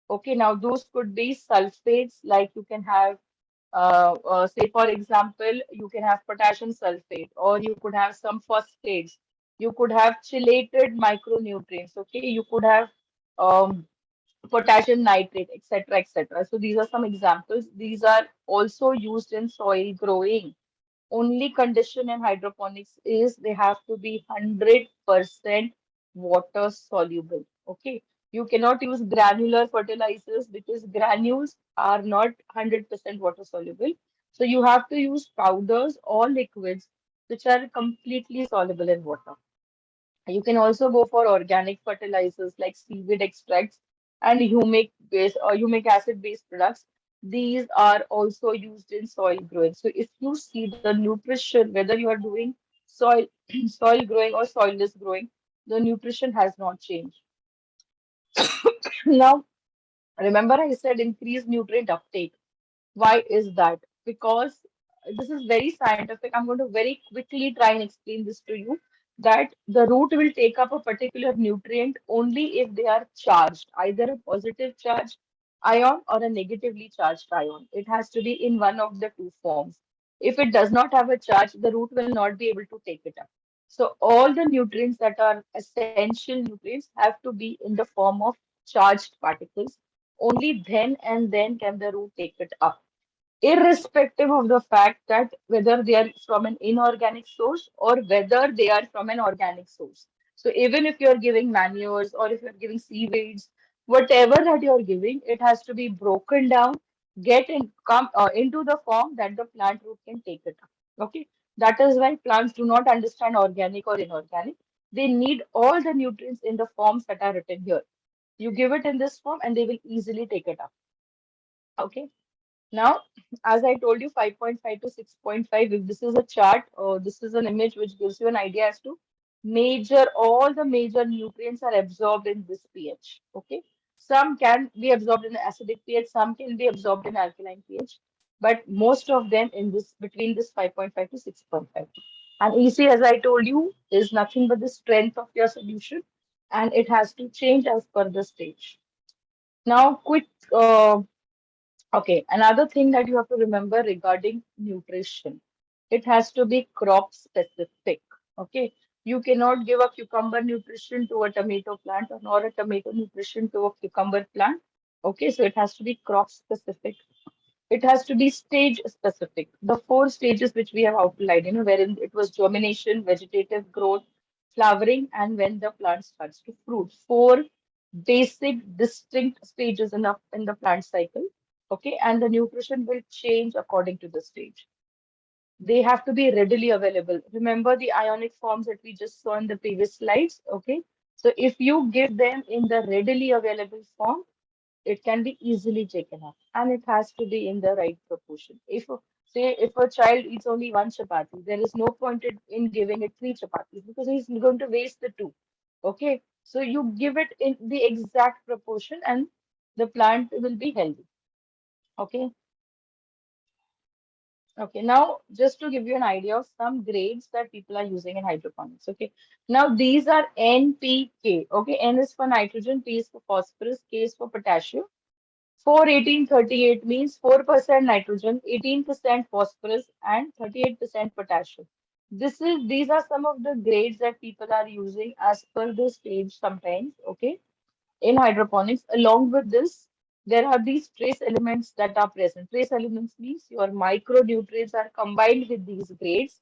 Okay, now those could be sulfates, like you can have, say, for example, you can have potassium sulfate, or you could have some phosphates. You could have chelated micronutrients. Okay, you could have potassium nitrate, etc., etc. So these are some examples. These are also used in soil growing. Only condition in hydroponics is they have to be 100% water soluble. Okay. You cannot use granular fertilizers because granules are not 100% water soluble. So you have to use powders or liquids which are completely soluble in water. You can also go for organic fertilizers like seaweed extracts and humic based or humic acid based products. These are also used in soil growing. So if you see the nutrition, whether you are doing soil soil growing or soilless growing, the nutrition has not changed. Now, remember I said increase nutrient uptake. Why is that? Because this is very scientific. I'm going to very quickly try and explain this to you that the root will take up a particular nutrient only if they are charged, either a positive charged ion or a negatively charged ion. It has to be in one of the two forms. If it does not have a charge, the root will not be able to take it up. So all the nutrients that are essential nutrients have to be in the form of charged particles. Only then and then can the root take it up, irrespective of the fact that whether they are from an inorganic source or whether they are from an organic source. So even if you're giving manures or if you're giving seaweeds, whatever that you're giving, it has to be broken down, get in, come into the form that the plant root can take it up. Okay, that is why plants do not understand organic or inorganic. They need all the nutrients in the forms that are written here. You give it in this form and they will easily take it up. Okay. Now, as I told you, 5.5 to 6.5, if this is a chart or this is an image which gives you an idea as to all the major nutrients are absorbed in this pH. Okay. Some can be absorbed in acidic pH, some can be absorbed in alkaline pH, but most of them in this between this 5.5 to 6.5. And EC, as I told you, is nothing but the strength of your solution and it has to change as per the stage. Now, quick okay, another thing that you have to remember regarding nutrition, it has to be crop specific. Okay, you cannot give a cucumber nutrition to a tomato plant or nor a tomato nutrition to a cucumber plant. Okay, so it has to be crop specific. It has to be stage specific. The four stages which we have outlined, wherein it was germination, vegetative growth, flowering, and when the plant starts to fruit. Four basic distinct stages in the plant cycle. Okay, and the nutrition will change according to the stage. They have to be readily available. Remember the ionic forms that we just saw in the previous slides. Okay, so if you give them in the readily available form, it can be easily taken up and it has to be in the right proportion. If a child eats only one chapati, there is no point in giving it three chapatis because he's going to waste the two. Okay, so you give it in the exact proportion and the plant will be healthy. Okay. Okay, now just to give you an idea of some grades that people are using in hydroponics. Okay, now these are NPK. Okay, N is for nitrogen, P is for phosphorus, K is for potassium. 4-18-38 means 4% nitrogen, 18% phosphorus, and 38% potassium. These are some of the grades that people are using as per the stage sometimes, okay, in hydroponics. Along with this, there are these trace elements that are present. Trace elements means your micronutrients are combined with these grades,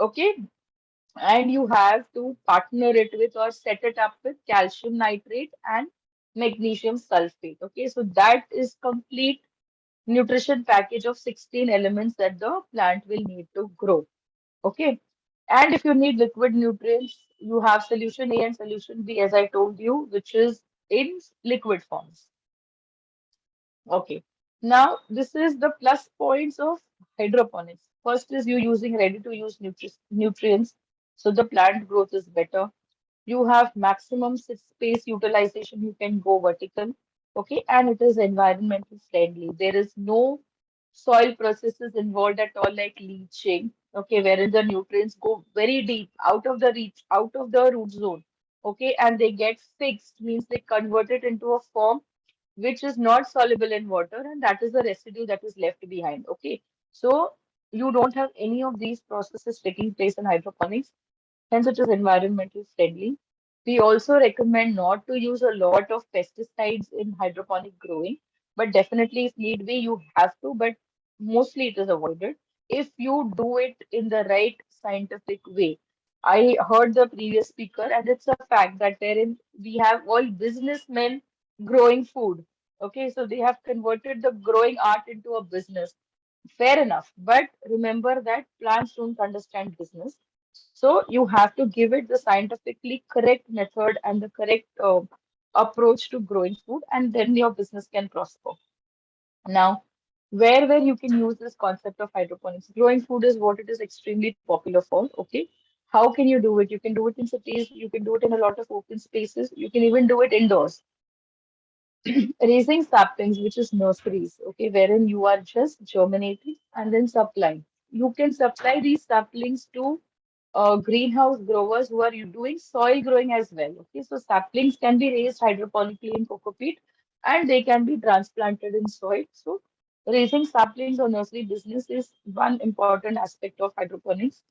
okay, and you have to partner it with or set it up with calcium nitrate and magnesium sulfate. Okay, so that is complete nutrition package of 16 elements that the plant will need to grow. Okay, and if you need liquid nutrients, you have solution A and solution B, as I told you, which is in liquid forms. Okay, now this is the plus points of hydroponics. First is you using ready to use nutrients, so the plant growth is better. You have maximum space utilization, you can go vertical. Okay, and it is environmental friendly. There is no soil processes involved at all like leaching, okay, wherein the nutrients go very deep out of the reach, out of the root zone, okay, and they get fixed, means they convert it into a form which is not soluble in water, and that is the residue that is left behind. Okay, so you don't have any of these processes taking place in hydroponics, hence it is environmental friendly. We also recommend not to use a lot of pesticides in hydroponic growing, but definitely if need be, you have to, but mostly it is avoided if you do it in the right scientific way. I heard the previous speaker, and it's a fact that wherein we have all businessmen growing food. Okay, so they have converted the growing art into a business. Fair enough, but remember that plants don't understand business. So you have to give it the scientifically correct method and the correct approach to growing food, and then your business can prosper. Now, where you can use this concept of hydroponics? Growing food is what it is extremely popular for. Okay, how can you do it? You can do it in cities. You can do it in a lot of open spaces. You can even do it indoors. Raising saplings, which is nurseries, okay, wherein you are just germinating and then supplying. You can supply these saplings to greenhouse growers who are doing soil growing as well. Okay, so saplings can be raised hydroponically in coco peat and they can be transplanted in soil. So raising saplings or nursery business is one important aspect of hydroponics.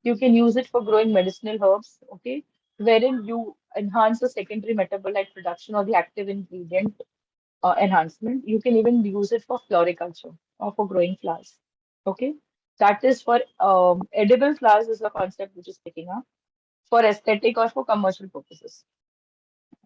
You can use it for growing medicinal herbs, okay, wherein you enhance the secondary metabolite production or the active ingredient enhancement. You can even use it for floriculture or for growing flowers. Okay, that is for edible flowers is a concept which is picking up for aesthetic or for commercial purposes.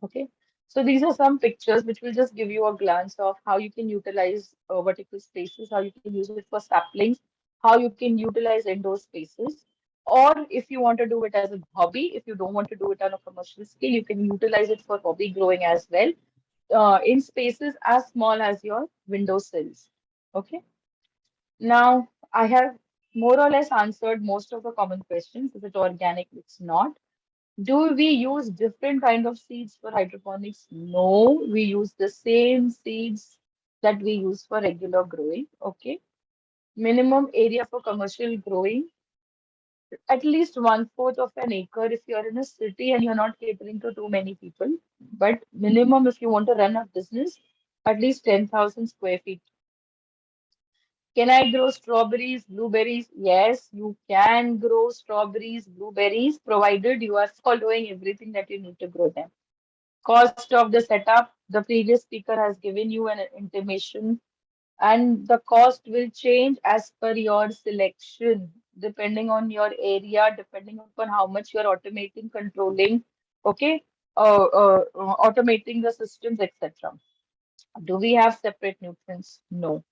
Okay, so these are some pictures which will just give you a glance of how you can utilize vertical spaces, how you can use it for saplings, how you can utilize indoor spaces. Or if you want to do it as a hobby, if you don't want to do it on a commercial scale, you can utilize it for hobby growing as well in spaces as small as your window sills. Okay. Now, I have more or less answered most of the common questions. Is it organic? It's not. Do we use different kind of seeds for hydroponics? No, we use the same seeds that we use for regular growing. Okay. Minimum area for commercial growing, at least 1/4 of an acre if you're in a city and you're not catering to too many people. But minimum if you want to run a business, at least 10,000 square feet. Can I grow strawberries, blueberries? Yes, you can grow strawberries, blueberries, provided you are following everything that you need to grow them. Cost of the setup, the previous speaker has given you an intimation, and the cost will change as per your selection, depending on your area, depending upon how much you're automating, controlling, okay, automating the systems, etc. Do we have separate nutrients? No.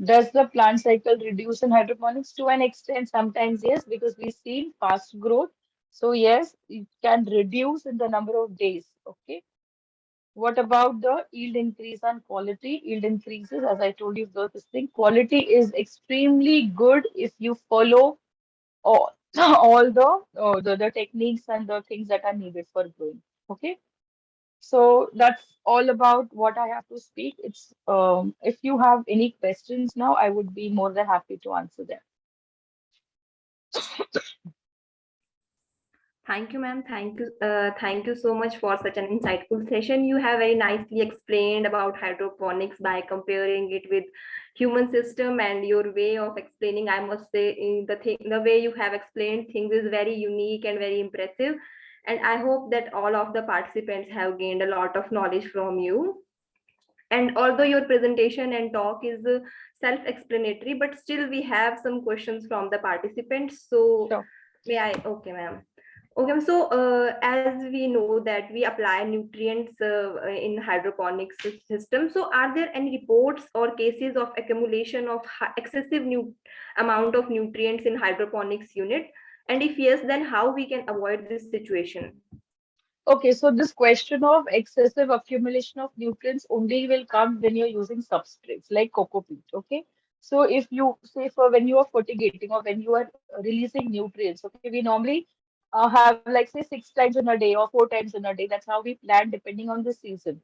Does the plant cycle reduce in hydroponics? To an extent? Sometimes yes, because we've seen fast growth. So yes, it can reduce in the number of days. Okay. What about the yield increase and quality? Yield increases, as I told you, this thing. Quality is extremely good if you follow all, all the techniques and the things that are needed for growing. Okay. So that's all about what I have to speak. It's if you have any questions now, I would be more than happy to answer them. Thank you, ma'am. Thank you so much for such an insightful session. You have very nicely explained about hydroponics by comparing it with human system, and your way of explaining, I must say, the way you have explained things is very unique and very impressive. And I hope that all of the participants have gained a lot of knowledge from you. And although your presentation and talk is self-explanatory, but still we have some questions from the participants. So Sure. may I? Okay, ma'am. Okay, so as we know that we apply nutrients in hydroponics system, so are there any reports or cases of accumulation of excessive amount of nutrients in hydroponics unit? And if yes, then how we can avoid this situation? Okay, so this question of excessive accumulation of nutrients only will come when you're using substrates like coco peat. Okay, so if you say for when you are fertigating or when you are releasing nutrients, okay, we normally have like say 6 times in a day or 4 times in a day. That's how we plan depending on the season.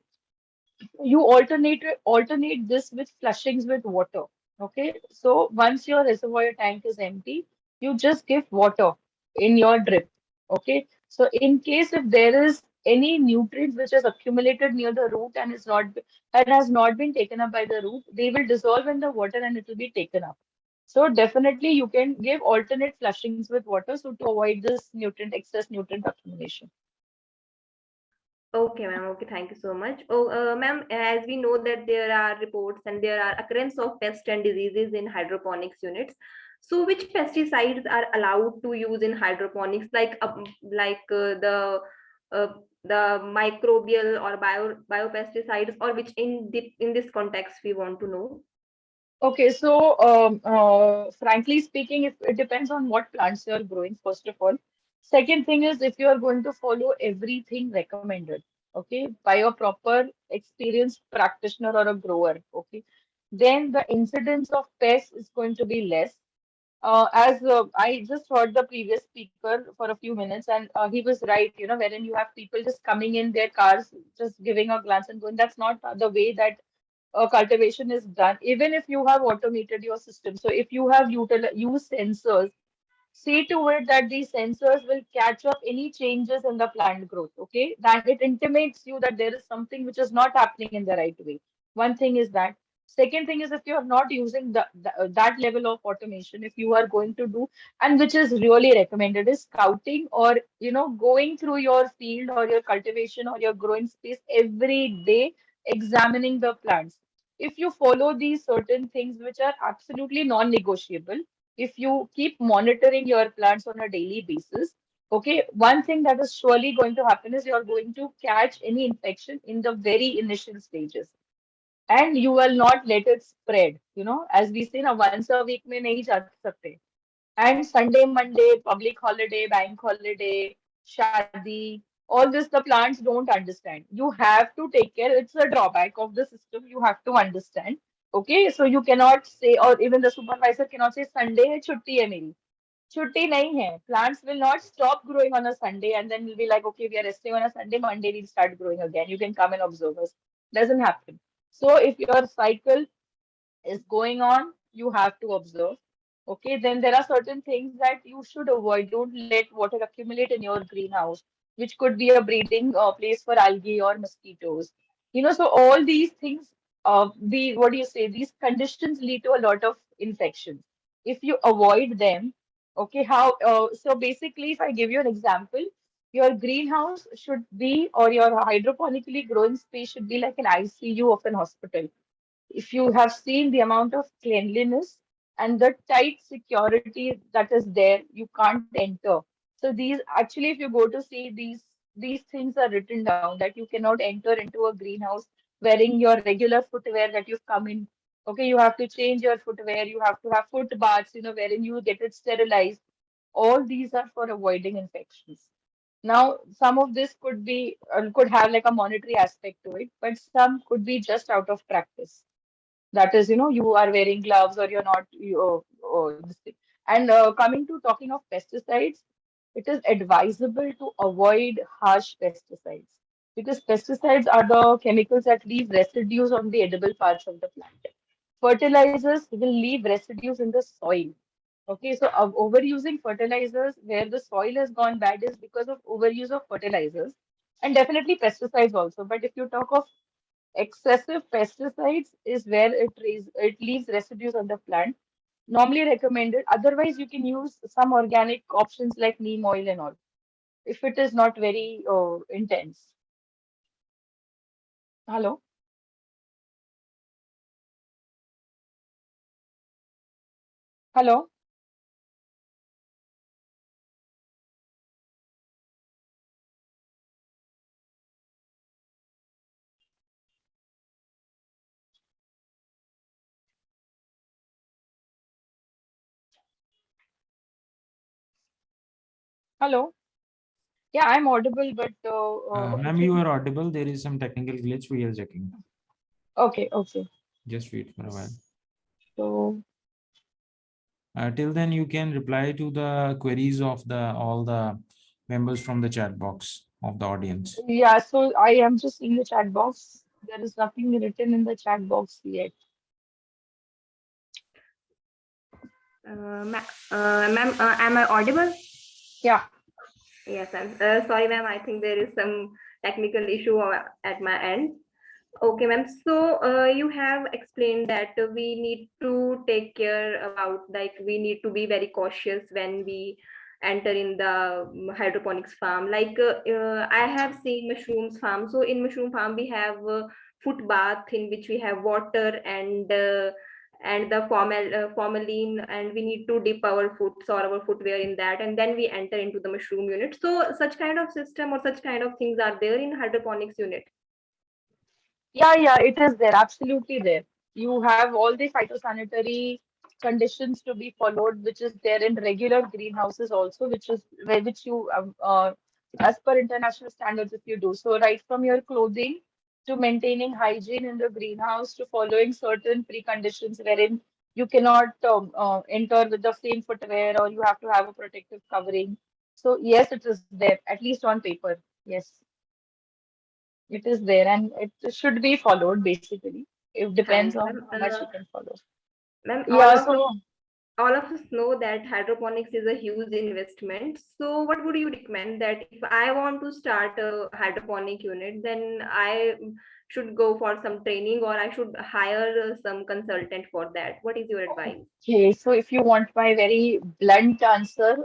You alternate this with flushings with water. Okay, so once your reservoir tank is empty, you just give water in your drip. Okay, so in case if there is any nutrients which has accumulated near the root and has not been taken up by the root, they will dissolve in the water and it will be taken up. So definitely you can give alternate flushings with water so to avoid this excess nutrient accumulation. Okay, ma'am. Okay, thank you so much. Oh, ma'am, as we know that there are reports and there are occurrence of pests and diseases in hydroponics units. So, which pesticides are allowed to use in hydroponics, like uh, the microbial or biopesticides, or which in this context we want to know? Okay, so frankly speaking, if it depends on what plants you're growing, first of all. Second thing is if you are going to follow everything recommended, okay, by a proper experienced practitioner or a grower, okay, then the incidence of pests is going to be less. As I just heard the previous speaker for a few minutes, and he was right, wherein you have people just coming in their cars, just giving a glance and going. That's not the way that cultivation is done, even if you have automated your system. So if you have used sensors, see to it that these sensors will catch up any changes in the plant growth. Okay, that it intimates you that there is something which is not happening in the right way. One thing is that. Second thing is if you are not using that level of automation, if you are going to do, and which is really recommended, is scouting, or going through your field or your cultivation or your growing space every day, examining the plants. If you follow these certain things which are absolutely non-negotiable, if you keep monitoring your plants on a daily basis, okay, one thing that is surely going to happen is you're going to catch any infection in the very initial stages. And you will not let it spread. As we say, now once a week mein nahi ja sakte. And Sunday, Monday, public holiday, bank holiday, shadi, all this the plants don't understand. You have to take care. It's a drawback of the system. You have to understand. Okay, so you cannot say, or even the supervisor cannot say, Sunday hai, chutti hai meri. Chutti nahi hai. Plants will not stop growing on a Sunday and then we'll be like, okay, we are resting on a Sunday, Monday we'll start growing again. You can come and observe us. Doesn't happen. So if your cycle is going on, you have to observe. Okay, then there are certain things that you should avoid. Don't let water accumulate in your greenhouse, which could be a breeding place for algae or mosquitoes. So all these things, what do you say? These conditions lead to a lot of infections. If you avoid them, okay, how? So basically, if I give you an example, your greenhouse should be, or your hydroponically growing space should be like an ICU of an hospital. If you have seen the amount of cleanliness and the tight security that is there, you can't enter. So these actually, if you go to see these things are written down that you cannot enter into a greenhouse wearing your regular footwear that you've come in. Okay, you have to change your footwear. You have to have foot baths, wherein you get it sterilized. All these are for avoiding infections. Now, some of this could have like a monetary aspect to it, but some could be just out of practice. That is, you are wearing gloves or you're not, this thing. And coming to talking of pesticides, it is advisable to avoid harsh pesticides because pesticides are the chemicals that leave residues on the edible parts of the plant. Fertilizers will leave residues in the soil. Okay, so overusing fertilizers where the soil has gone bad is because of overuse of fertilizers and definitely pesticides also. But if you talk of excessive pesticides is where it leaves residues on the plant. Normally recommended. Otherwise, you can use some organic options like neem oil and all if it is not very intense. Hello? Hello? Hello? Yeah, I'm audible, but Ma'am, you are audible. There is some technical glitch. We are checking. Okay, okay. Just wait for a while. So Till then, you can reply to the queries of all the members from the chat box of the audience. yeah, so I am just in the chat box. There is nothing written in the chat box yet. Ma'am, am I audible? Yeah. Yes, I'm sorry, ma'am. I think there is some technical issue at my end. Okay, ma'am. So you have explained that we need to take care about, like, we need to be very cautious when we enter in the hydroponics farm. Like I have seen mushrooms farm. So in mushroom farm, we have foot bath in which we have water and the formalin, and we need to dip our foots or our footwear in that, and then we enter into the mushroom unit. So such kind of system or such kind of things are there in hydroponics unit. Yeah, it is there. Absolutely there. you have all the phytosanitary conditions to be followed, which is there in regular greenhouses also, which you as per international standards, if you do so, right from your clothing to maintaining hygiene in the greenhouse to following certain preconditions wherein you cannot enter with the same footwear, or you have to have a protective covering. So yes, it is there, at least on paper. Yes, it is there, and it should be followed basically. It depends Thanks, on ma'am. how much you can follow. Ma'am, Yeah, so all of us know that hydroponics is a huge investment. So what would you recommend that if I want to start a hydroponic unit, then I should go for some training or I should hire some consultant for that? What is your advice? okay, so if you want my very blunt answer,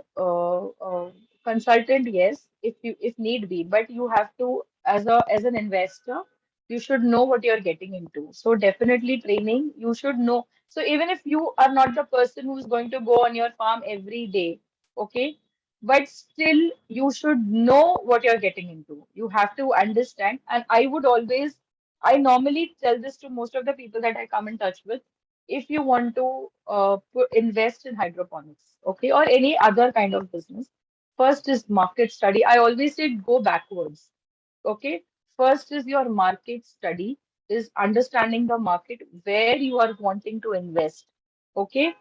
consultant, yes, if need be, but you have to, as an investor, you should know what you're getting into. So definitely training, you should know. So even if you are not the person who's going to go on your farm every day, okay, but still you should know what you're getting into. You have to understand, and I normally tell this to most of the people that I come in touch with. If you want to invest in hydroponics, okay, or any other kind of business, first is market study. I always say go backwards. Okay, first is your market study, is understanding the market where you are wanting to invest. Okay,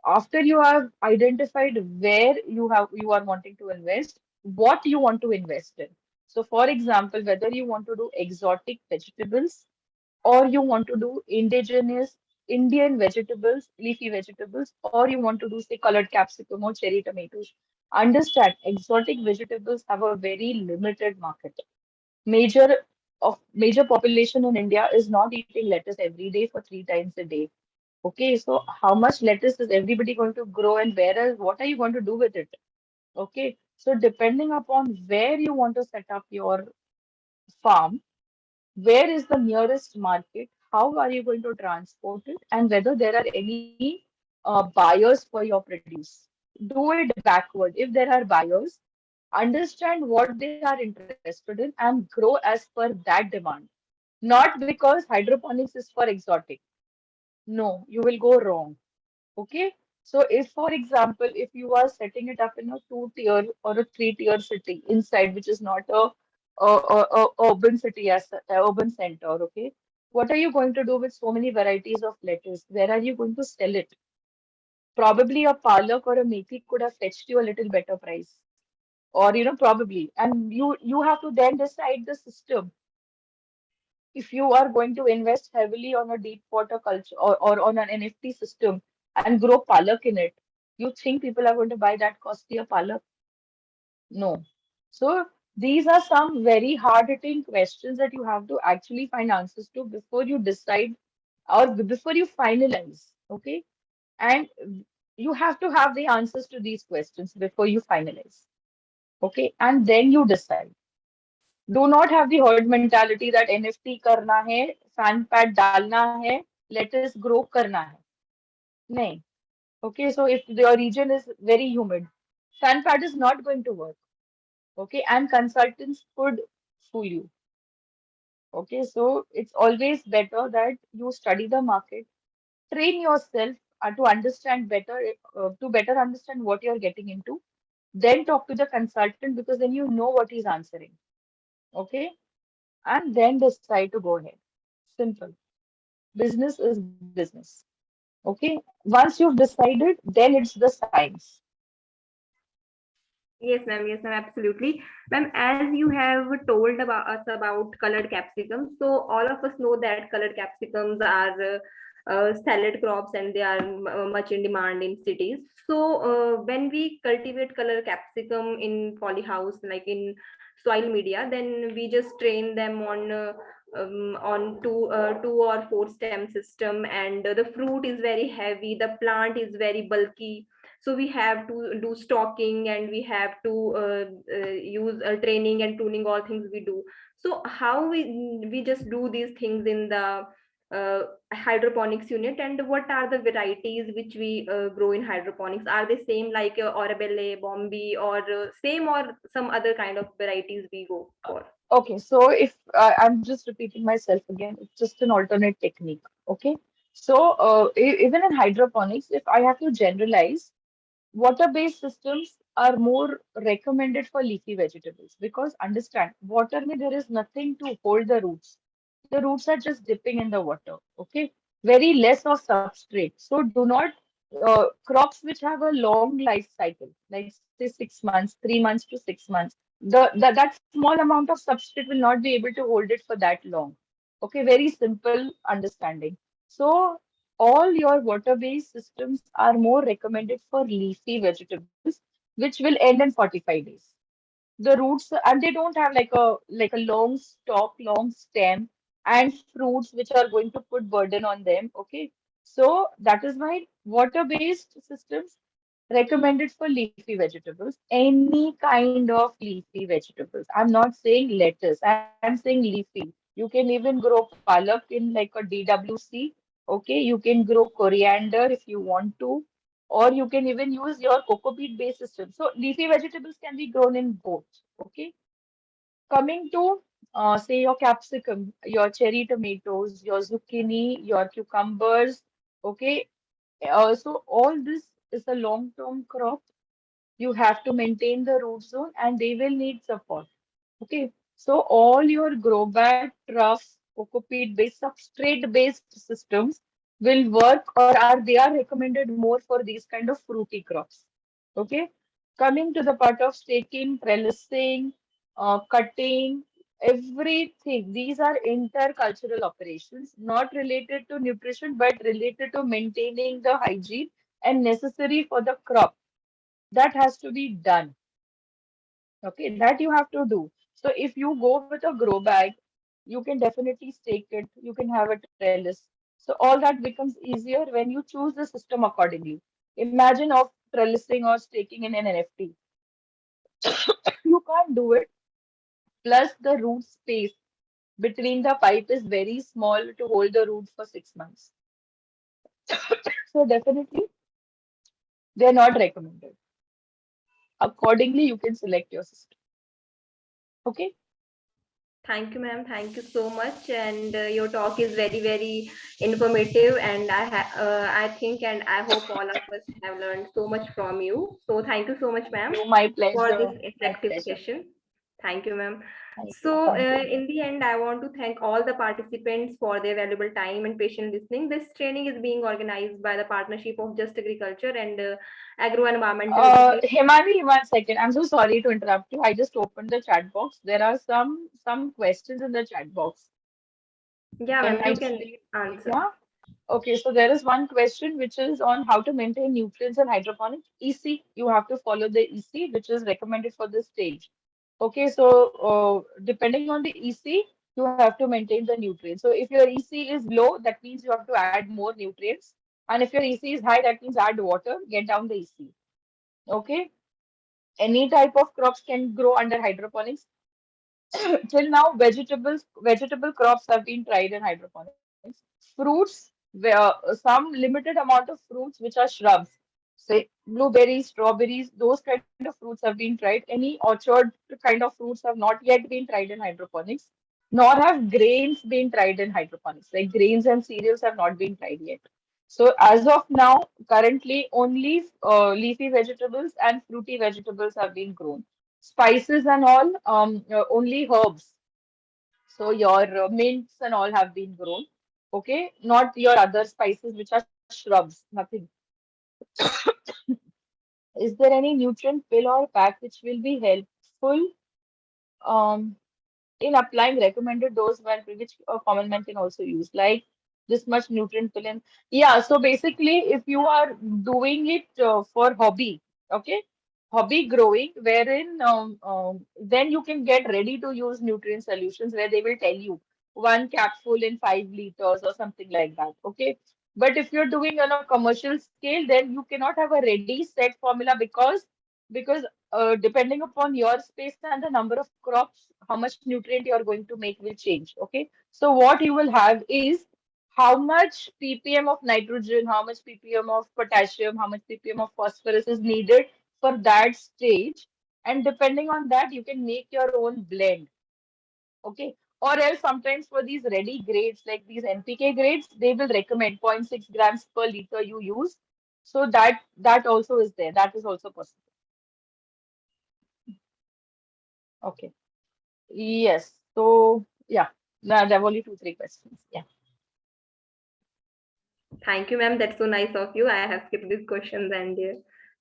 after you have identified where you are wanting to invest, what you want to invest in. So, for example, whether you want to do exotic vegetables or you want to do indigenous Indian vegetables, leafy vegetables, or you want to do, say, colored capsicum or cherry tomatoes. Understand, exotic vegetables have a very limited market. Major major population in India is not eating lettuce every day for 3 times a day. Okay, so how much lettuce is everybody going to grow, and what are you going to do with it? Okay, so depending upon where you want to set up your farm, where is the nearest market, how are you going to transport it, and whether there are any buyers for your produce. Do it backward. If there are buyers, understand what they are interested in and grow as per that demand. Not because hydroponics is for exotic. No, you will go wrong. Okay. So if, for example, if you are setting it up in a 2-tier or a 3-tier city inside, which is not a urban city as a urban center, okay, what are you going to do with so many varieties of lettuce? Where are you going to sell it? Probably a palak or a methi could have fetched you a little better price, or probably, and you have to then decide the system. If you are going to invest heavily on a deep water culture, or on an NFT system and grow palak in it, you think people are going to buy that costly a palak? No. So these are some very hard-hitting questions that you have to actually find answers to before you decide or before you finalize. Okay. And you have to have the answers to these questions before you finalize. Okay. And then you decide. Do not have the herd mentality that NFT करना है, fan pad डालना है, lettuce grow करना है. नहीं. Okay, so if your region is very humid, fan pad is not going to work. Okay, and consultants could fool you. Okay, so it's always better that you study the market, train yourself to better understand what you're getting into, then talk to the consultant because then you know what he's answering. Okay, and then decide to go ahead. Simple. Business is business. Okay. Once you've decided, then it's the science. Yes, ma'am. Yes, ma'am. Absolutely, ma'am. As you have told about us about colored capsicums, so all of us know that colored capsicums are salad crops and they are much in demand in cities. So when we cultivate color capsicum in polyhouse, like in soil media, then we just train them on two or four stem system, and the fruit is very heavy, the plant is very bulky, so we have to do stocking and we have to use training and tuning, all things we do. So how we just do these things in the hydroponics unit, and what are the varieties which we grow in hydroponics? Are they same like 𝘊𝐷𝘢𝘵, bombi, or same or some other kind of varieties we go for? Okay, so if I'm just repeating myself again, it's just an alternate technique. Okay, So even in hydroponics, if I have to generalize, water-based systems are more recommended for leafy vegetables because understand, water mein there is nothing to hold the roots. The roots are just dipping in the water. Okay, very less of substrate. So do not crops which have a long life cycle, like say 6 months, 3 months to 6 months. That small amount of substrate will not be able to hold it for that long. Okay, very simple understanding. So all your water-based systems are more recommended for leafy vegetables, which will end in 45 days. The roots, and they don't have like a long stalk, long stem, and fruits which are going to put burden on them. Okay, so that is why water-based systems recommended for leafy vegetables, any kind of leafy vegetables. I'm not saying lettuce, I'm saying leafy. You can even grow palak in like a DWC. Okay, you can grow coriander if you want to, or you can even use your cocoa peat based system. So leafy vegetables can be grown in both. Okay, coming to say your capsicum, your cherry tomatoes, your zucchini, your cucumbers. Okay, so all this is a long-term crop. You have to maintain the root zone and they will need support. Okay, so all your grow bag, troughs, coco peat based, substrate based systems will work or are recommended more for these kind of fruity crops. Okay, coming to the part of staking, trellising, cutting, everything. These are intercultural operations, not related to nutrition, but related to maintaining the hygiene and necessary for the crop. That has to be done. Okay, that you have to do. So if you go with a grow bag, you can definitely stake it. You can have a trellis. So all that becomes easier when you choose the system accordingly. Imagine of trellising or staking in an NFT. You can't do it. Plus the root space between the pipe is very small to hold the root for 6 months. So definitely they're not recommended. Accordingly, you can select your system. Okay. Thank you, ma'am. Thank you so much. And your talk is very, very informative. And I think and I hope all of us have learned so much from you. So thank you so much, ma'am, My for this pleasure. My effective pleasure. session. Thank you, ma'am. Thank you. So, Thank you. in the end, I want to thank all the participants for their valuable time and patient listening. This training is being organized by the partnership of Just Agriculture and Agro Environmental Education. Himani, 1 second. I'm so sorry to interrupt you. I just opened the chat box. There are some questions in the chat box. Yeah, Can ma'am, I you just can read? answer. Yeah. Okay, so there is one question which is on how to maintain nutrients in hydroponic. EC, you have to follow the EC, which is recommended for this stage. Okay, so depending on the EC, you have to maintain the nutrients. So if your EC is low, that means you have to add more nutrients. And if your EC is high, that means add water, get down the EC. Okay, any type of crops can grow under hydroponics. Till now, vegetable crops have been tried in hydroponics. Fruits, where some limited amount of fruits which are shrubs, say blueberries, strawberries, those kind of fruits have been tried. Any orchard kind of fruits have not yet been tried in hydroponics, nor have grains been tried in hydroponics. Like grains and cereals have not been tried yet. So as of now, currently only leafy vegetables and fruity vegetables have been grown. Spices and all, only herbs. So your mints and all have been grown. Okay, not your other spices which are shrubs. Nothing. Is there any nutrient pill or pack which will be helpful um, in applying recommended dose when which a common man can also use, like this much nutrient pill in? Yeah, so basically, if you are doing it for hobby, okay, hobby growing, wherein then you can get ready to use nutrient solutions where they will tell you one capsule in 5 liters or something like that. Okay, but if you're doing on a commercial scale, then you cannot have a ready set formula because depending upon your space and the number of crops, how much nutrient you are going to make will change. Okay, so what you will have is how much ppm of nitrogen, how much ppm of potassium, how much ppm of phosphorus is needed for that stage, and depending on that, you can make your own blend. Okay, Or else sometimes for these ready grades, like these NPK grades, they will recommend 0.6 grams per liter you use. So that also is there. That is also possible. Okay. Yes. So yeah, there were only 2-3 questions. Yeah. Thank you, ma'am. That's so nice of you. I have skipped these questions and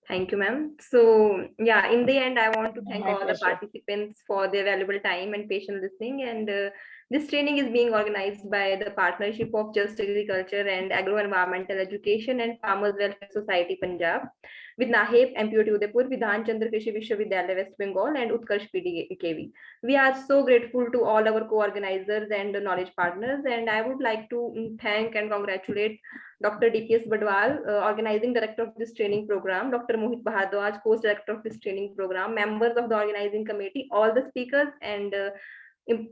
thank you, ma'am. So yeah, in the end, I want to thank My all the pleasure. participants for their valuable time and patient listening. And this training is being organized by the partnership of Just Agriculture and Agro Environmental Education and Farmers Welfare Society Punjab, with NAHEP, MPUT Udaipur, Vidhan Chandra Krishi Vishwavidyalaya West Bengal, and 𝐷𝐀𝐋𝐔𝐕𝐀𝐈 KV. We are so grateful to all our co-organizers and knowledge partners, and I would like to thank and congratulate Dr. DPS Badwal, organizing director of this training program, Dr. Mohit Bhardwaj, course director of this training program, members of the organizing committee, all the speakers and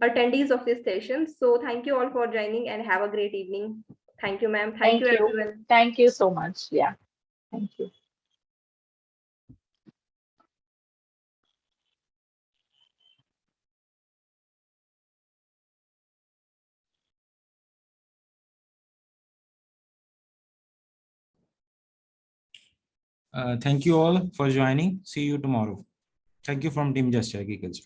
attendees of this session. So thank you all for joining and have a great evening. Thank you, ma'am. Thank you, everyone. Thank you so much. Yeah. Thank you. Thank you all for joining. See you tomorrow. Thank you from Team Just Agriculture.